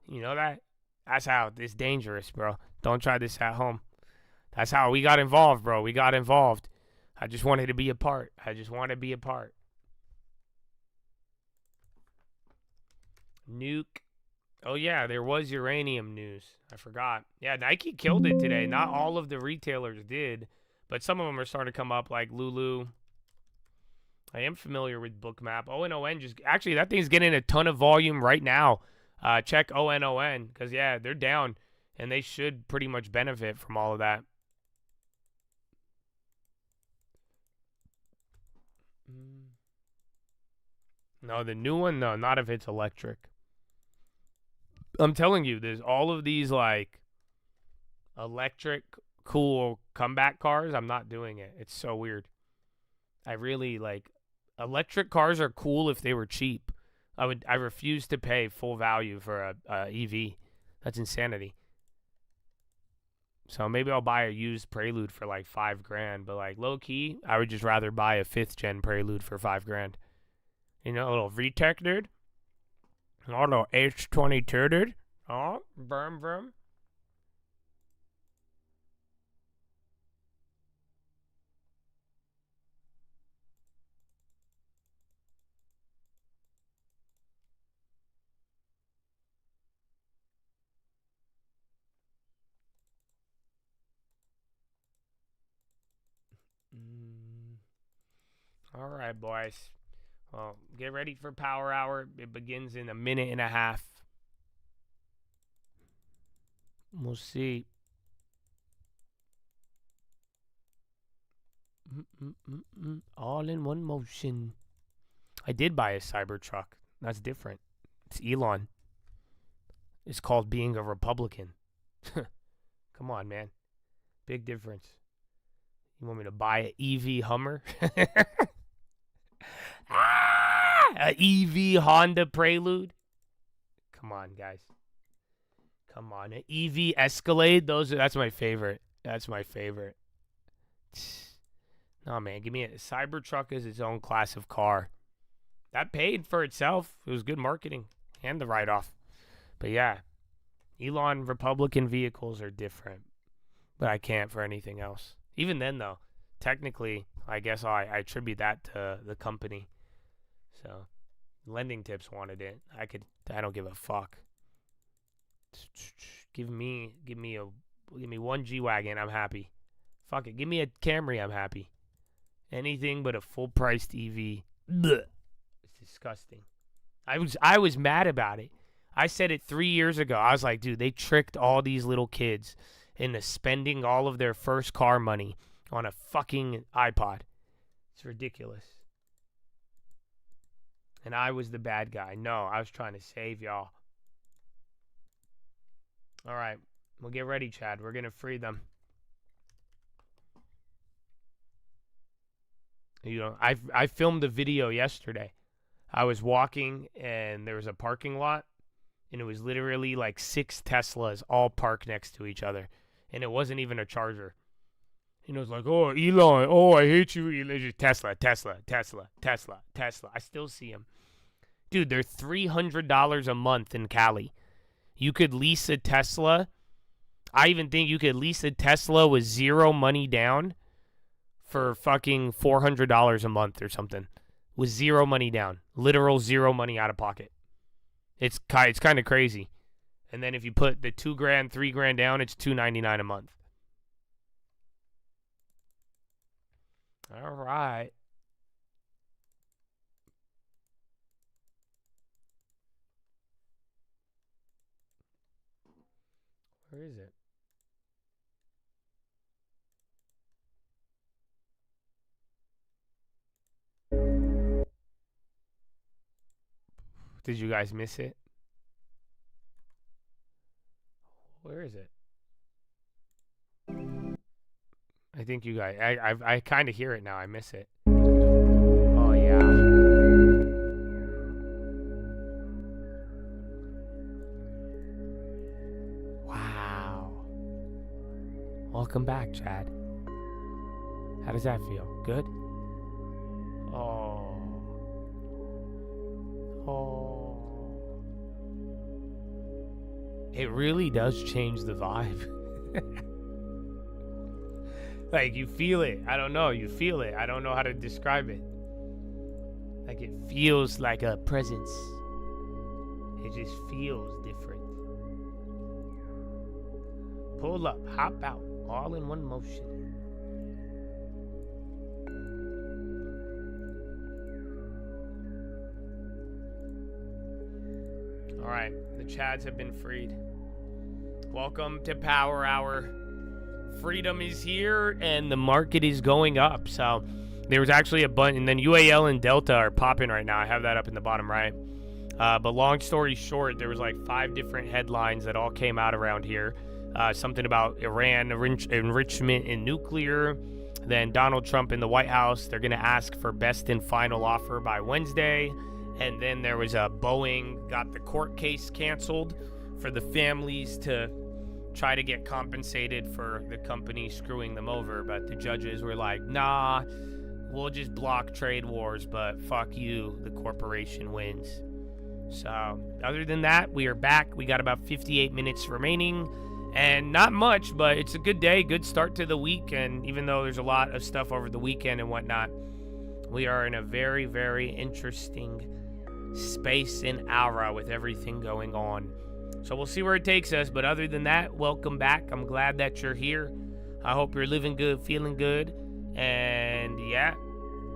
You know that? That's how it's dangerous, bro. Don't try this at home. That's how we got involved, bro. We got involved. I just wanted to be a part. Nuke. Oh, yeah, there was uranium news. I forgot. Yeah, Nike killed it today. Not all of the retailers did, but some of them are starting to come up, like Lulu. I am familiar with Bookmap. ONON just... Actually, that thing's getting a ton of volume right now. Check ONON, because, yeah, they're down, and they should pretty much benefit from all of that. No, the new one, no, not if it's electric. I'm telling you, there's all of these, like, electric, cool comeback cars. I'm not doing it. It's so weird. I really, like, electric cars are cool if they were cheap. I refuse to pay full value for a EV. That's insanity. So maybe I'll buy a used Prelude for, like, $5,000. But, like, low-key, I would just rather buy a 5th-gen Prelude for $5,000. You know, a little VTEC, dude. A little H22, dude. Oh, vroom. All right, boys. Well, get ready for Power Hour. It begins in a minute and a half. We'll see. All in one motion. I did buy a Cybertruck. That's different. It's Elon. It's called being a Republican. Come on, man. Big difference. You want me to buy an EV Hummer? An EV Honda Prelude? Come on, guys. Come on. An EV Escalade? That's my favorite. No, man. Give me a Cybertruck as its own class of car. That paid for itself. It was good marketing. And the write-off. But yeah. Elon Republican vehicles are different. But I can't for anything else. Even then, though, technically, I guess I attribute that to the company. So, Lending Tips wanted it. I don't give a fuck. Give me one G-Wagon, I'm happy. Fuck it, give me a Camry, I'm happy. Anything but a full-priced EV. Blech. It's disgusting. I was mad about it. I said it 3 years ago. I was like, dude, they tricked all these little kids into spending all of their first car money on a fucking iPod. It's ridiculous. And I was the bad guy. No, I was trying to save y'all. All right. Well, get ready, Chad. We're going to free them. You know, I filmed a video yesterday. I was walking and there was a parking lot and it was literally like 6 Teslas all parked next to each other. And it wasn't even a charger. And it was like, oh, Elon, oh, I hate you, Elon. Just Tesla, Tesla, Tesla, Tesla, Tesla. I still see them. Dude, they're $300 a month in Cali. You could lease a Tesla. I even think you could lease a Tesla with zero money down for fucking $400 a month or something. With zero money down. Literal zero money out of pocket. It's kind of crazy. And then if you put the $2,000, $3,000 down, it's $299 a month. All right. Where is it? Did you guys miss it? Where is it? I think you guys... I kind of hear it now. I miss it. Oh, yeah. Wow. Welcome back, Chad. How does that feel? Good? Oh. It really does change the vibe. Like, you feel it. I don't know. You feel it. I don't know how to describe it. Like, it feels like a presence. It just feels different. Pull up, hop out, all in one motion. All right, the Chads have been freed. Welcome to Power Hour. Freedom is here, and the market is going up. So there was actually a bunch, and then UAL and Delta are popping right now. I have that up in the bottom right. But long story short, there was like 5 different headlines that all came out around here. Something about Iran enrichment in nuclear. Then Donald Trump in the White House, they're going to ask for best and final offer by Wednesday. And then there was a Boeing got the court case canceled for the families to try to get compensated for the company screwing them over. But the judges were like, nah, we'll just block trade wars, but fuck you, the corporation wins. So other than that, we are back. We got about 58 minutes remaining. And not much, but it's a good day, good start to the week. And even though there's a lot of stuff over the weekend and whatnot, we are in a very, very interesting space and aura with everything going on. So we'll see where it takes us. But other than that, welcome back. I'm glad that you're here. I hope you're living good, feeling good. And yeah,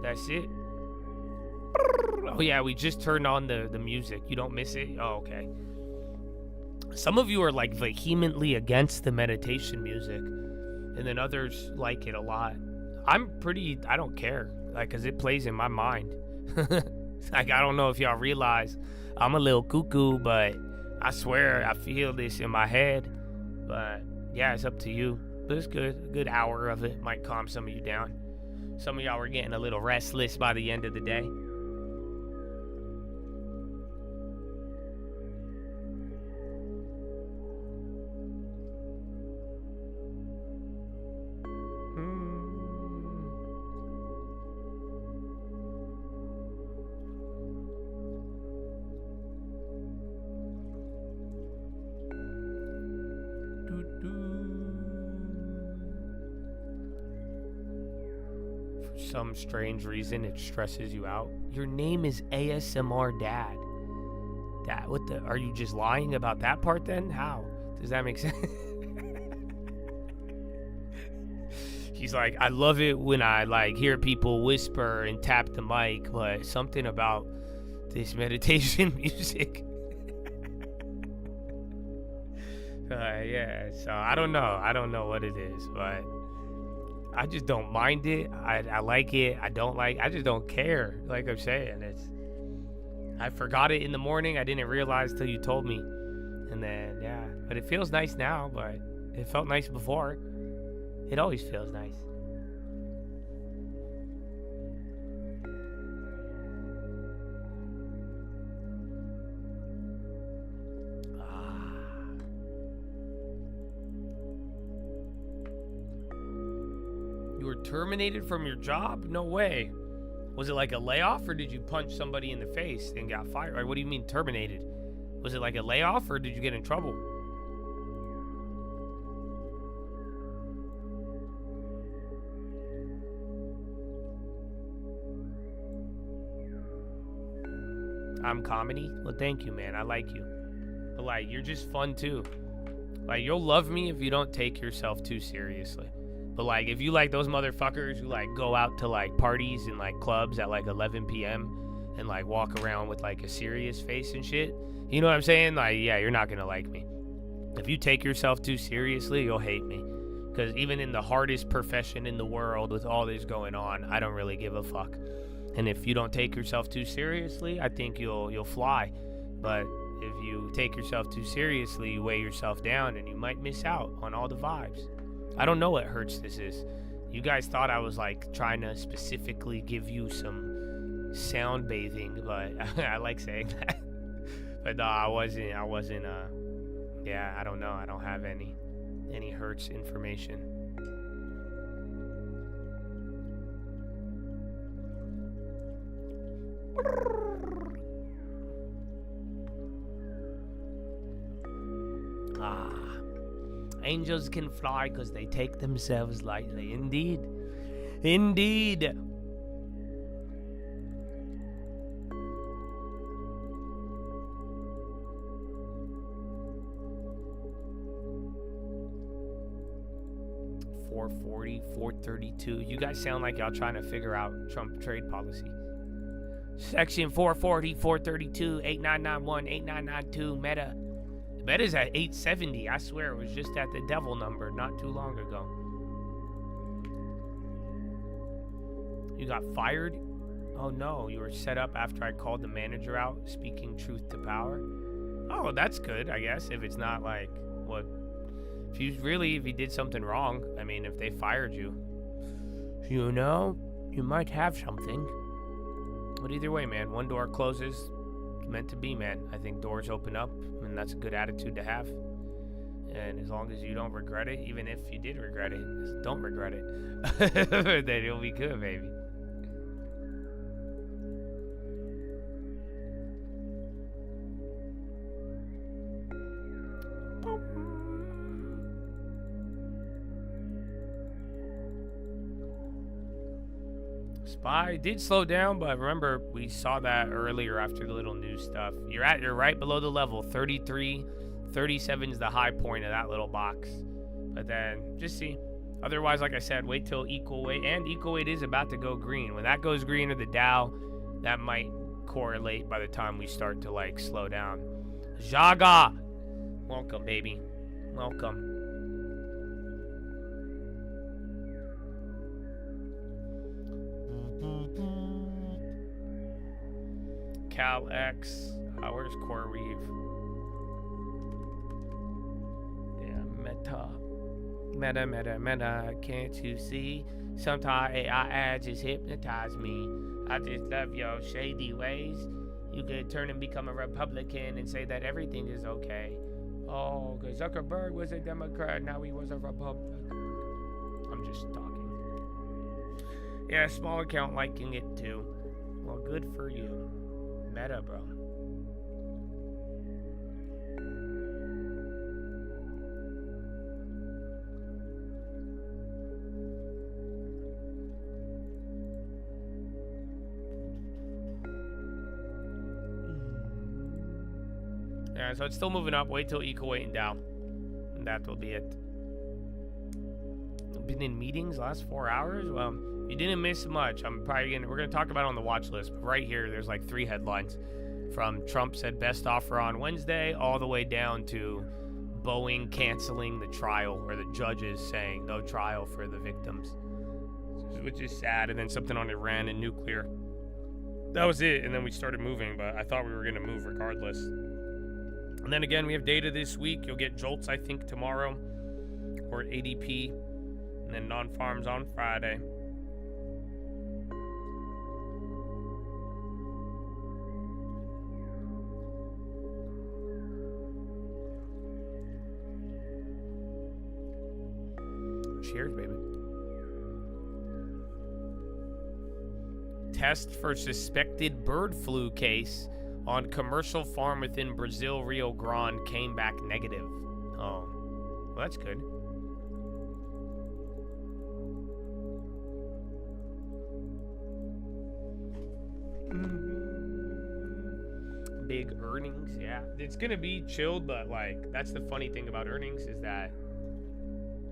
that's it. Oh yeah, we just turned on the music. You don't miss it? Oh, okay. Some of you are like vehemently against the meditation music, and then others like it a lot. I don't care, like, cause it plays in my mind. Like, I don't know if y'all realize I'm a little cuckoo, but I swear I feel this in my head. But yeah, it's up to you. But it's good. A good hour of it might calm some of you down. Some of y'all were getting a little restless by the end of the day. Some strange reason it stresses you out. Your name is ASMR Dad. Dad, what the? Are you just lying about that part then? How? Does that make sense? He's like, I love it when I like hear people whisper and tap the mic, but something about this meditation music. Yeah, so I don't know what it is, but I just don't mind it. I like it. I just don't care. Like I'm saying, I forgot it in the morning. I didn't realize till you told me. And then, yeah. But it feels nice now, but it felt nice before. It always feels nice. You were terminated from your job? No way. Was it like a layoff, or did you punch somebody in the face and got fired? Like, what do you mean terminated? Was it like a layoff, or did you get in trouble? I'm comedy? Well, thank you, man. I like you. But, like, you're just fun, too. Like, you'll love me if you don't take yourself too seriously. But, like, if you like those motherfuckers who, like, go out to, like, parties and, like, clubs at, like, 11 p.m. and, like, walk around with, like, a serious face and shit, you know what I'm saying? Like, yeah, you're not gonna like me. If you take yourself too seriously, you'll hate me. Because even in the hardest profession in the world with all this going on, I don't really give a fuck. And if you don't take yourself too seriously, I think you'll fly. But if you take yourself too seriously, you weigh yourself down and you might miss out on all the vibes. I don't know what hurts this is. You guys thought I was like trying to specifically give you some sound bathing, but I like saying that. But no, I wasn't, yeah, I don't know. I don't have any hurts information. Angels can fly because they take themselves lightly. Indeed. Indeed. $4.32. You guys sound like y'all trying to figure out Trump trade policy. Section 440, 432, 8991, 8992, Meta. The Meta's at 870. I swear it was just at the devil number not too long ago. You got fired? Oh no, you were set up after I called the manager out, speaking truth to power. Oh, that's good, I guess, if it's not like, what, if you did something wrong, I mean, if they fired you, you know, you might have something. But either way, man, one door closes, it's meant to be, man. I think doors open up, and that's a good attitude to have. And as long as you don't regret it, even if you did regret it, just don't regret it. Then it'll be good, baby. SPY did slow down, but remember, we saw that earlier after the little news stuff. You're right below the level. 33, 37 is the high point of that little box. But then, just see. Otherwise, like I said, wait till equal weight. And equal weight is about to go green. When that goes green to the Dow, that might correlate by the time we start to, like, slow down. Jaga! Welcome, baby. Welcome. Cal X. Where's CoreWeave? Yeah, meta. Can't you see? Sometimes AI ads just hypnotize me. I just love your shady ways. You could turn and become a Republican and say that everything is okay. Oh, because Zuckerberg was a Democrat, now he was a Republican. I'm just talking. Yeah, small account liking it too. Well, good for you. Meta, bro. Yeah, so it's still moving up. Wait till equal weight and down. And that will be it. Been in meetings last 4 hours? Well, you didn't miss much. We're gonna talk about it on the watch list, but right here there's like 3 headlines. From Trump said best offer on Wednesday all the way down to Boeing canceling the trial, or the judges saying no trial for the victims. which is sad. And then something on Iran and nuclear. That was it. And then we started moving, but I thought we were going to move regardless. And then again, we have data this week. You'll get JOLTS, I think, tomorrow, or ADP, and then non-farms on Friday. Cheers, baby. Test for suspected bird flu case on commercial farm within Brazil, Rio Grande came back negative. Oh, well, that's good. Big earnings, yeah. It's gonna be chilled, but like, that's the funny thing about earnings is that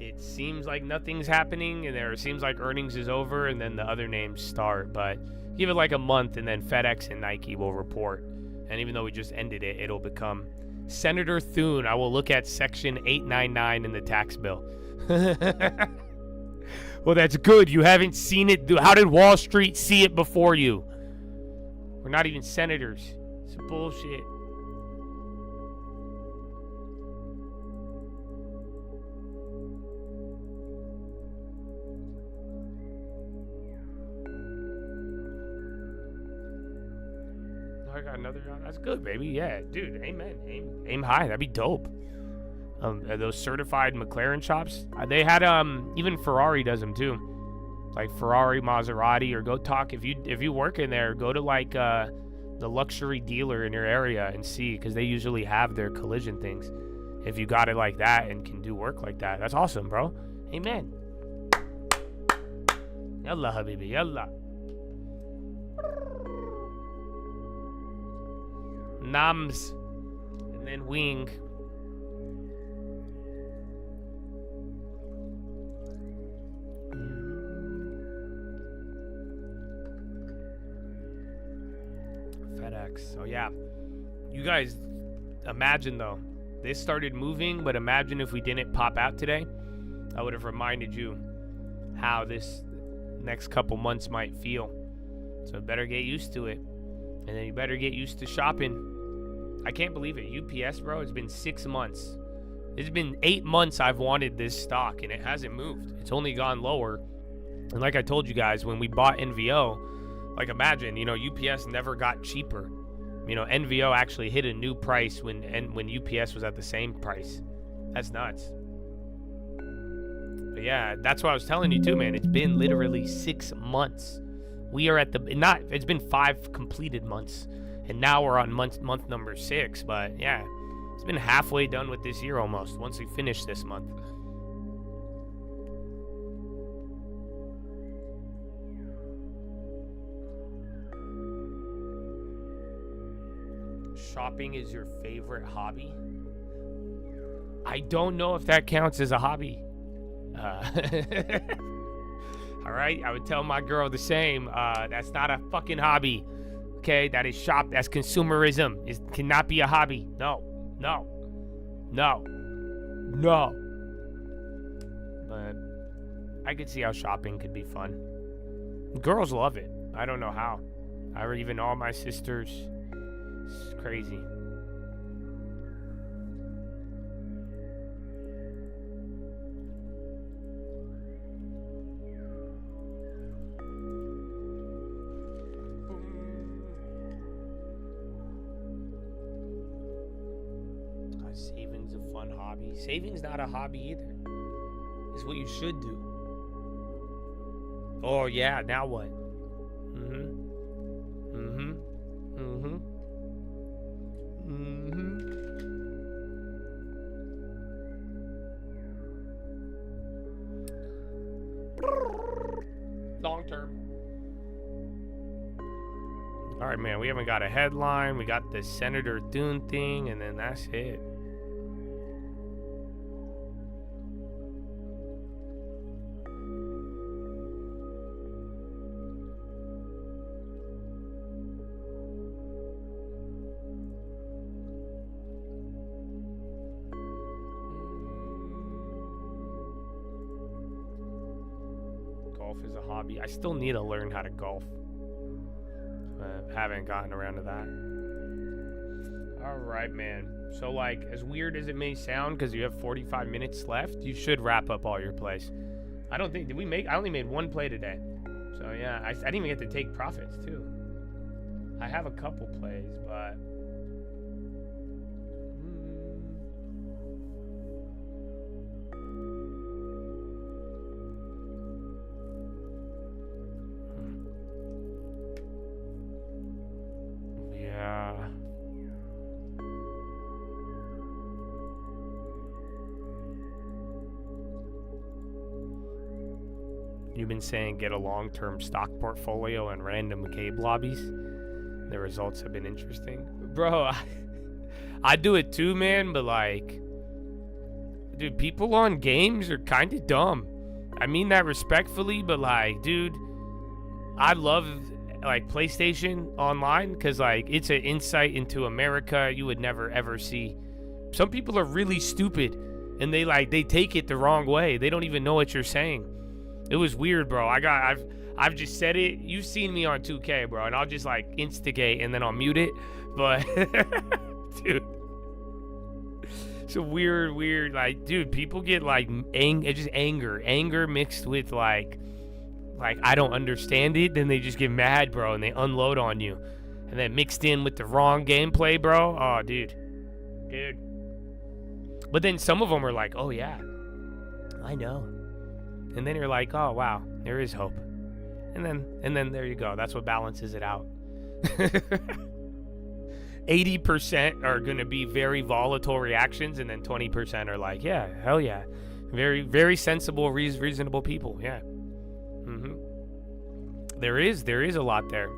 it seems like nothing's happening, and it seems like earnings is over, and then the other names start. But give it like a month, and then FedEx and Nike will report. And even though we just ended it, it'll become Senator Thune. I will look at Section 899 in the tax bill. Well, that's good. You haven't seen it. How did Wall Street see it before you? We're not even senators. It's bullshit. I got another. That's good, baby. Yeah, dude. Amen. Aim high. That'd be dope. Those certified McLaren shops. They had even Ferrari does them too. Like Ferrari, Maserati, or go talk if you work in there. Go to like the luxury dealer in your area and see, because they usually have their collision things. If you got it like that and can do work like that, that's awesome, bro. Amen. Yalla, habibi, yalla. Nams, and then wing. FedEx. So yeah, you guys imagine though, this started moving, but imagine if we didn't pop out today. I would have reminded you how this next couple months might feel. So better get used to it. And then you better get used to shopping. I can't believe it. UPS, bro, it's been 6 months. It's been 8 months I've wanted this stock, and it hasn't moved. It's only gone lower. And like I told you guys, when we bought NVO, like imagine, UPS never got cheaper. NVO actually hit a new price when UPS was at the same price. That's nuts. But yeah, that's what I was telling you too, man. It's been literally 6 months. We are at it's been 5 completed months, and now we're on month number 6. But yeah, it's been halfway done with this year almost, once we finish this month. Shopping is your favorite hobby? I don't know if that counts as a hobby. All right, I would tell my girl the same. That's not a fucking hobby. Okay, that is that's consumerism. It cannot be a hobby. No. But I could see how shopping could be fun. Girls love it. I don't know how. Even all my sisters. It's crazy. Saving's a fun hobby. Saving's not a hobby either. It's what you should do. Oh yeah, now what? Long term. All right, man, we haven't got a headline. We got the Senator Thune thing, and then that's it. golf as a hobby. I still need to learn how to golf. Haven't gotten around to that. All right, man. So, like, as weird as it may sound, because you have 45 minutes left, you should wrap up all your plays. I don't think, I only made one play today. So, yeah, I didn't even get to take profits, too. I have a couple plays, but... Yeah. You've been saying get a long-term stock portfolio and random cave lobbies. The results have been interesting. Bro, I do it too, man, but like, dude, people on games are kind of dumb. I mean that respectfully, but like, dude, I love like PlayStation Online because like it's an insight into America you would never ever see. Some people are really stupid and they take it the wrong way. They don't even know what you're saying. It was weird, bro. I've just said it. You've seen me on 2K, bro, and I'll just like instigate and then I'll mute it. But dude, it's a weird like, dude, people get like anger mixed with like I don't understand it, then they just get mad, bro, and they unload on you. And then mixed in with the wrong gameplay, bro. Oh, dude. But then some of them are like, oh yeah, I know. And then you're like, oh wow, there is hope. And then there you go. That's what balances it out. 80% are gonna be very volatile reactions, and then 20% are like, yeah, hell yeah. Very, very sensible, reasonable people, yeah. There is a lot there.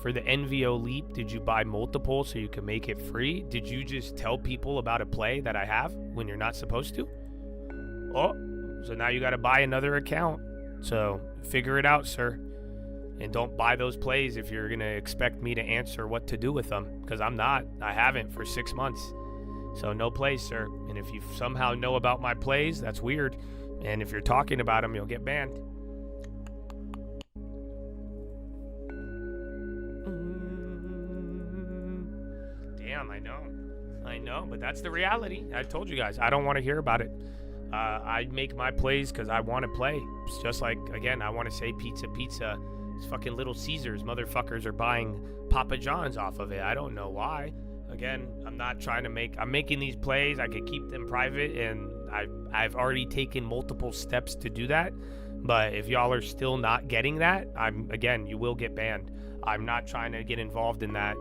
For the NVO Leap, did you buy multiple so you can make it free? Did you just tell people about a play that I have when you're not supposed to? Oh, so now you got to buy another account. So figure it out, sir. And don't buy those plays if you're going to expect me to answer what to do with them. Because I'm not. I haven't for 6 months. So no plays, sir. And if you somehow know about my plays, that's weird. And if you're talking about them, you'll get banned. Damn, I know, but that's the reality. I told you guys, I don't want to hear about it. I make my plays because I want to play. It's just like, again, I want to say pizza. It's fucking Little Caesars. Motherfuckers are buying Papa John's off of it. I don't know why. Again, I'm making these plays. I could keep them private, and I've already taken multiple steps to do that. But if y'all are still not getting that, you will get banned. I'm not trying to get involved in that.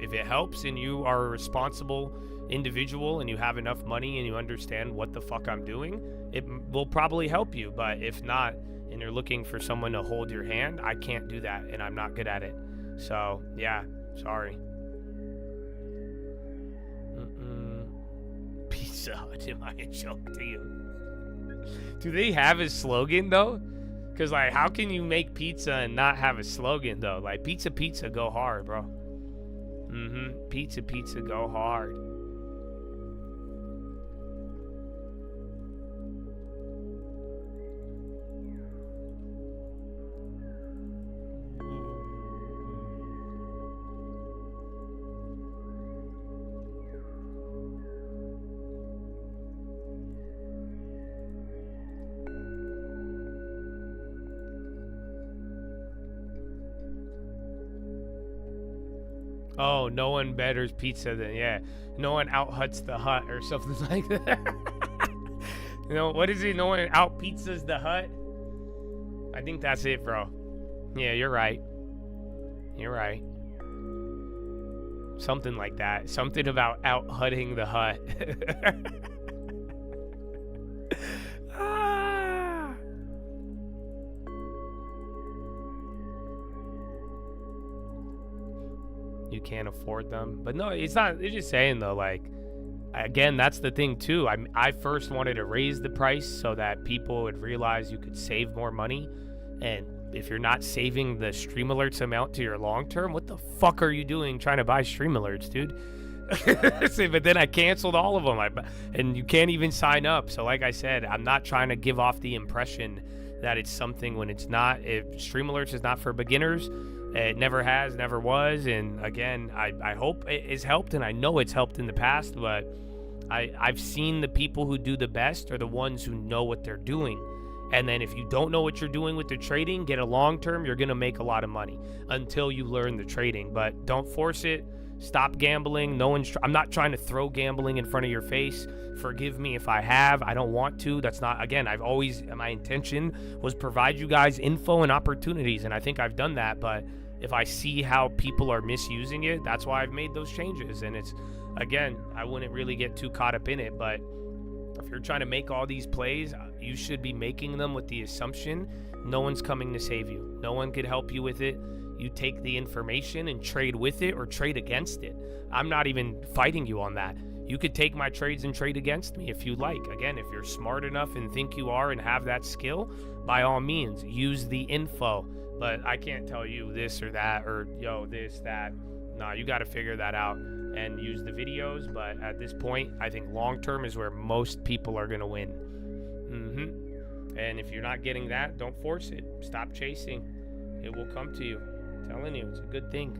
If it helps and you are a responsible individual and you have enough money and you understand what the fuck I'm doing, it will probably help you. But if not, and you're looking for someone to hold your hand, I can't do that, and I'm not good at it. So, yeah, sorry. Pizza Hut, am I a joke to you? Do they have a slogan, though? Because, like, how can you make pizza and not have a slogan, though? Like, pizza, go hard, bro. Pizza, go hard. Oh, no one betters pizza than, yeah. No one out-huts the hut or something like that. You know, what is it? No one out-pizzas the hut? I think that's it, bro. Yeah, you're right. Something like that. Something about out-hutting the hut. You can't afford them. But no, it's not. It's just saying, though, like, again, that's the thing, too. I first wanted to raise the price so that people would realize you could save more money. And if you're not saving the stream alerts amount to your long term, what the fuck are you doing trying to buy stream alerts, dude? But then I canceled all of them, and you can't even sign up. So like I said, I'm not trying to give off the impression that it's something when it's not. Stream Alerts is not for beginners. It never has, never was. And again, I hope it has helped, and I know it's helped in the past, but I've seen the people who do the best are the ones who know what they're doing. And then if you don't know what you're doing with the trading, get a long term, you're going to make a lot of money until you learn the trading. But don't force it. Stop gambling. I'm not trying to throw gambling in front of your face. Forgive me if I have. I don't want to. That's not, again, my intention was provide you guys info and opportunities, and I think I've done that. But if I see how people are misusing it, that's why I've made those changes. And it's, again, I wouldn't really get too caught up in it, but if you're trying to make all these plays, you should be making them with the assumption no one's coming to save you. No one could help you with it. You take the information and trade with it or trade against it. I'm not even fighting you on that. You could take my trades and trade against me if you like. Again, if you're smart enough and think you are and have that skill, by all means, use the info. But I can't tell you this or that or, this, that. No, you got to figure that out and use the videos. But at this point, I think long-term is where most people are going to win. And if you're not getting that, don't force it. Stop chasing. It will come to you. I'm telling you, it's a good thing.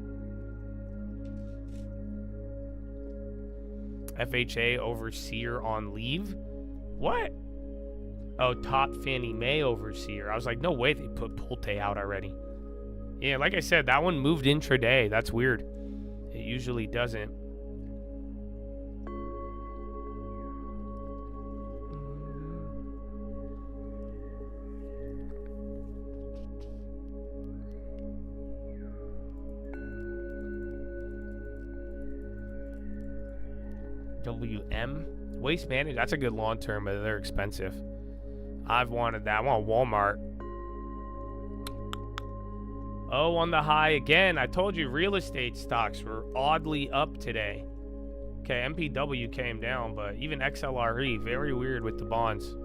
FHA overseer on leave? What? Oh, top Fannie Mae overseer. I was like, no way they put Pulte out already. Yeah, like I said, that one moved intraday. That's weird. It usually doesn't. WM Waste Management. That's a good long term, but they're expensive. I've wanted that. I want Walmart. Oh, on the high again. I told you real estate stocks were oddly up today. Okay, MPW came down, but even XLRE, very weird with the bonds.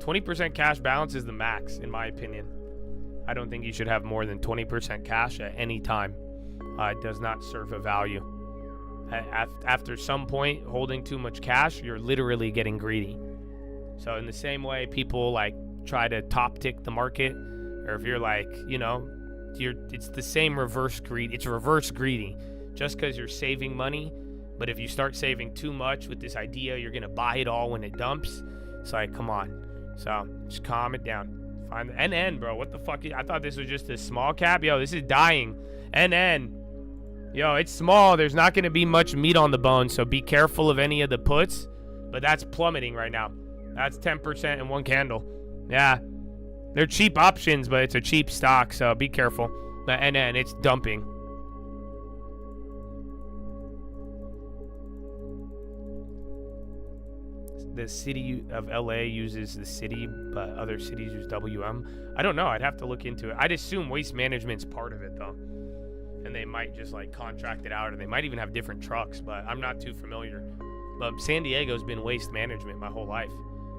20% cash balance is the max, in my opinion. I don't think you should have more than 20% cash at any time. It does not serve a value. After some point, holding too much cash, you're literally getting greedy. So in the same way, people like try to top tick the market, or if you're like, it's the same reverse greed. It's reverse greedy, just because you're saving money. But if you start saving too much with this idea, you're gonna buy it all when it dumps. It's like, come on. So just calm it down. Find the NN, bro. What the fuck? I thought this was just a small cap. Yo, this is dying. NN. Yo, it's small. There's not going to be much meat on the bone, so be careful of any of the puts. But that's plummeting right now. That's 10% in one candle. Yeah. They're cheap options, but it's a cheap stock, so be careful. But NN, it's dumping. The city of LA uses the city, but other cities use WM. I don't know. I'd have to look into it. I'd assume Waste Management's part of it, though. And they might just like contract it out, or they might even have different trucks, but I'm not too familiar. But San Diego's been Waste Management my whole life.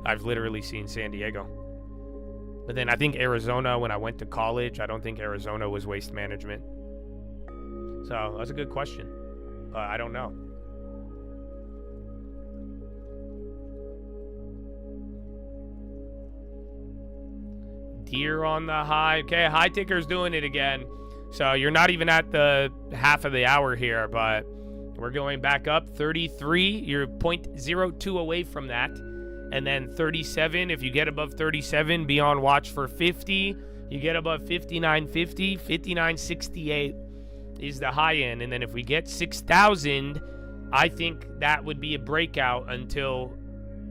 I've literally seen San Diego. But then I think Arizona, when I went to college, I don't think Arizona was Waste Management. So that's a good question, but I don't know. Deer on the high. Okay, high ticker's doing it again. So you're not even at the half of the hour here, but we're going back up. 33, you're 0.02 away from that. And then 37, if you get above 37, be on watch for 50. You get above 59.50, 59.68 is the high end. And then if we get 6,000, I think that would be a breakout until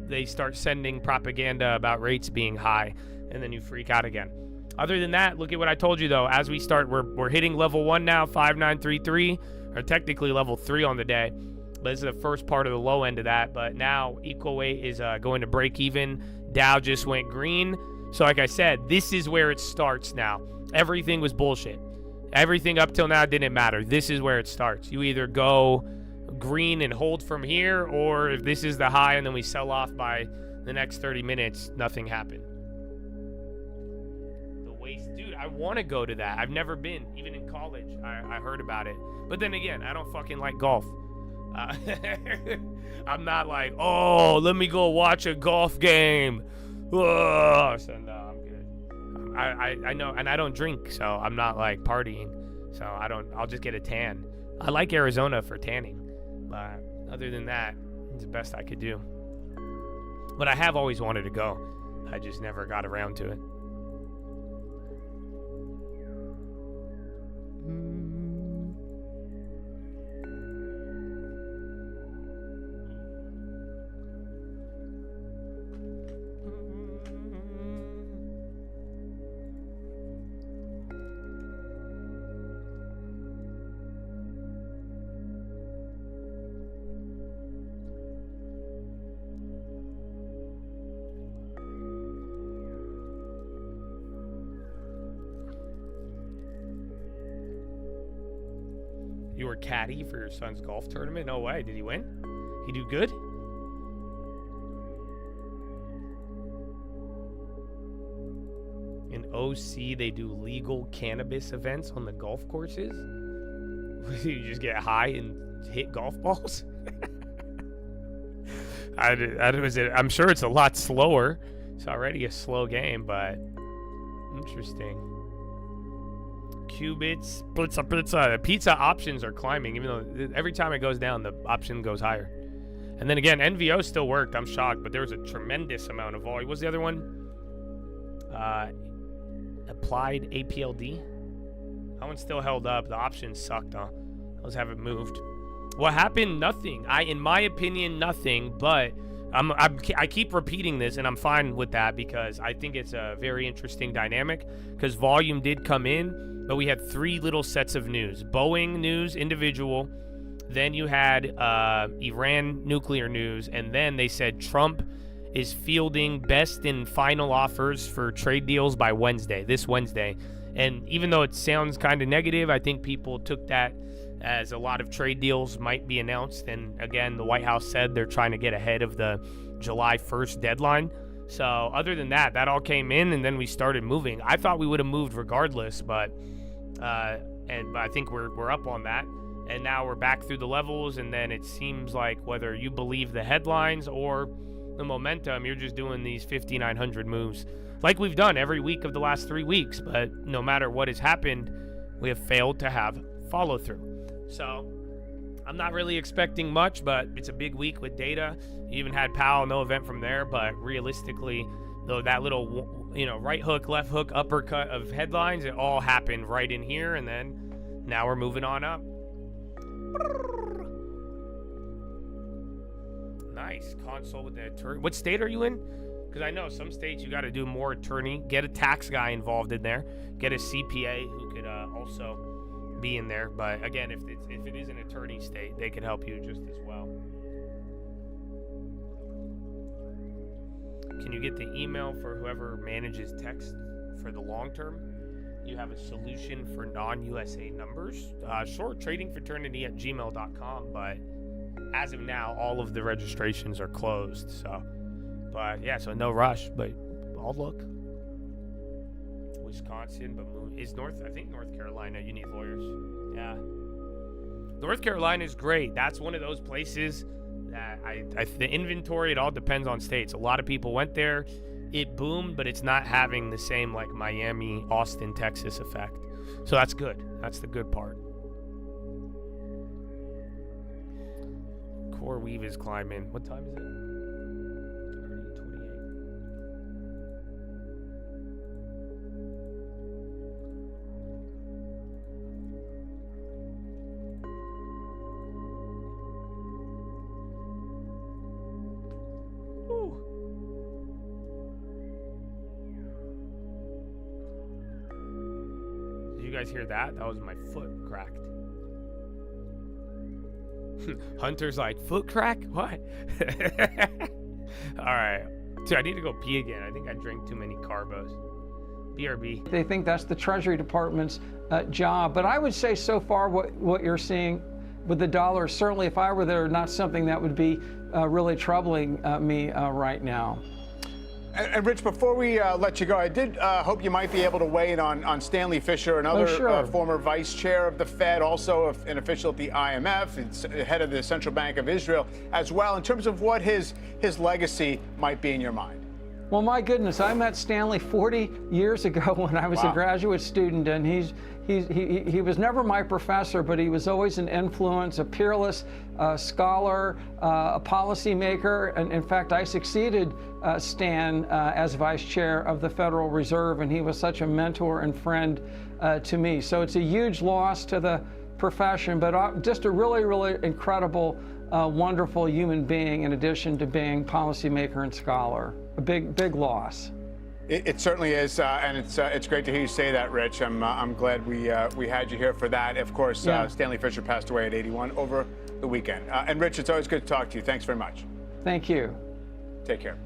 they start sending propaganda about rates being high. And then you freak out again. Other than that, look at what I told you, though. As we start, we're hitting level 1 now, 5933, or technically level 3 on the day. But this is the first part of the low end of that. But now equal weight is going to break even. Dow just went green. So like I said, this is where it starts now. Everything was bullshit. Everything up till now didn't matter. This is where it starts. You either go green and hold from here, or if this is the high and then we sell off by the next 30 minutes, nothing happened. Waste dude, I want to go to that. I've never been. Even in college, I heard about it. But then again, I don't fucking like golf. I'm not like, oh, let me go watch a golf game. Whoa. So no, I'm good. I know, and I don't drink, so I'm not like partying. So I'll just get a tan. I like Arizona for tanning, but other than that, it's the best I could do. But I have always wanted to go. I just never got around to it. You were caddy for your son's golf tournament? No way. Did he win? He do good? In OC, they do legal cannabis events on the golf courses? You just get high and hit golf balls? I'm sure it's a lot slower. It's already a slow game, but interesting. Qubits, pizza. Pizza options are climbing, even though every time it goes down, the option goes higher. And then again, NVO still worked. I'm shocked, but there was a tremendous amount of volume. What's the other one? Applied APLD. That one still held up. The options sucked, huh? Those haven't moved. What happened? Nothing. In my opinion, nothing. But I keep repeating this, and I'm fine with that because I think it's a very interesting dynamic. Because volume did come in, but we had 3 little sets of news: Boeing news, individual. Then you had Iran nuclear news, and then they said Trump is fielding best and final offers for trade deals by Wednesday, this Wednesday. And even though it sounds kind of negative, I think people took that as a lot of trade deals might be announced. And again, the White House said they're trying to get ahead of the July 1st deadline. So other than that, that all came in, and then we started moving. I thought we would have moved regardless, but I think we're up on that. And now we're back through the levels, and then it seems like whether you believe the headlines or the momentum, you're just doing these 5,900 moves like we've done every week of the last 3 weeks. But no matter what has happened, we have failed to have follow through. So I'm not really expecting much, but it's a big week with data. You even had Powell, no event from there, but realistically, though, that little, right hook, left hook, uppercut of headlines, it all happened right in here, and then now we're moving on up. Nice. Consult with the attorney. What state are you in? Because I know some states you got to do more attorney. Get a tax guy involved in there. Get a CPA who could also be in there. But again, if it is an attorney state, they could help you just as well. Can you get the email for whoever manages text for the long term? You have a solution for non-USA numbers? Sure, tradingfraternity@gmail.com, but as of now, all of the registrations are closed. So, but yeah, so no rush, but I'll look. Wisconsin, but I think North Carolina, you need lawyers. Yeah. North Carolina is great. That's one of those places that the inventory, it all depends on states. A lot of people went there. It boomed, but it's not having the same like Miami, Austin, Texas effect. So that's good. That's the good part. Core weave is climbing. What time is it? 30:28. Did you guys hear that? That was my foot cracked. Hunter's like, foot crack? What? All right. Dude, I need to go pee again. I think I drank too many carbos. BRB. They think that's the Treasury Department's job. But I would say so far what you're seeing with the dollar, certainly if I were there, not something that would be really troubling me right now. And Rich, before we let you go, I did hope you might be able to weigh in on Stanley Fischer, another sure. former vice chair of the Fed, also an official at the IMF, it's head of the Central Bank of Israel as well, in terms of what his legacy might be in your mind. Well, my goodness, I met Stanley 40 years ago when I was a graduate student, and he was never my professor, but he was always an influence, a peerless scholar, a policymaker. And in fact, I succeeded Stan as vice chair of the Federal Reserve, and he was such a mentor and friend to me. So it's a huge loss to the profession, but just a really, really incredible, wonderful human being in addition to being policymaker and scholar. A big loss. It certainly is, and it's great to hear you say that, Rich. I'm glad we had you here for that. Of course, Stanley Fischer passed away at 81 over the weekend. And Rich, it's always good to talk to you. Thanks very much. Thank you. Take care.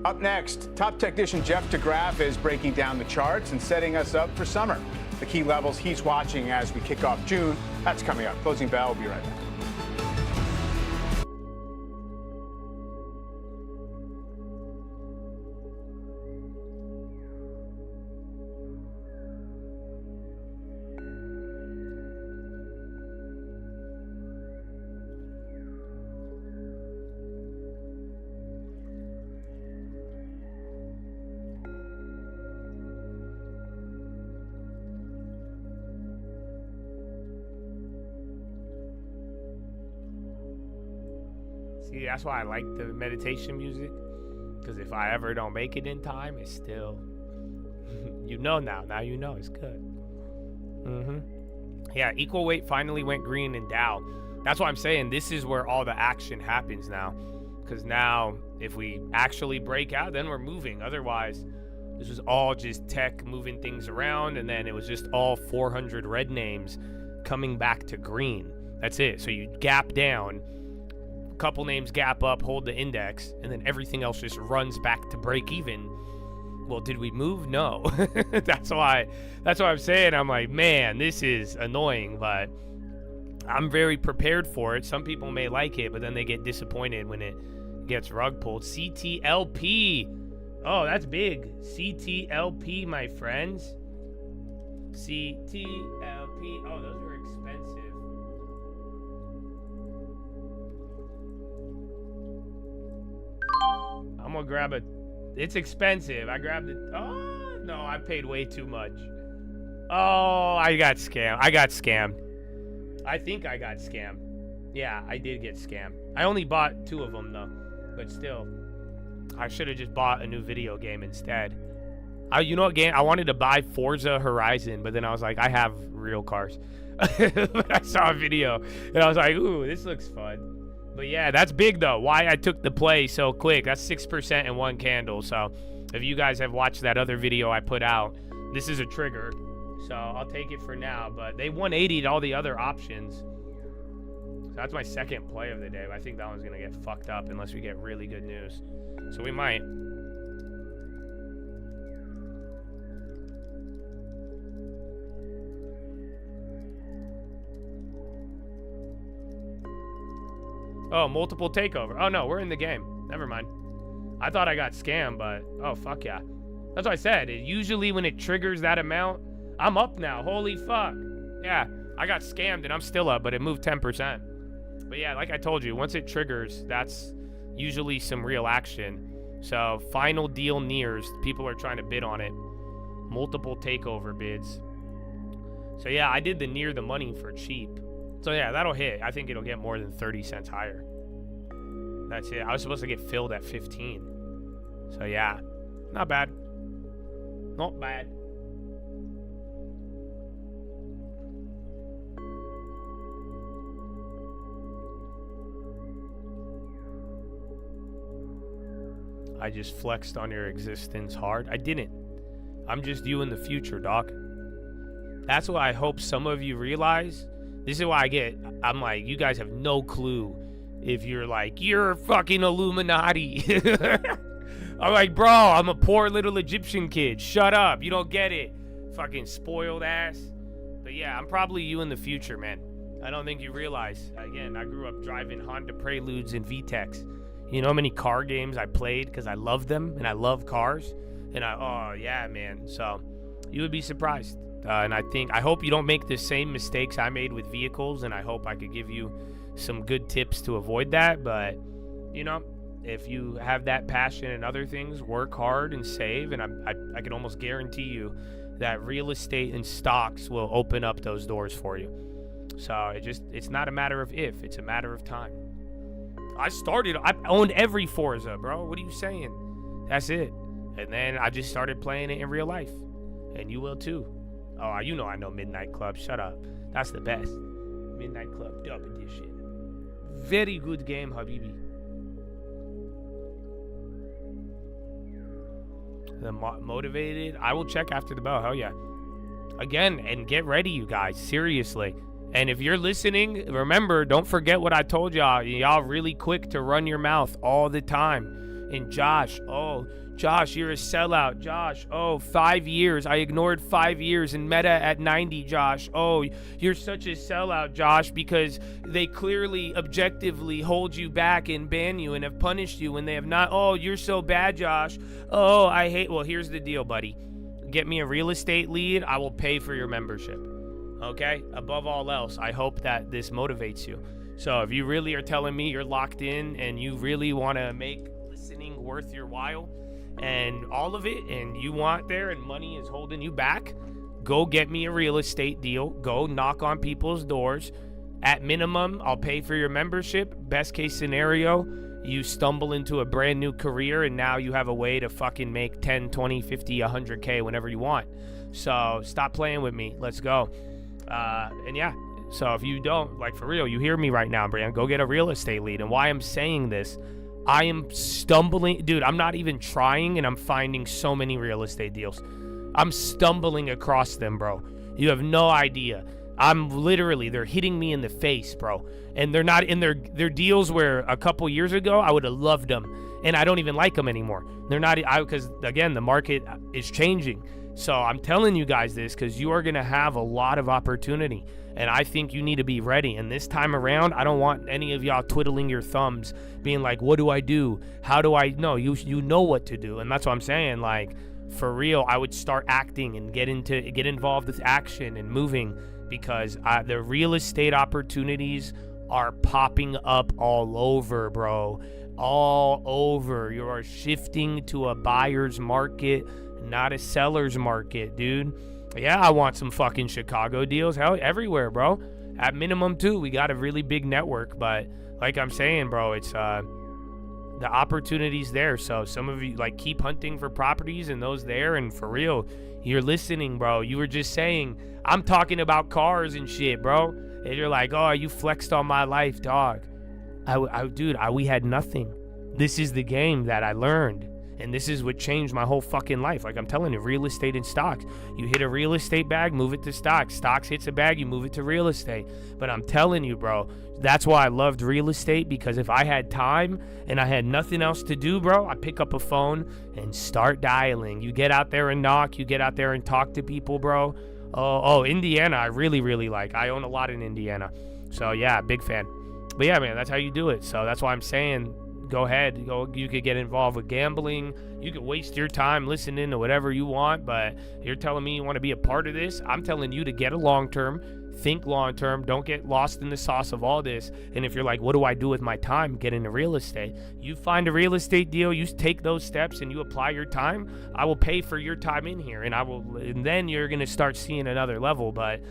Up next, top technician Jeff DeGraff is breaking down the charts and setting us up for summer. The key levels he's watching as we kick off June. That's coming up. Closing bell. We'll be right back. See, that's why I like the meditation music, because if I ever don't make it in time, it's still, you know now you know it's good. Yeah, equal weight finally went green in Dow. That's why I'm saying this is where all the action happens now, because now if we actually break out, then we're moving. Otherwise, this was all just tech moving things around, and then it was just all 400 red names coming back to green. That's it. So you gap down, couple names gap up, hold the index, and then everything else just runs back to break even. Well, did we move? No. That's why I'm saying, I'm like, man, this is annoying, but I'm very prepared for it. Some people may like it, but then they get disappointed when it gets rug pulled. CTLP. Oh, that's big. CTLP, my friends. CTLP. Oh, those are expensive. I'm gonna grab it's expensive. I grabbed it. Oh, no, I paid way too much. Oh, I got scammed. I think I got scammed. Yeah, I did get scammed. I only bought 2 of them, though. But still, I should have just bought a new video game instead. You know what game? I wanted to buy Forza Horizon, but then I was like, I have real cars. But I saw a video, and I was like, ooh, this looks fun. But yeah, that's big though. Why I took the play so quick. That's 6% in 1 candle. So if you guys have watched that other video I put out, this is a trigger. So I'll take it for now. But they 180'd all the other options. So that's my second play of the day. But I think that one's going to get fucked up unless we get really good news. So we might. Oh, multiple takeover. Oh, no, we're in the game. Never mind. I thought I got scammed, but oh, fuck yeah. That's what I said. Usually when it triggers that amount, I'm up now. Holy fuck. Yeah, I got scammed and I'm still up, but it moved 10%. But yeah, like I told you, once it triggers, that's usually some real action. So final deal nears. People are trying to bid on it. Multiple takeover bids. So yeah, I did the near the money for cheap. So yeah, that'll hit. I think it'll get more than 30 cents higher. That's it. I was supposed to get filled at 15. So yeah, not bad. Not bad. I just flexed on your existence hard. I didn't. I'm just you in the future, doc. That's what I hope some of you realize. This is why I'm like, you guys have no clue if you're like, you're fucking Illuminati. I'm like, bro, I'm a poor little Egyptian kid. Shut up. You don't get it. Fucking spoiled ass. But yeah, I'm probably you in the future, man. I don't think you realize. Again, I grew up driving Honda Preludes and VTECs. You know how many car games I played because I love them and I love cars? And oh yeah, man. So you would be surprised. And I hope you don't make the same mistakes I made with vehicles, and I hope I could give you some good tips to avoid that. But, you know, if you have that passion and other things, work hard and save, and I can almost guarantee you that real estate and stocks will open up those doors for you. So it's not a matter of if, it's a matter of time. I owned every Forza, bro. What are you saying? That's it. And then I just started playing it in real life. And you will too. Oh, you know I know Midnight Club. Shut up. That's the best. Midnight Club Dub Edition. Very good game, Habibi. The motivated. I will check after the bell. Hell yeah. Again, and get ready, you guys. Seriously. And if you're listening, remember, don't forget what I told y'all. Y'all really quick to run your mouth all the time. And Josh, you're a sellout. Josh, 5 years. I ignored 5 years and Meta at 90, Josh. Oh, you're such a sellout, Josh, because they clearly, objectively hold you back and ban you and have punished you when they have not. Oh, you're so bad, Josh. Oh, I hate. Well, here's the deal, buddy. Get me a real estate lead. I will pay for your membership. Okay? Above all else, I hope that this motivates you. So if you really are telling me you're locked in and you really want to make listening worth your while and all of it, and you want there and money is holding you back, go get me a real estate deal. Go knock on people's doors. At minimum, I'll pay for your membership. Best case scenario, you stumble into a brand new career and now you have a way to fucking make 10, 20, 50, 100K whenever you want. So stop playing with me. Let's go. And yeah, so if you don't, like, for real, you hear me right now, Brian, go get a real estate lead. And why I'm saying this, I am stumbling, dude, I'm not even trying, and I'm finding so many real estate deals. I'm stumbling across them, bro. You have no idea. I'm literally, they're hitting me in the face, bro. And they're not in their deals where a couple years ago I would have loved them, and I don't even like them anymore. They're not, because again, the market is changing. So I'm telling you guys this because you are going to have a lot of opportunity, and I think you need to be ready. And this time around, I don't want any of y'all twiddling your thumbs, being like, what do I do? How do I know? You know what to do. And that's what I'm saying. Like, for real, I would start acting and get involved with action and moving, because the real estate opportunities are popping up all over, bro. All over. You are shifting to a buyer's market, not a seller's market, dude. Yeah, I want some fucking Chicago deals. Hell, everywhere, bro. At minimum, too. We got a really big network, but like I'm saying, bro, it's the opportunity's there. So some of you, like, keep hunting for properties and those there. And for real, you're listening, bro. You were just saying, I'm talking about cars and shit, bro. And you're like, oh, you flexed on my life, dog. Dude, we had nothing. This is the game that I learned. And this is what changed my whole fucking life. Like I'm telling you, real estate and stocks. You hit a real estate bag, move it to stocks. Stocks hits a bag, you move it to real estate. But I'm telling you, bro, that's why I loved real estate, because if I had time and I had nothing else to do, bro, I pick up a phone and start dialing. You get out there and knock. You get out there and talk to people, bro. Oh, Indiana, I really, really like. I own a lot in Indiana. So, yeah, big fan. But, yeah, man, that's how you do it. So that's why I'm saying, go ahead. You could get involved with gambling. You could waste your time listening to whatever you want, but you're telling me you want to be a part of this. I'm telling you to get a long-term, think long-term, don't get lost in the sauce of all this. And if you're like, what do I do with my time? Get into real estate. You find a real estate deal, you take those steps and you apply your time. I will pay for your time in here, and then you're going to start seeing another level. But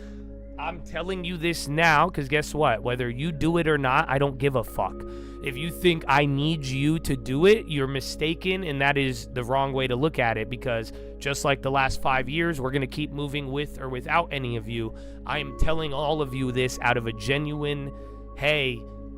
I'm telling you this now because guess what? Whether you do it or not, I don't give a fuck. If you think I need you to do it, you're mistaken, and that is the wrong way to look at it, because just like the last 5 years, we're going to keep moving with or without any of you. I am telling all of you this out of a genuine, hey,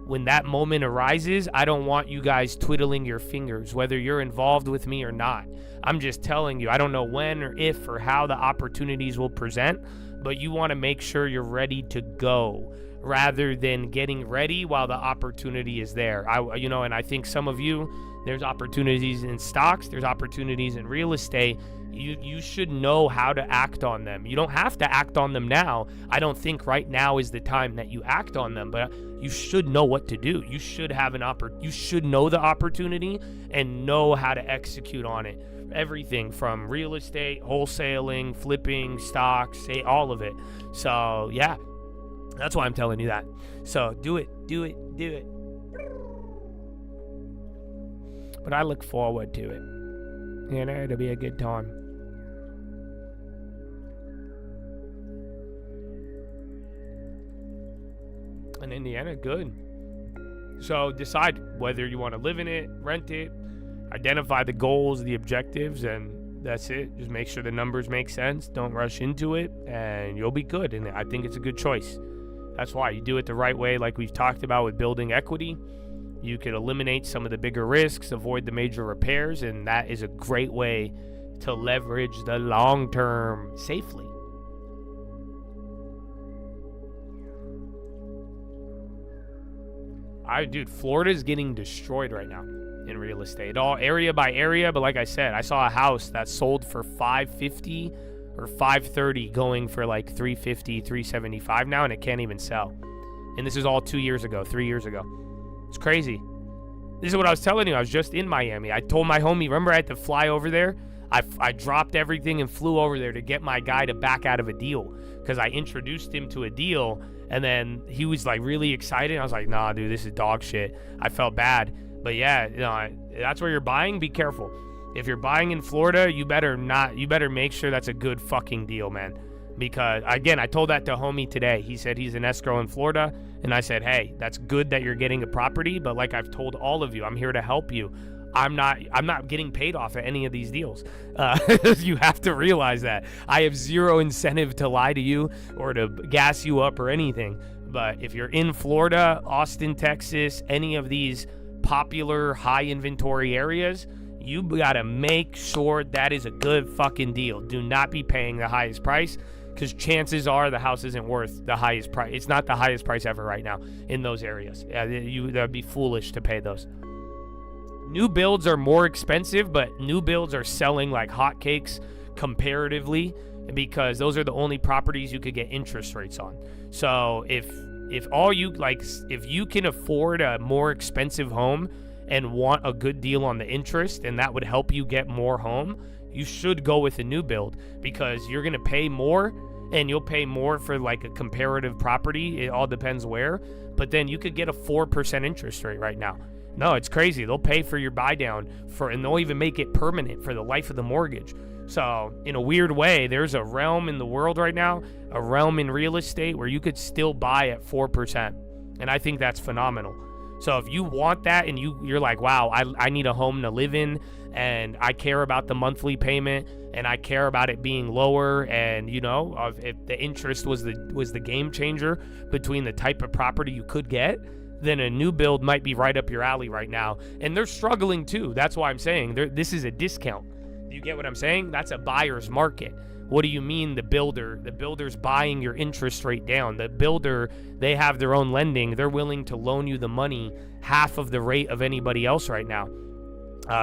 when that moment arises, I don't want you guys twiddling your fingers, whether you're involved with me or not. I'm just telling you, I don't know when or if or how the opportunities will present, but you want to make sure you're ready to go. rather than getting ready while the opportunity is there. And I think some of you, there's opportunities in stocks, there's opportunities in real estate. You should know how to act on them. You don't have to act on them now. I don't think right now is the time that you act on them, but you should know what to do. You should have you should know the opportunity and know how to execute on it. Everything from real estate, wholesaling, flipping, stocks, all of it. So yeah, that's why I'm telling you that. So do it. But I look forward to it. It'll be a good time. And Indiana, good. So decide whether you want to live in it, rent it, identify the goals, the objectives, and that's it. Just make sure the numbers make sense. Don't rush into it, and you'll be good. And I think it's a good choice. That's why you do it the right way, like we've talked about with building equity. You could eliminate some of the bigger risks, avoid the major repairs, and that is a great way to leverage the long term safely. Dude, Florida's getting destroyed right now in real estate, all area by area. But like I said, I saw a house that sold for $550 or $530, going for like $350, $375 now, and it can't even sell. And this is all 3 years ago. It's crazy. This is what I was telling you. I was just in Miami. I told my homie, remember I had to fly over there? I dropped everything and flew over there to get my guy to back out of a deal because I introduced him to a deal, and then he was like really excited. I was like, nah, dude, this is dog shit. I felt bad. But yeah, that's where you're buying. Be careful. If you're buying in Florida, you better make sure that's a good fucking deal, man. Because again, I told that to homie today. He said he's an escrow in Florida, and I said, hey, that's good that you're getting a property, but like I've told all of you, I'm here to help you. I'm not getting paid off at any of these deals. You have to realize that. I have zero incentive to lie to you or to gas you up or anything. But if you're in Florida, Austin, Texas, any of these popular high inventory areas, you gotta make sure that is a good fucking deal. Do not be paying the highest price, because chances are the house isn't worth the highest price. It's not the highest price ever right now in those areas. That'd be foolish to pay those. New builds are more expensive, but new builds are selling like hotcakes comparatively, because those are the only properties you could get interest rates on. So if you can afford a more expensive home and want a good deal on the interest, and that would help you get more home, you should go with a new build, because you're going to pay more, and you'll pay more for like a comparative property. It all depends where, but then you could get a 4% interest rate right now. No, it's crazy. They'll pay for your buy down and they'll even make it permanent for the life of the mortgage. So in a weird way, there's a realm in the world right now, a realm in real estate where you could still buy at 4%. And I think that's phenomenal. So if you want that and you're like, wow, I need a home to live in, and I care about the monthly payment, and I care about it being lower, and if the interest was the game changer between the type of property you could get, then a new build might be right up your alley right now. And they're struggling too. That's why I'm saying this is a discount. You get what I'm saying? That's a buyer's market. What do you mean the builder's buying your interest rate down? The builder, they have their own lending. They're willing to loan you the money half of the rate of anybody else right now.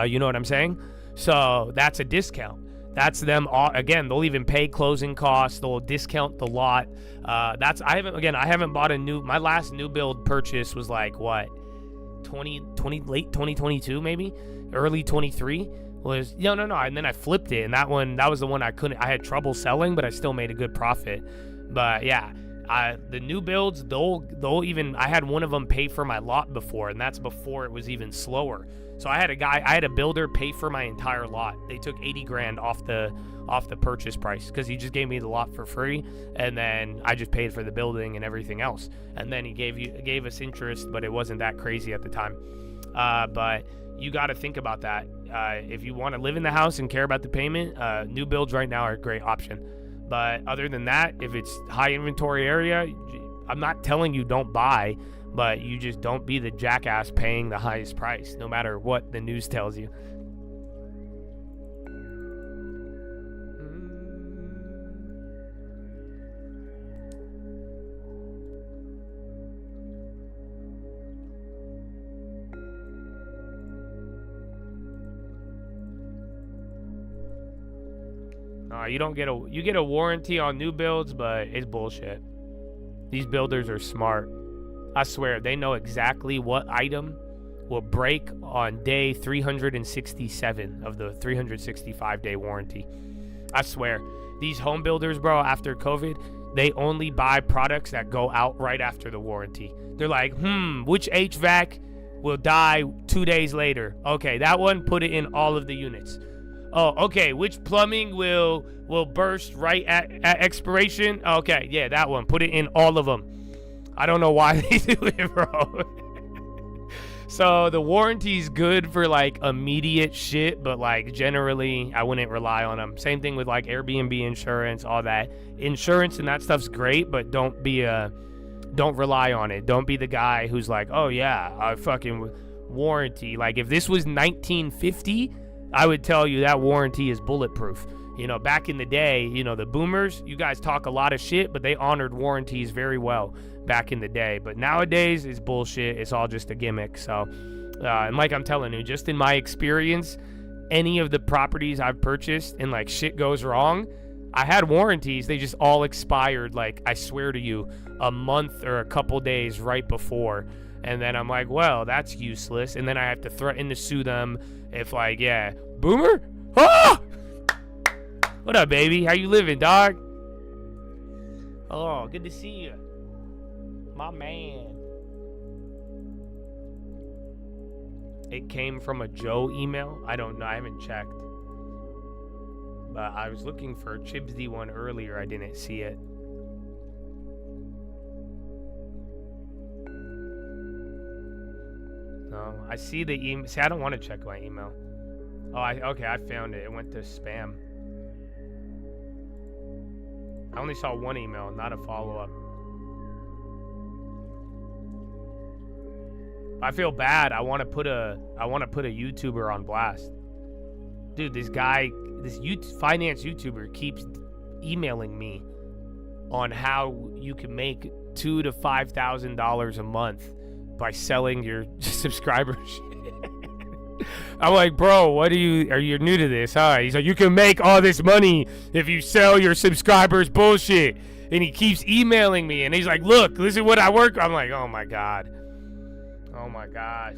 You know what I'm saying? So that's a discount. That's them. Again, they'll even pay closing costs. They'll discount the lot. I haven't bought my last new build purchase was like what, late 2022 maybe, early 23. No. And then I flipped it, and that was the one I had trouble selling, but I still made a good profit. But yeah, the new builds, they'll even, I had one of them pay for my lot before, and that's before it was even slower. So I had a builder pay for my entire lot. They took $80,000 off the purchase price, because he just gave me the lot for free, and then I just paid for the building and everything else. And then he gave us interest, but it wasn't that crazy at the time. But you got to think about that. If you want to live in the house and care about the payment, new builds right now are a great option. But other than that, if it's high inventory area, I'm not telling you don't buy, but you just don't be the jackass paying the highest price, no matter what the news tells you. You don't get you get a warranty on new builds, but it's bullshit. These builders are smart. I swear, they know exactly what item will break on day 367 of the 365-day warranty. I swear, these home builders, bro, after COVID, they only buy products that go out right after the warranty. They're like, which HVAC will die 2 days later? Okay, that one, put it in all of the units. Oh, okay, which plumbing will burst right at expiration? Okay, yeah, that one, put it in all of them. I don't know why they do it, bro. So the warranty's good for like immediate shit, but like generally I wouldn't rely on them. Same thing with like Airbnb insurance, all that. Insurance and that stuff's great, but don't rely on it. Don't be the guy who's like, oh yeah, I fucking warranty. Like if this was 1950, I would tell you that warranty is bulletproof. You know, back in the day, you know, the boomers, you guys talk a lot of shit, but they honored warranties very well back in the day. But nowadays, it's bullshit. It's all just a gimmick. So, and like I'm telling you, just in my experience, any of the properties I've purchased and like shit goes wrong, I had warranties. They just all expired, like, I swear to you, a month or a couple days right before. And then I'm like, well, that's useless. And then I have to threaten to sue them if like, yeah, boomer? Ah! What up, baby? How you living, dog? Oh, good to see you. My man. It came from a Joe email. I don't know. I haven't checked. But I was looking for a Chibsy one earlier. I didn't see it. No, I see the email. See, I don't want to check my email. Oh, okay, I found it. It went to spam. I only saw one email, not a follow-up. I feel bad. I want to put a YouTuber on blast. Dude, this guy, this finance YouTuber keeps emailing me on how you can make $2,000 to $5,000 a month by selling your subscribers. I'm like, bro, are you new to this, huh? He's like, you can make all this money if you sell your subscribers bullshit. And he keeps emailing me, and he's like, look, this is what I work. I'm like, oh my God. Oh my gosh.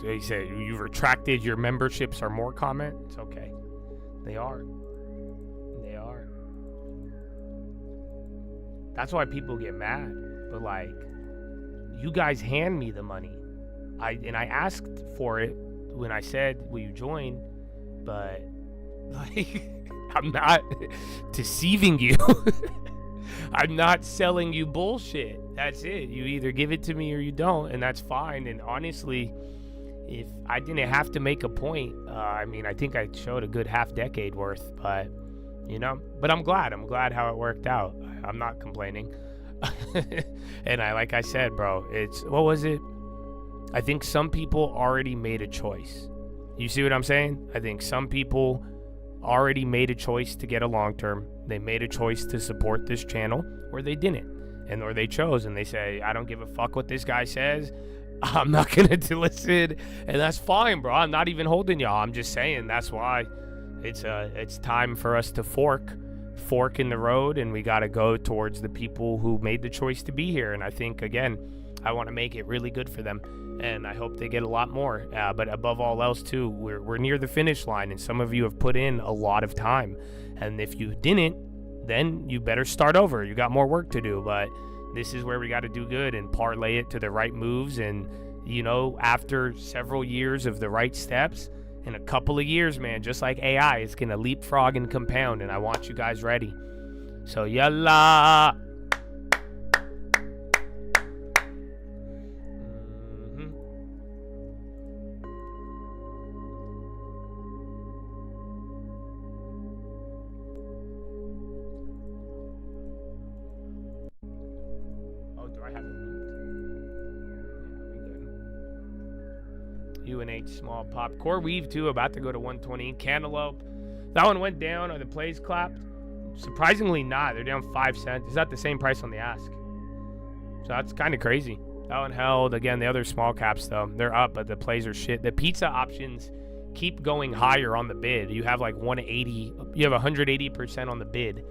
They say you retracted your memberships or more comment. It's okay. They are. They are. That's why people get mad. But like, you guys hand me the money. I asked for it when I said, will you join? But like, I'm not deceiving you. I'm not selling you bullshit. That's it. You either give it to me or you don't, and that's fine. And honestly, if I didn't have to make a point, I mean, I think I showed a good half decade worth, but, you know, but I'm glad how it worked out. I'm not complaining. And like I said, bro, what was it? I think some people already made a choice. You see what I'm saying? I think some people already made a choice to get a long-term. They made a choice to support this channel, or they didn't. Or they chose, and they say, I don't give a fuck what this guy says. I'm not gonna listen, and that's fine, bro. I'm not even holding y'all. I'm just saying that's why it's time for us to fork in the road, and we got to go towards the people who made the choice to be here. And I think, again, I want to make it really good for them, and I hope they get a lot more. But above all else, too, we're near the finish line, and some of you have put in a lot of time, and if you didn't, then you better start over. You got more work to do, but this is where we got to do good and parlay it to the right moves. And, you know, after several years of the right steps, in a couple of years, man, just like AI, it's going to leapfrog and compound. And I want you guys ready. So, yalla. UNH small pop. Core Weave, too, about to go to 120. Cantaloupe. That one went down. Are the plays clapped? Surprisingly not. They're down 5 cents. Is that the same price on the ask? So that's kind of crazy. That one held. Again, the other small caps, though, they're up, but the plays are shit. The pizza options keep going higher on the bid. You have like 180. You have 180% on the bid.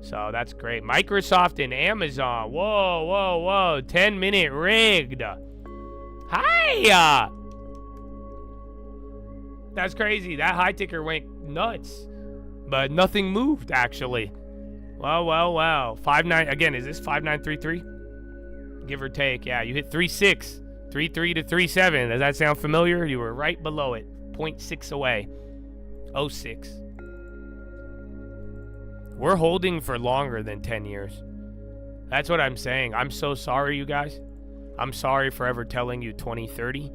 So that's great. Microsoft and Amazon. Whoa. 10-minute rigged. Hi. That's crazy. That high ticker went nuts. But nothing moved, actually. Wow. 59. Again, is this 5933? Give or take. Yeah, you hit 3.6. 3.3 to 3.7. Does that sound familiar? You were right below it. 0.6 away. 0.6. We're holding for longer than 10 years. That's what I'm saying. I'm so sorry, you guys. I'm sorry for ever telling you 2030.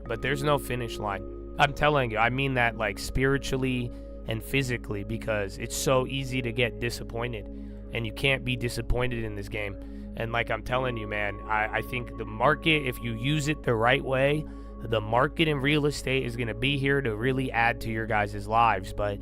But there's no finish line. I'm telling you. I mean that like spiritually and physically, because it's so easy to get disappointed. And you can't be disappointed in this game. And like I'm telling you, man, I think the market, if you use it the right way, the market in real estate is going to be here to really add to your guys' lives. But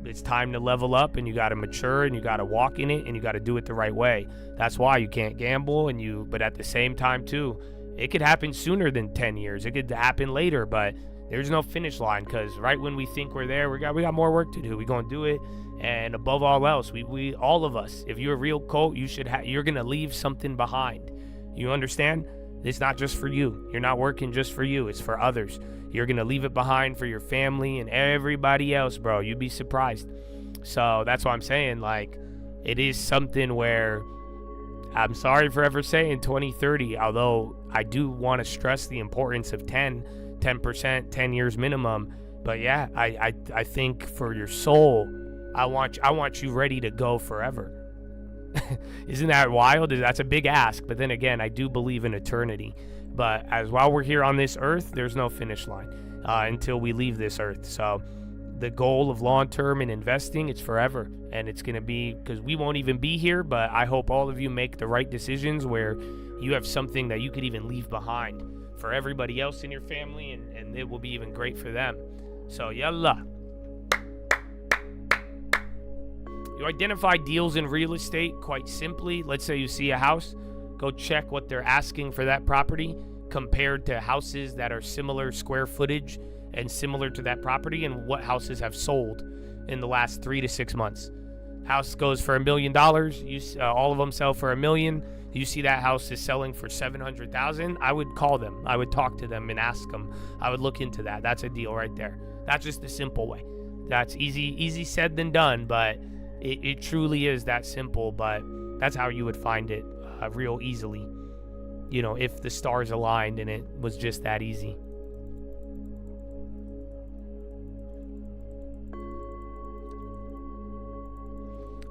it's time to level up, and you got to mature, and you got to walk in it, and you got to do it the right way. That's why you can't gamble, but at the same time, too, it could happen sooner than 10 years. It could happen later, but there's no finish line, because right when we think we're there, we got more work to do. We're going to do it. And above all else, we all of us, if you're a real coach, you're going to leave something behind. You understand? It's not just for you. You're not working just for you. It's for others. You're going to leave it behind for your family and everybody else, bro. You'd be surprised. So that's why I'm saying, like, it is something where I'm sorry for ever saying 2030, although I do want to stress the importance of 10%, 10 years minimum. But yeah, I think for your soul, I want you ready to go forever. Isn't that wild? That's a big ask. But then again, I do believe in eternity. But while we're here on this earth, there's no finish line until we leave this earth. So the goal of long-term in investing, it's forever. And it's going to be, because we won't even be here, but I hope all of you make the right decisions where you have something that you could even leave behind for everybody else in your family, and it will be even great for them. So yalla. You identify deals in real estate quite simply. Let's say you see a house, go check what they're asking for that property compared to houses that are similar square footage and similar to that property, and what houses have sold in the last 3 to 6 months. House goes for $1 million. All of them sell for $1 million. You see that house is selling for $700,000. I would call them. I would talk to them and ask them. I would look into that. That's a deal right there. That's just the simple way. That's easy said than done, but it truly is that simple. But that's how you would find it real easily, you know, if the stars aligned and it was just that easy.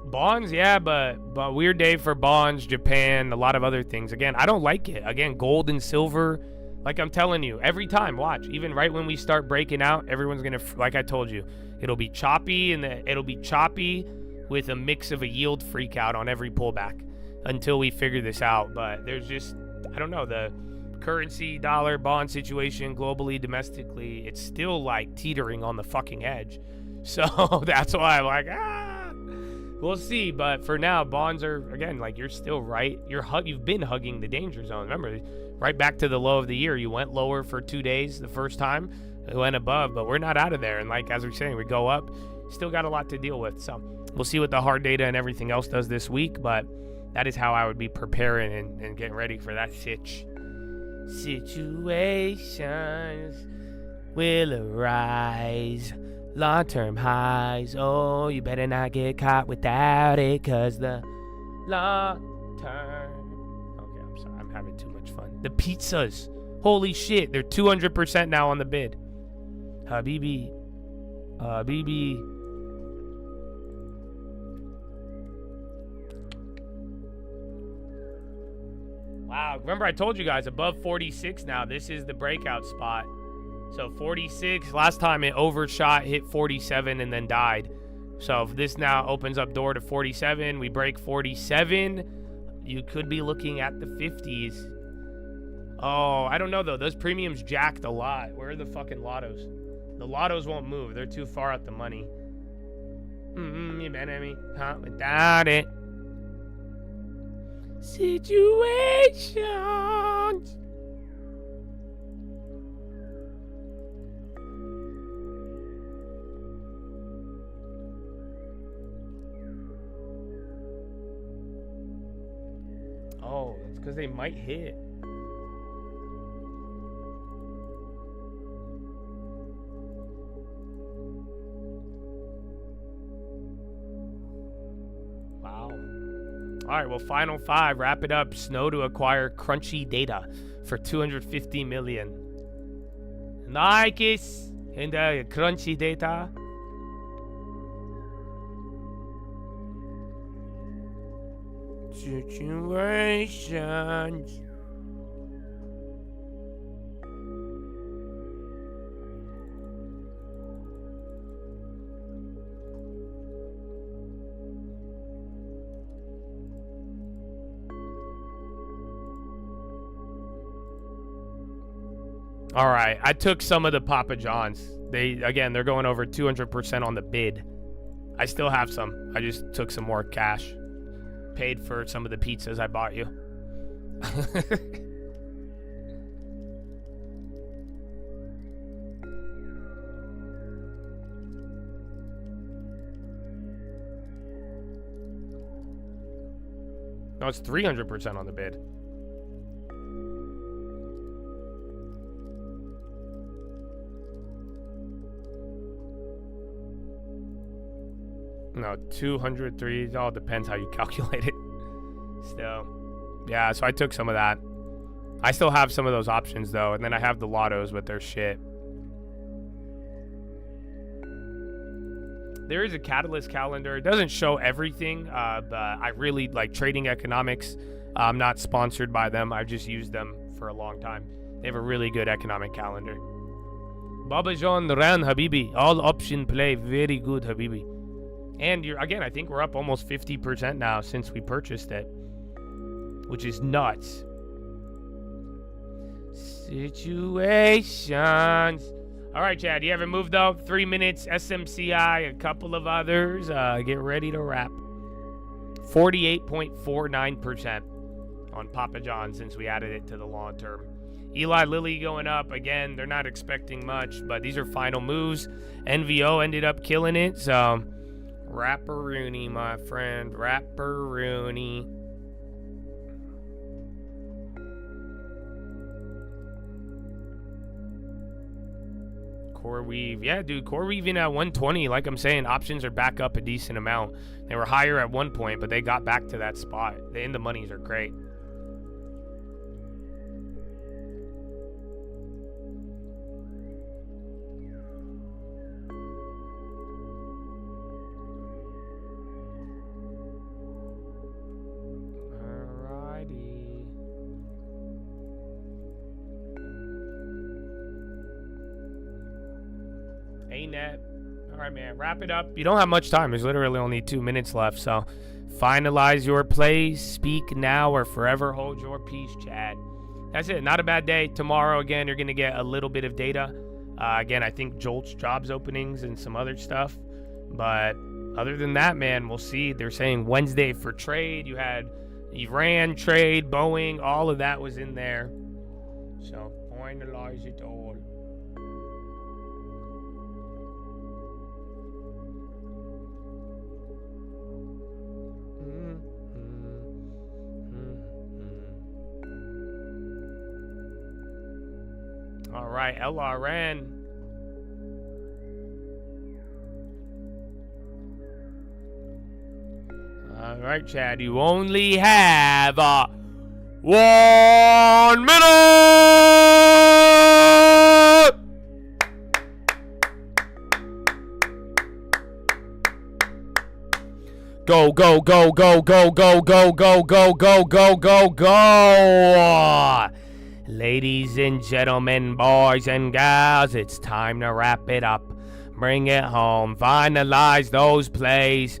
Bonds, yeah, but weird day for bonds, Japan, a lot of other things. Again, I don't like it. Again, gold and silver, like I'm telling you, every time, watch, even right when we start breaking out, everyone's going to, like I told you, it'll be choppy, and it'll be choppy with a mix of a yield freak out on every pullback until we figure this out. But there's just, I don't know, the currency, dollar, bond situation globally, domestically, it's still like teetering on the fucking edge. So that's why I'm like, we'll see. But for now, bonds are, again, like, you're still right. You've been hugging the danger zone. Remember, right back to the low of the year, you went lower for 2 days the first time. It went above, but we're not out of there. And like, as we're saying, we go up, still got a lot to deal with. So we'll see what the hard data and everything else does this week. But that is how I would be preparing and getting ready for that situations will arise. Long-term highs, oh, you better not get caught without it, cause the long-term... Okay, I'm sorry, I'm having too much fun. The pizzas, holy shit, they're 200% now on the bid. Habibi. Wow, remember I told you guys, above 46 now, this is the breakout spot. So 46, last time it overshot, hit 47, and then died. So if this now opens up door to 47, we break 47, you could be looking at the 50s. Oh, I don't know though. Those premiums jacked a lot. Where are the fucking lottos? The lottos won't move. They're too far out the money. You better me without it. Situations. Oh, it's because they might hit. Wow. All right, well, final 5. Wrap it up. Snow to acquire crunchy data for $250 million. Nice. And crunchy data. Situations. All right, I took some of the Papa John's. They're going over 200% on the bid. I still have some. I just took some more cash. Paid for some of the pizzas I bought you. No, it's 300% on the bid. No, 203. It all depends how you calculate it. Still. Yeah, so I took some of that. I still have some of those options, though. And then I have the lottos, but they're shit. There is a Catalyst calendar. It doesn't show everything, but I really like Trading Economics. I'm not sponsored by them. I've just used them for a long time. They have a really good economic calendar. Baba John Ran Habibi. All option play. Very good, Habibi. And again, I think we're up almost 50% now since we purchased it, which is nuts. Situations. All right, Chad, you haven't moved though? 3 minutes, SMCI, a couple of others. Get ready to wrap. 48.49% on Papa John since we added it to the long term. Eli Lilly going up again. They're not expecting much, but these are final moves. NVO ended up killing it, so Rapper-rooney, my friend. Rapper-rooney. Core weave. Yeah, dude, core weaving at 120. Like I'm saying, options are back up a decent amount. They were higher at one point, but they got back to that spot. The in the monies are great. Net. All right, man, wrap it up. You don't have much time. There's literally only 2 minutes left, so finalize your plays. Speak now or forever hold your peace, Chad. That's it. Not a bad day. Tomorrow, again, you're going to get a little bit of data. Again, I think Jolt's jobs openings and some other stuff. But other than that, man, we'll see. They're saying Wednesday for trade. You had Iran trade, Boeing, all of that was in there. So finalize it all. All right, LRN. All right, Chad, you only have 1 minute. Go, go, go, go, go, go, go, go, go, go, go, go, go. Ladies and gentlemen, boys and gals, it's time to wrap it up. Bring it home. Finalize those plays.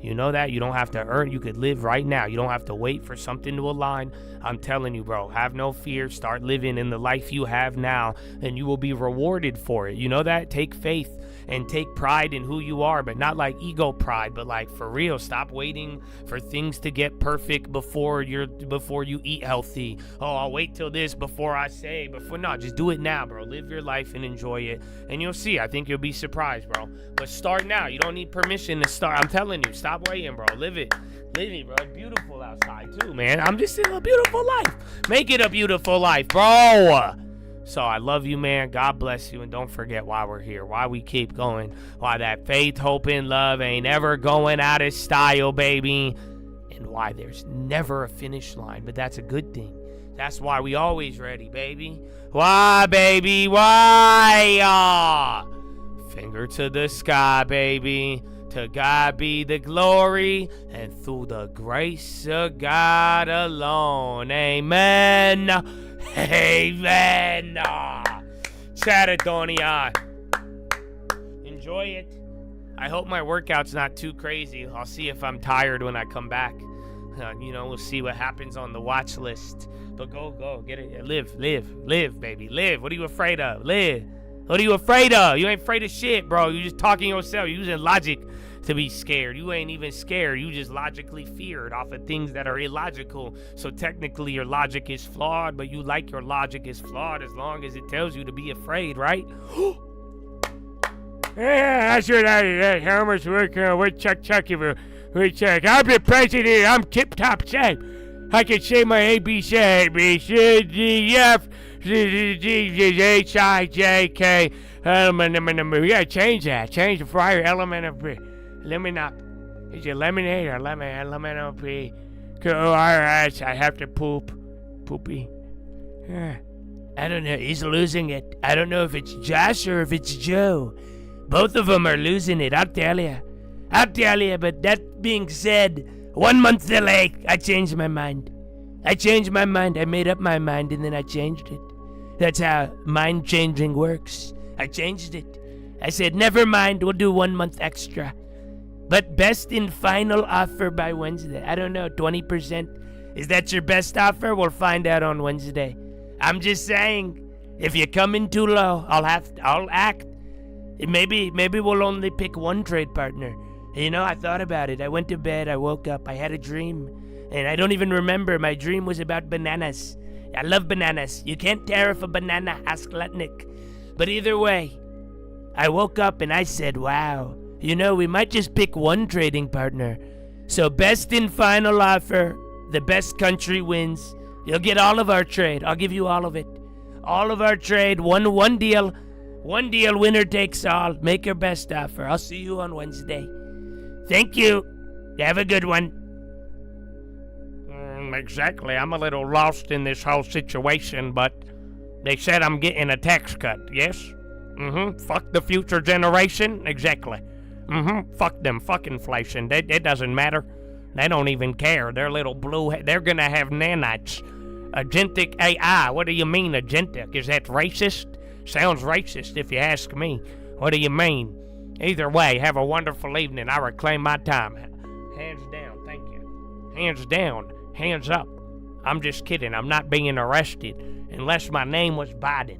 You know that? You don't have to earn. You could live right now. You don't have to wait for something to align. I'm telling you, bro, have no fear. Start living in the life you have now, and you will be rewarded for it. You know that? Take faith and take pride in who you are, but not like ego pride, but like for real. Stop waiting for things to get perfect before you eat healthy. Oh, I'll wait till this before I say. No, just do it now, bro. Live your life and enjoy it, and you'll see. I think you'll be surprised, bro. But start now. You don't need permission to start. I'm telling you, stop waiting, bro. Live it. Live it, bro. It's beautiful outside too, man. I'm just in a beautiful life. Make it a beautiful life, bro. So I love you, man. God bless you. And don't forget why we're here, why we keep going, why that faith, hope, and love ain't ever going out of style, baby. And why there's never a finish line. But that's a good thing. That's why we always ready, baby. Why, baby? Why? Finger to the sky, baby. To God be the glory, and through the grace of God alone. Amen. Amen. Chatadonia. Enjoy it. I hope my workout's not too crazy. I'll see if I'm tired when I come back. We'll see what happens on the watch list. But go, get it. Live, baby. Live. What are you afraid of? Live. What are you afraid of? You ain't afraid of shit, bro. You just talking yourself. You're using logic to be scared. You ain't even scared. You just logically feared off of things that are illogical. So technically your logic is flawed, but you like your logic is flawed as long as it tells you to be afraid, right? Yeah, that's what how much work with Chuck we check. I'm the president. I'm tip-top shape. I can say my ABC, A, B, C, D, F, H, I, J, K, element. We gotta change that. Change the prior element of lemon up. Is it lemonade or element of P? Alright, I have to poop. Poopy. I don't know. He's losing it. I don't know if it's Josh or if it's Joe. Both of them are losing it. I'll tell you. But that being said, 1 month delay. I changed my mind. I made up my mind and then I changed it. That's how mind changing works. I changed it. I said, never mind, we'll do 1 month extra. But best and final offer by Wednesday. I don't know, 20%. Is that your best offer? We'll find out on Wednesday. I'm just saying, if you come in too low, I'll act. Maybe we'll only pick one trade partner. I thought about it. I went to bed, I woke up, I had a dream. And I don't even remember. My dream was about bananas. I love bananas. You can't tariff a banana, ask Lutnick. But either way, I woke up and I said, wow, we might just pick one trading partner. So best and final offer, the best country wins. You'll get all of our trade. I'll give you all of it. All of our trade, one deal. One deal, winner takes all. Make your best offer. I'll see you on Wednesday. Thank you. Have a good one. Exactly. I'm a little lost in this whole situation, but they said I'm getting a tax cut, yes? Fuck the future generation? Exactly. Fuck them. Fuck inflation. It doesn't matter. They don't even care. They're little blue... They're gonna have nanites. Agentic AI. What do you mean, agentic? Is that racist? Sounds racist if you ask me. What do you mean? Either way, have a wonderful evening. I reclaim my time. Hands down, thank you. Hands down. Hands up. I'm just kidding. I'm not being arrested unless my name was Biden.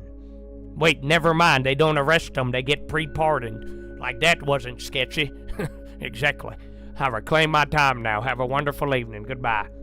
Wait, never mind. They don't arrest them. They get pre-pardoned. Like that wasn't sketchy. Exactly. I reclaim my time now. Have a wonderful evening. Goodbye.